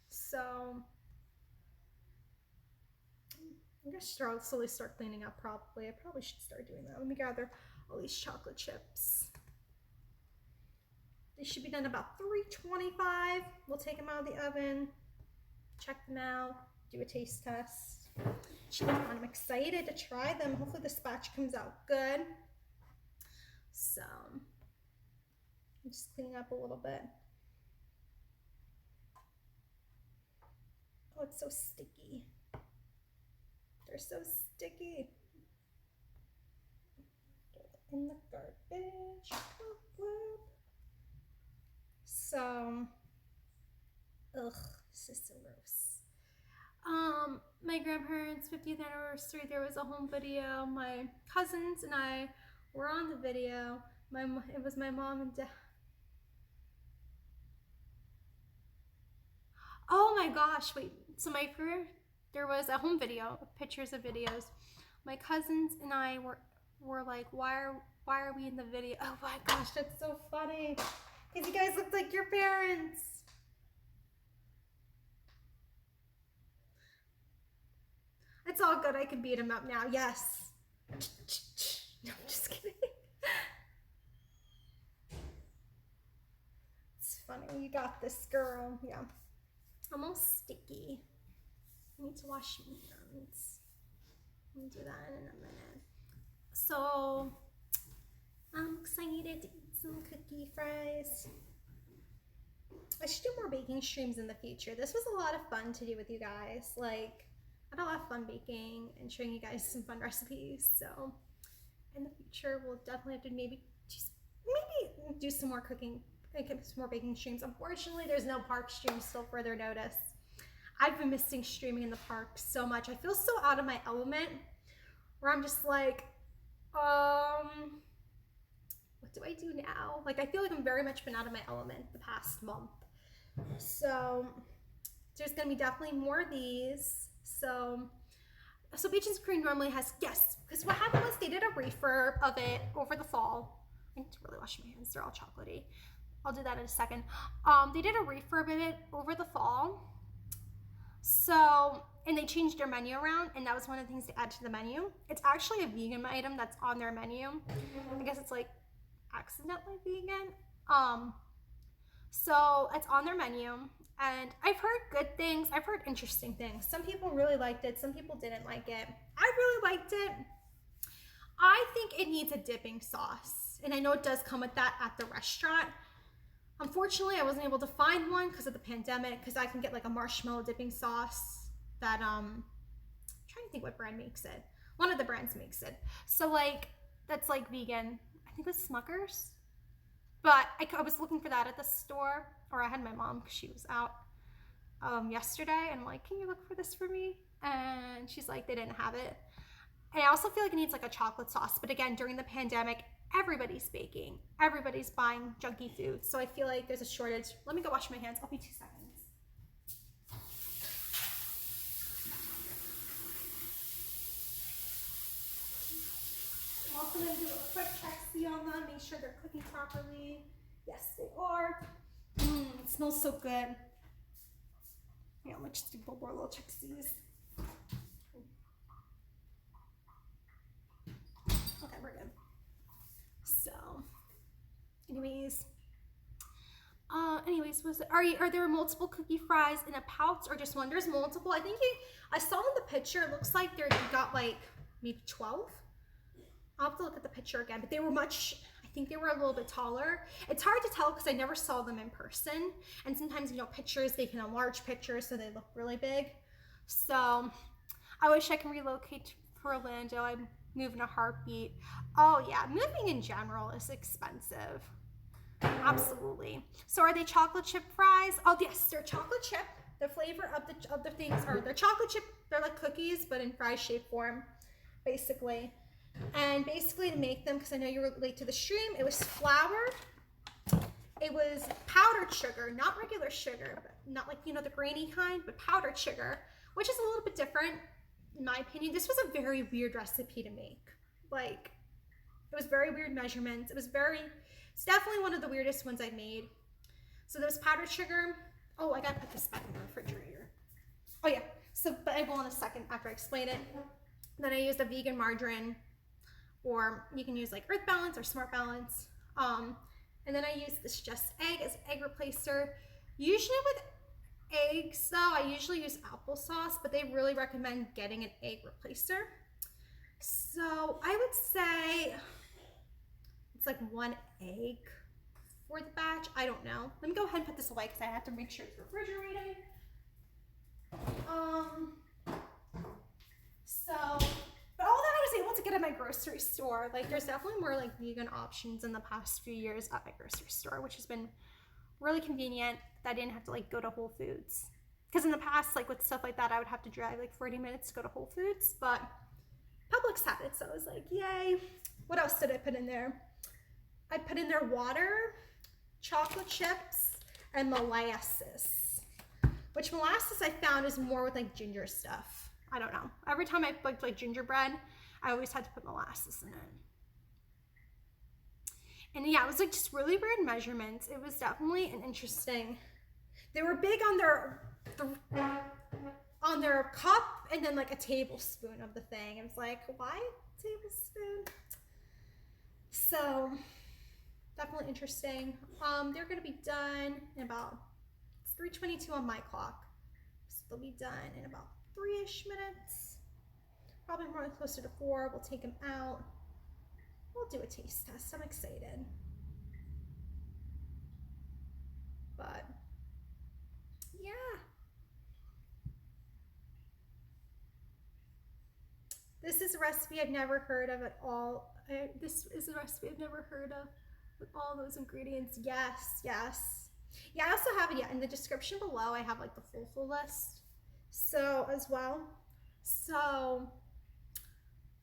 So I'm gonna slowly start cleaning up probably. I probably should start doing that. Let me gather all these chocolate chips. They should be done about 325. We'll take them out of the oven, check them out, do a taste test. Should be fun. I'm excited to try them. Hopefully this batch comes out good. So I'm just cleaning up a little bit. Oh, it's so sticky. They're so sticky. Throw it in the garbage. Whoop, whoop. So, this is so gross. My grandparents' 50th anniversary, there was a home video. My cousins and I were on the video. It was my mom and dad. Oh my gosh, wait. So there was a home video, pictures of videos. My cousins and I were like, why are we in the video? Oh my gosh, that's so funny. Because you guys look like your parents. It's all good. I can beat him up now. Yes. No, I'm just kidding. It's funny. You got this, girl. Yeah. Almost sticky. I need to wash my hands. I'll do that in a minute. So, I'm excited to eat some cookie fries. I should do more baking streams in the future. This was a lot of fun to do with you guys. Like, I had a lot of fun baking and showing you guys some fun recipes. So, in the future, we'll definitely have to maybe do some more cooking, some more baking streams. Unfortunately, there's no park streams till further notice. I've been missing streaming in the park so much. I feel so out of my element where I'm just like, what do I do now? Like, I feel like I'm very much been out of my element the past month. So there's gonna be definitely more of these. So Beaches Cream normally has, yes, because what happened was they did a refurb of it over the fall. I need to really wash my hands, they're all chocolatey. I'll do that in a second. They did a refurb of it over the fall. So, and they changed their menu around, and that was one of the things to add to the menu. It's actually a vegan item that's on their menu. I guess it's like accidentally vegan. So it's on their menu, and I've heard good things. I've heard interesting things. Some people really liked it. Some people didn't like it. I really liked it. I think it needs a dipping sauce, and I know it does come with that at the restaurant. Unfortunately, I wasn't able to find one because of the pandemic, because I can get like a marshmallow dipping sauce that, I'm trying to think what brand makes it. One of the brands makes it. So like, that's like vegan. I think it was Smucker's. But I was looking for that at the store, or I had my mom because she was out yesterday, and I'm like, can you look for this for me? And she's like, they didn't have it. And I also feel like it needs like a chocolate sauce. But again, during the pandemic, everybody's baking. Everybody's buying junky food. So I feel like there's a shortage. Let me go wash my hands. I'll be 2 seconds. I'm also going to do a quick check, see on them, make sure they're cooking properly. Yes, they are. It smells so good. Yeah, let's just do one more little check-sees. Okay, we're good. So, anyways, are there multiple cookie fries in a pouch or just one? There's multiple. I think I saw in the picture, it looks like you got like maybe 12. I'll have to look at the picture again, but they were I think they were a little bit taller. It's hard to tell because I never saw them in person. And sometimes, pictures, they can enlarge pictures so they look really big. So I wish I can relocate to Orlando. I'd move in a heartbeat. Oh yeah, moving in general is expensive. Absolutely. So are they chocolate chip fries? Oh yes, they're chocolate chip. The flavor of the things are they're chocolate chip. They're like cookies, but in fry shape form, basically. And basically to make them, because I know you were late to the stream, it was flour, it was powdered sugar, not regular sugar, but not like, you know, the grainy kind, but powdered sugar, which is a little bit different in my opinion. This was a very weird recipe to make. Like, it was very weird measurements. It's definitely one of the weirdest ones I've made. So there was powdered sugar. Oh, I gotta put this back in the refrigerator. Oh yeah, so, but I will in a second after I explain it. Then I used a vegan margarine, or you can use like Earth Balance or Smart Balance. And then I used this Just Egg as egg replacer. Usually with eggs though, I usually use applesauce, but they really recommend getting an egg replacer. So I would say it's like 1 egg for the batch. I don't know. Let me go ahead and put this away because I have to make sure it's refrigerated. But all that I was able to get at my grocery store, like there's definitely more like vegan options in the past few years at my grocery store, which has been really convenient that I didn't have to like go to Whole Foods. Because in the past, like with stuff like that, I would have to drive like 40 minutes to go to Whole Foods, but Publix had it, so I was like, yay. What else did I put in there? I put in there water, chocolate chips, and molasses. Which molasses I found is more with like ginger stuff. I don't know. Every time I baked like gingerbread, I always had to put molasses in it. And yeah, it was like just really weird measurements. It was definitely an interesting. They were big on their cup and then like a tablespoon of the thing. It was like, why a tablespoon? So definitely interesting. They're gonna be done in about, it's 3:22 on my clock. So they'll be done in about 3-ish minutes. Probably more closer to 4. We'll take them out. We'll do a taste test. I'm excited. But yeah. This is a recipe I've never heard of at all. This is a recipe I've never heard of with all those ingredients. Yes, yes. Yeah, I also have it in the description below. I have like the full list. So as well. So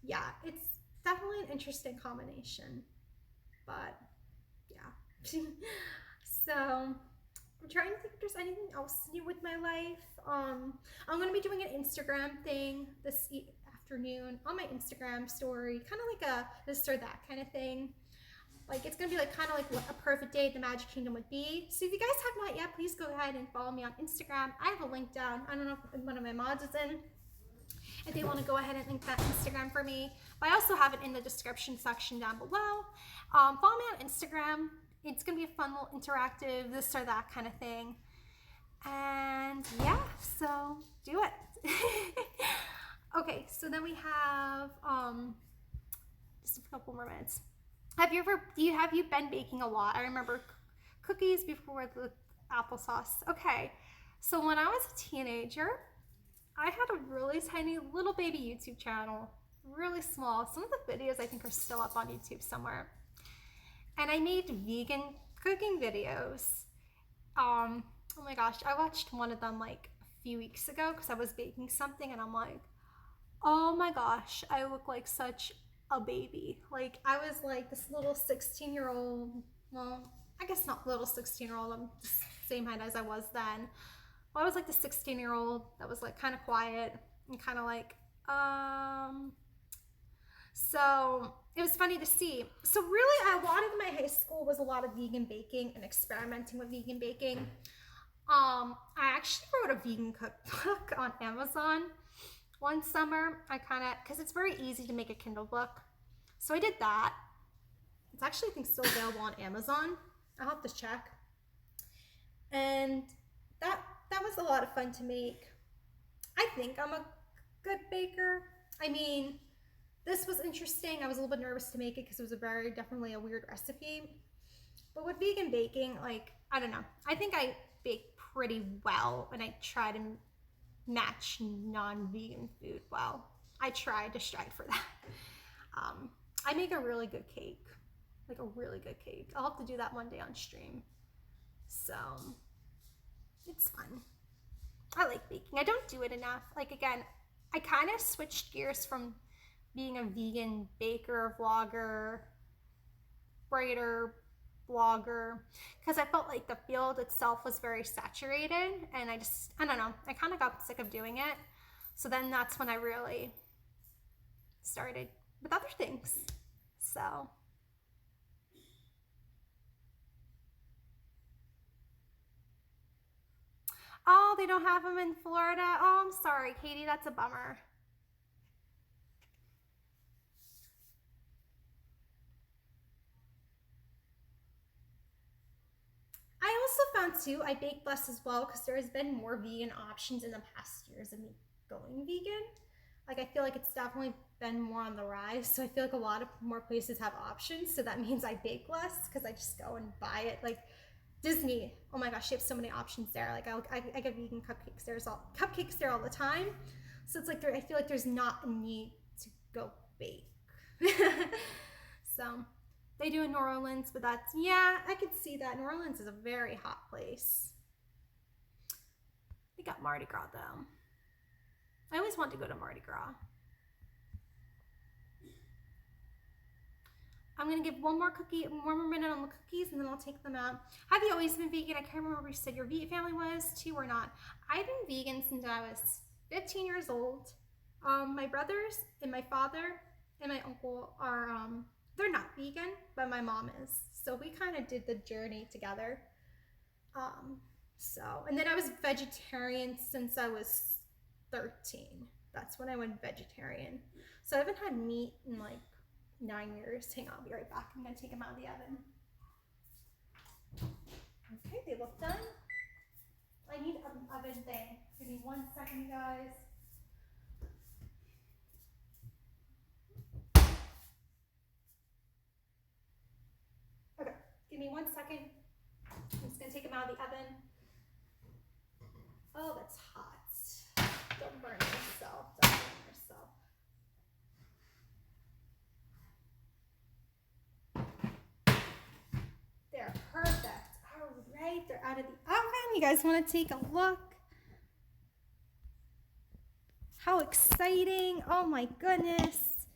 yeah, it's definitely an interesting combination. But yeah. So I'm trying to think if there's anything else new with my life. I'm gonna be doing an Instagram thing this afternoon on my Instagram story, kind of like a this or that kind of thing. Like it's gonna be like kind of like what a perfect day at the Magic Kingdom would be. So if you guys have not yet, please go ahead and follow me on Instagram. I have a link down. I don't know if one of my mods is in. If they want to go ahead and link that Instagram for me, but I also have it in the description section down below. Follow me on Instagram. It's gonna be a fun little interactive this or that kind of thing. And yeah, so do it. Okay, so then we have just a couple more minutes. Have you been baking a lot? I remember cookies before the applesauce. Okay, so when I was a teenager, I had a really tiny little baby YouTube channel, really small. Some of the videos I think are still up on YouTube somewhere. And I made vegan cooking videos. Oh my gosh, I watched one of them like a few weeks ago because I was baking something and I'm like, oh my gosh, I look like such a baby. Like I was like this little 16-year-old, well, I guess not little 16-year-old, I'm the same height as I was then. Well, I was like the 16-year-old that was like kind of quiet and kind of like, so it was funny to see. So really a lot of my high school was a lot of vegan baking and experimenting with vegan baking. I actually wrote a vegan cookbook on Amazon one summer. Because it's very easy to make a Kindle book. So I did that. It's actually, I think, still available on Amazon. I'll have to check. And that was a lot of fun to make. I think I'm a good baker. I mean, this was interesting. I was a little bit nervous to make it because it was definitely a weird recipe. But with vegan baking, like, I don't know. I think I bake pretty well and I try to match non-vegan food well. I try to strive for that. I make a really good cake. Like a really good cake. I'll have to do that one day on stream. So, it's fun. I like baking. I don't do it enough. Like again, I kind of switched gears from being a vegan baker, vlogger, writer, blogger, because I felt like the field itself was very saturated, and I don't know, I kind of got sick of doing it. So then that's when I really started with other things. So oh, they don't have them in Florida. Oh, I'm sorry, Katie, that's a bummer. I also found too, I bake less as well because there has been more vegan options in the past years of me going vegan. Like I feel like it's definitely been more on the rise. So I feel like a lot of more places have options. So that means I bake less because I just go and buy it. Like Disney, oh my gosh, they have so many options there. Like I get vegan cupcakes there all the time. So it's like I feel like there's not a need to go bake. So they do in New Orleans, but that's, yeah, I could see that. New Orleans is a very hot place. They got Mardi Gras though. I always want to go to Mardi Gras. I'm gonna give one more minute on the cookies, and then I'll take them out. Have you always been vegan? I can't remember if you said your family was too or not. I've been vegan since I was 15 years old. My brothers and my father and my uncle are, they're not vegan, but my mom is. So we kind of did the journey together. And then I was vegetarian since I was 13. That's when I went vegetarian. So I haven't had meat in like 9 years. Hang on, I'll be right back. I'm gonna take them out of the oven. Okay, they look done. I need an oven thing. Give me 1 second, guys. Okay, give me 1 second. I'm just gonna take them out of the oven. Oh, that's hot. Don't burn yourself. Don't burn yourself. They're perfect. All right, they're out of the oven. You guys want to take a look? How exciting. Oh my goodness.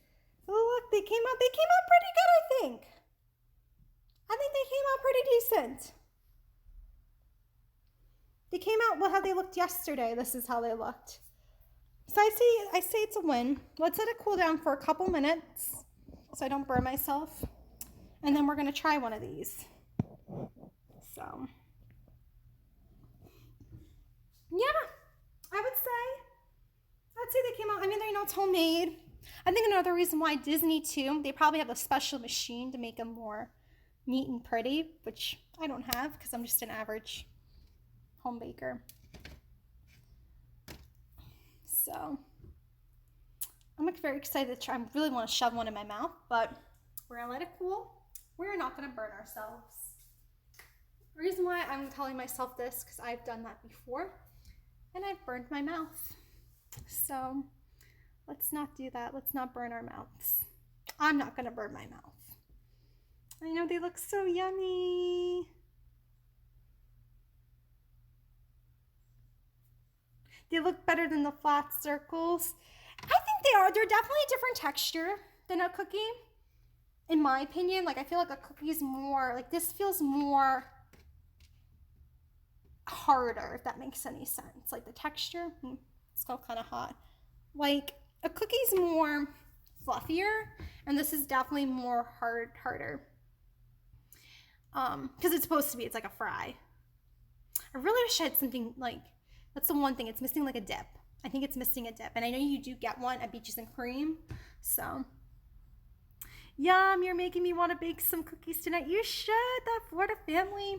Oh, look, they came out pretty good, I think. I think they came out pretty decent. They came out how they looked yesterday. This is how they looked. So I say it's a win. Let's let it cool down for a couple minutes so I don't burn myself. And then we're going to try one of these. So, yeah, I'd say they came out, I mean, it's homemade. I think another reason why Disney too, they probably have a special machine to make them more neat and pretty, which I don't have because I'm just an average home baker. So I'm very excited to try. I really want to shove one in my mouth, but we're gonna let it cool. We're not gonna burn ourselves. The reason why I'm telling myself this, because I've done that before and I've burned my mouth. So let's not do that. Let's not burn our mouths. I'm not gonna burn my mouth. I know they look so yummy. They look better than the flat circles. I think they are. They're definitely a different texture than a cookie, in my opinion. Like I feel like a cookie is more, like this feels more harder, if that makes any sense. Like the texture, it's still kind of hot. Like a cookie's more fluffier, and this is definitely more harder. Because it's supposed to be, it's like a fry. I really wish I had something like, that's the one thing, it's missing like a dip. I think it's missing a dip, and I know you do get one at Beaches and Cream. So, yum, you're making me want to bake some cookies tonight. You should, that Florida family.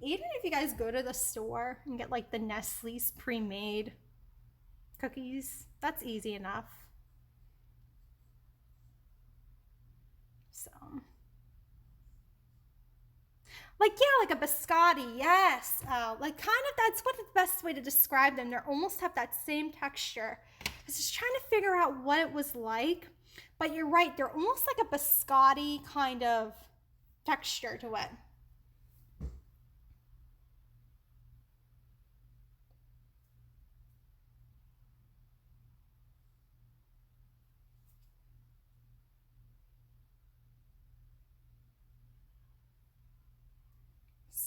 Even if you guys go to the store and get like the Nestle's pre-made cookies, that's easy enough. So, like, yeah, like a biscotti, yes. Like kind of, that's what the best way to describe them. They almost have that same texture. I was just trying to figure out what it was like, but you're right. They're almost like a biscotti kind of texture to it.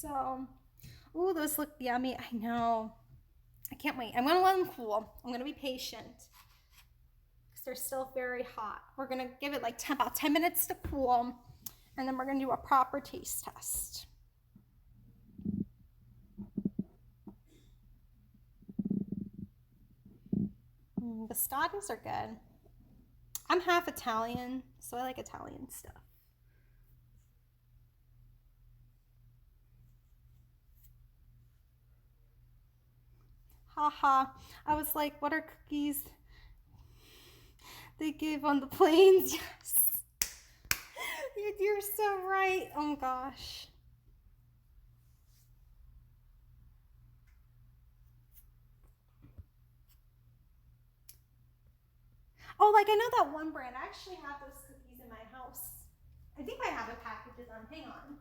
So, ooh, those look yummy. I know. I can't wait. I'm gonna let them cool. I'm gonna be patient because they're still very hot. We're gonna give it like about 10 minutes to cool, and then we're gonna do a proper taste test. Biscottis are good. I'm half Italian, so I like Italian stuff. Haha. I was like, what are cookies they give on the planes? Yes. You're so right. Oh gosh. Oh, like I know that one brand. I actually have those cookies in my house. I think I have a package on. Hang on.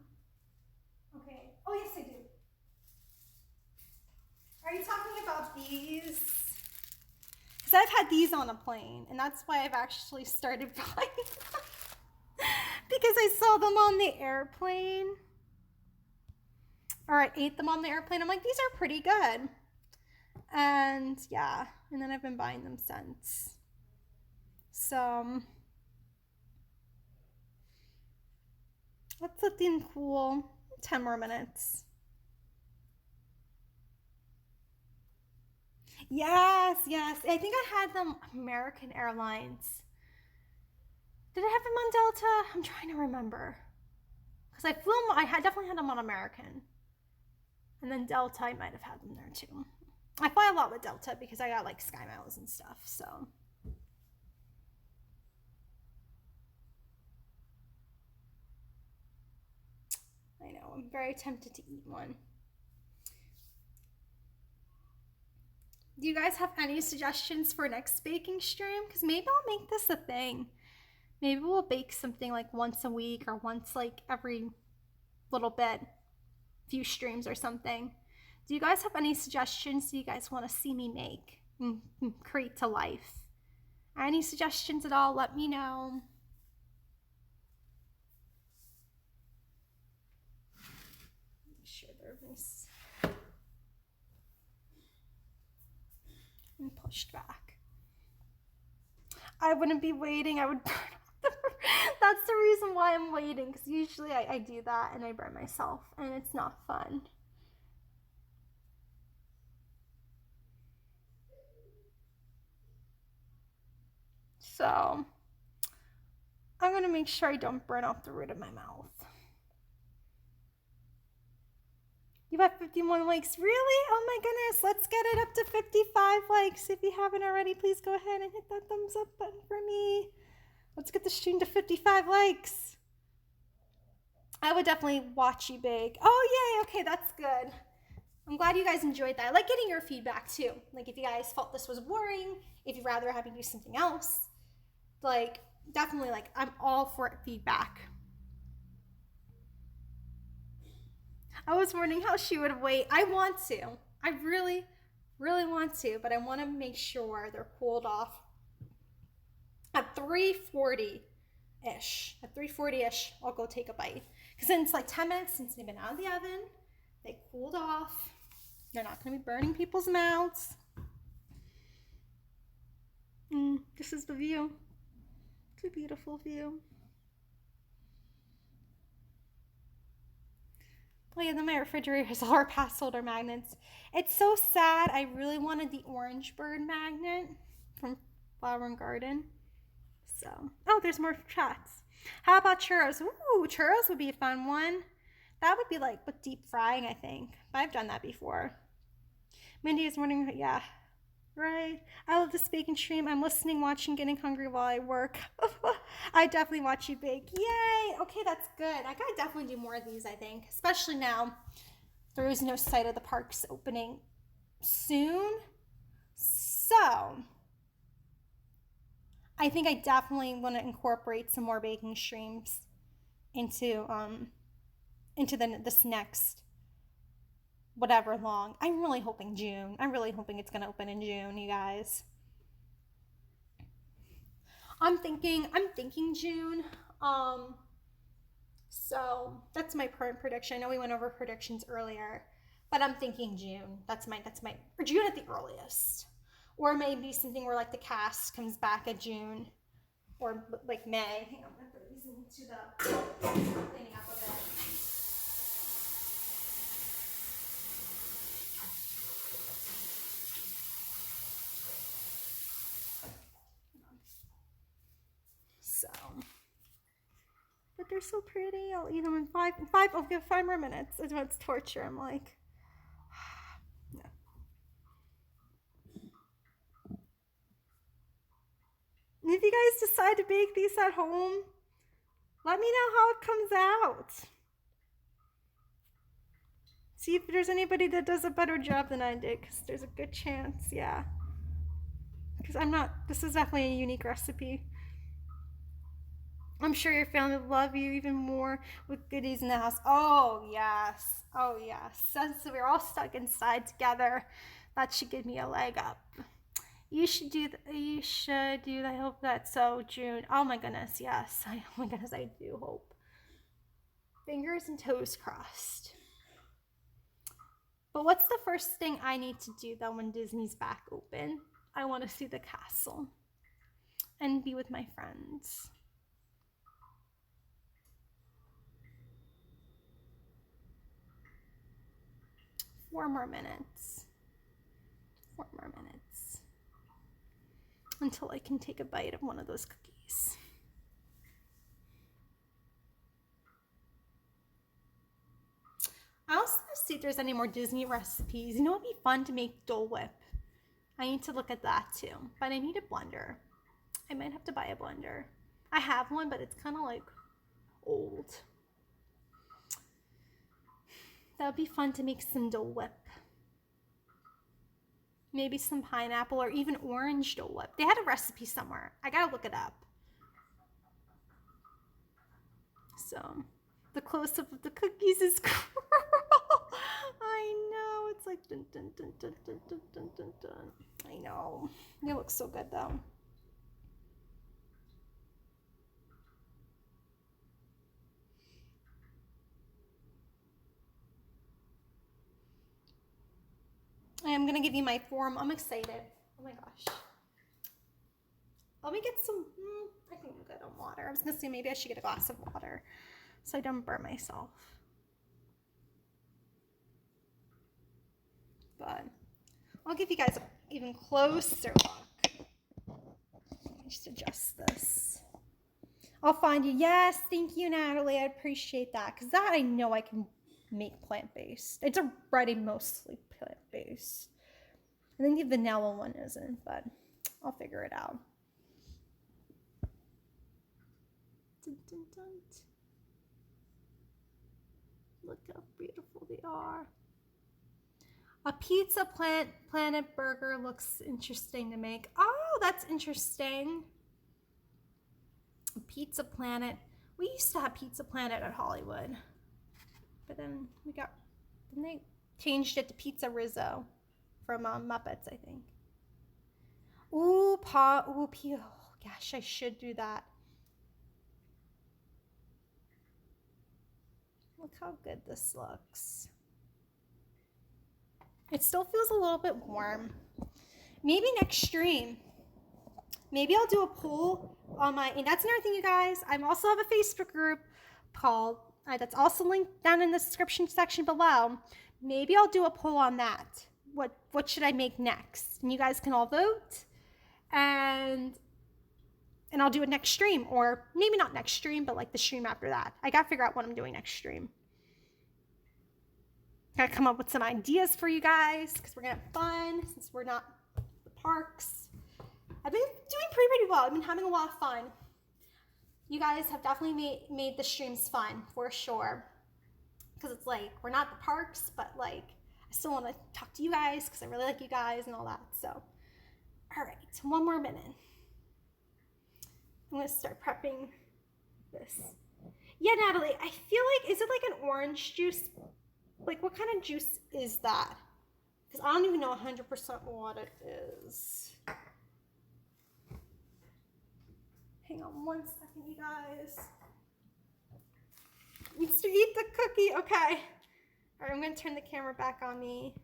Okay. Oh, yes, I do. Are you talking about these? Because I've had these on a plane, and that's why I've actually started buying them. Because I saw them on the airplane. Or I ate them on the airplane. I'm like, these are pretty good. And yeah, and then I've been buying them since. So let's let them cool. 10 more minutes. Yes, yes. I think I had them American Airlines. Did I have them on Delta? I'm trying to remember. Because I flew them, definitely had them on American. And then Delta, I might have had them there too. I fly a lot with Delta because I got like Sky Miles and stuff, so. I know, I'm very tempted to eat one. Do you guys have any suggestions for next baking stream? Because maybe I'll make this a thing. Maybe we'll bake something like once a week or once like every little bit, few streams or something. Do you guys have any suggestions do you guys want to see me make and create to life? Any suggestions at all? Let me know. Make sure they're nice and pushed back. I wouldn't be waiting. I would burn That's the reason why I'm waiting, because usually I do that and I burn myself and it's not fun. So I'm gonna make sure I don't burn off the root of my mouth. You have 51 likes. Really? Oh my goodness. Let's get it up to 55 likes. If you haven't already, please go ahead and hit that thumbs up button for me. Let's get the stream to 55 likes. I would definitely watch you bake. Oh, yay. Okay, that's good. I'm glad you guys enjoyed that. I like getting your feedback too. Like if you guys felt this was boring, if you'd rather have me do something else. Like, definitely, like, I'm all for feedback. I was wondering how she would wait. I want to. I really, really want to, but I want to make sure they're cooled off at 340-ish. At 340-ish, I'll go take a bite. Because then it's like 10 minutes since they've been out of the oven. They cooled off. They're not going to be burning people's mouths. This is the view. It's a beautiful view. Oh yeah, then my refrigerator has all our pass holder magnets. It's so sad. I really wanted the orange bird magnet from Flower and Garden. So, oh, there's more chats. How about churros? Ooh, churros would be a fun one. That would be like with deep frying, I think. I've done that before. Mindy is wondering, yeah, right. I love this baking stream. I'm listening, watching, getting hungry while I work. I definitely watch you bake. Yay! Okay, that's good. I gotta definitely do more of these, I think. Especially now. There is no sight of the parks opening soon. So, I think I definitely want to incorporate some more baking streams into this next whatever long. I'm really hoping June. I'm really hoping it's gonna open in June, you guys. I'm thinking June. So that's my current prediction. I know we went over predictions earlier, but I'm thinking June. That's my or June at the earliest, or maybe something where like the cast comes back at June, or like May. Hang on, I'm gonna throw these into the cleaning up a bit. So, but they're so pretty. I'll eat them in five. I'll give 5 more minutes. I know it's torture. I'm like, no. If you guys decide to bake these at home, let me know how it comes out. See if there's anybody that does a better job than I did, because there's a good chance, yeah. Because this is definitely a unique recipe. I'm sure your family will love you even more with goodies in the house. Oh, yes. Oh, yes. Since we're all stuck inside together, that should give me a leg up. You should do that. I hope that's so, June. Oh, my goodness, yes. Oh, my goodness, I do hope. Fingers and toes crossed. But what's the first thing I need to do, though, when Disney's back open? I want to see the castle and be with my friends. Four more minutes until I can take a bite of one of those cookies. I also want to see if there's any more Disney recipes. You know, it'd be fun to make Dole Whip. I need to look at that too, but I need a blender. I might have to buy a blender. I have one, but it's kind of like old. That would be fun to make some Dole Whip. Maybe some pineapple or even orange Dole Whip. They had a recipe somewhere. I gotta look it up. So, the close-up of the cookies is cool. I know. It's like dun dun dun dun dun dun dun dun dun. I know. They look so good though. I am gonna give you my form. I'm excited. Oh my gosh. Let me get some, I think I'm good on water. I was gonna say maybe I should get a glass of water so I don't burn myself. But I'll give you guys an even closer look. Let me just adjust this. I'll find you. Yes, thank you, Natalie. I appreciate that, because that I know I can make plant-based. It's already mostly plant-based. I think the vanilla one isn't, but I'll figure it out. Dun, dun, dun. Look how beautiful they are. A pizza planet burger looks interesting to make. Oh, that's interesting. A Pizza Planet. We used to have Pizza Planet at Hollywood, but then they changed it to Pizza Rizzo from Muppets, I think. Ooh, oh gosh, I should do that. Look how good this looks. It still feels a little bit warm. Maybe next stream. Maybe I'll do a poll on and that's another thing, you guys. I also have a Facebook group called, that's also linked down in the description section below. Maybe I'll do a poll on that. What should I make next? And you guys can all vote. And I'll do it next stream, or maybe not next stream, but like the stream after that. I gotta figure out what I'm doing next stream. Gotta come up with some ideas for you guys, because we're gonna have fun since we're not at the parks. I've been doing pretty well. I've been having a lot of fun. You guys have definitely made the streams fun, for sure. Because it's like, we're not at the parks, but like, I still want to talk to you guys because I really like you guys and all that. So, all right, 1 more minute. I'm going to start prepping this. Yeah, Natalie, I feel like, is it like an orange juice? Like, what kind of juice is that? Because I don't even know 100% what it is. Hang on 1 second, you guys. Needs to eat the cookie. Okay. All right, I'm gonna turn the camera back on me.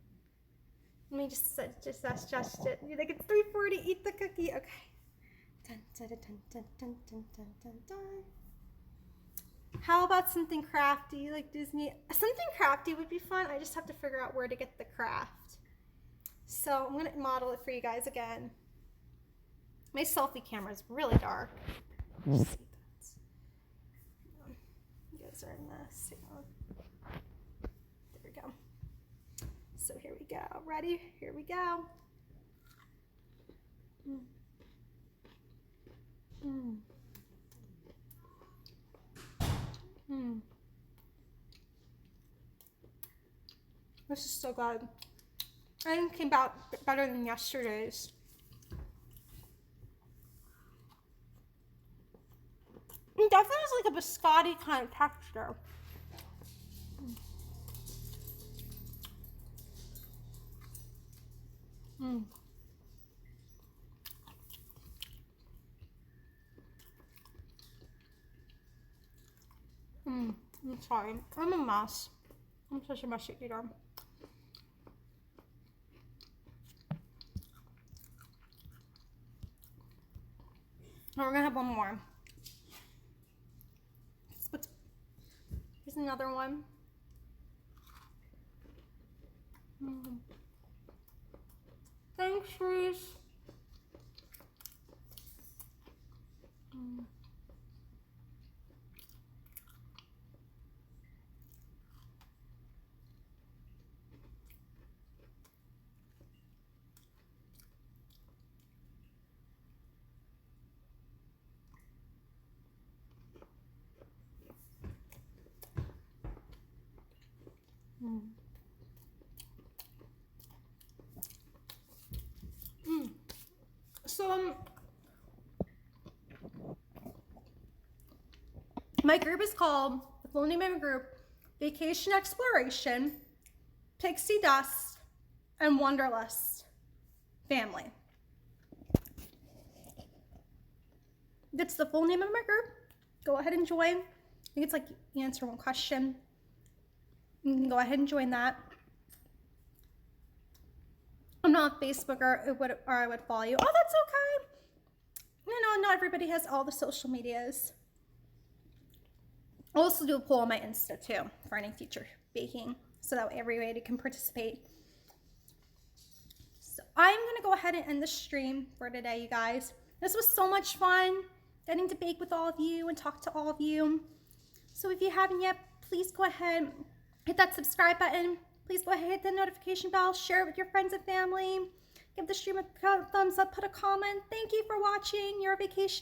Let me just adjust it. You think it's 3:40? Eat the cookie. Okay. Dun, dun, dun, dun, dun, dun, dun, dun, dun. How about something crafty like Disney? Something crafty would be fun. I just have to figure out where to get the craft. So I'm gonna model it for you guys again. My selfie camera is really dark. You guys are in this. There we go. So here we go. Ready? Here we go. This is so good. I think it came out better than yesterday's. It definitely has like a biscotti kind of texture. I'm sorry. I'm a mess. I'm such a messy eater. Oh, we're gonna have one more. Here's another one. Thanks, Reese. So my group is called, the full name of my group, Vacation Exploration, Pixie Dust, and Wanderlust Family. That's the full name of my group. Go ahead and join. I think it's like answer one question. You can go ahead and join that. I'm not on Facebook or I would follow you. Oh, that's okay. You know, not everybody has all the social medias. I'll also do a poll on my Insta too for any future baking, so that everybody can participate. So I'm gonna go ahead and end the stream for today, you guys. This was so much fun getting to bake with all of you and talk to all of you. So if you haven't yet, please go ahead, hit that subscribe button. Please go ahead, hit the notification bell, share it with your friends and family. Give the stream a thumbs up, put a comment. Thank you for watching your vacation.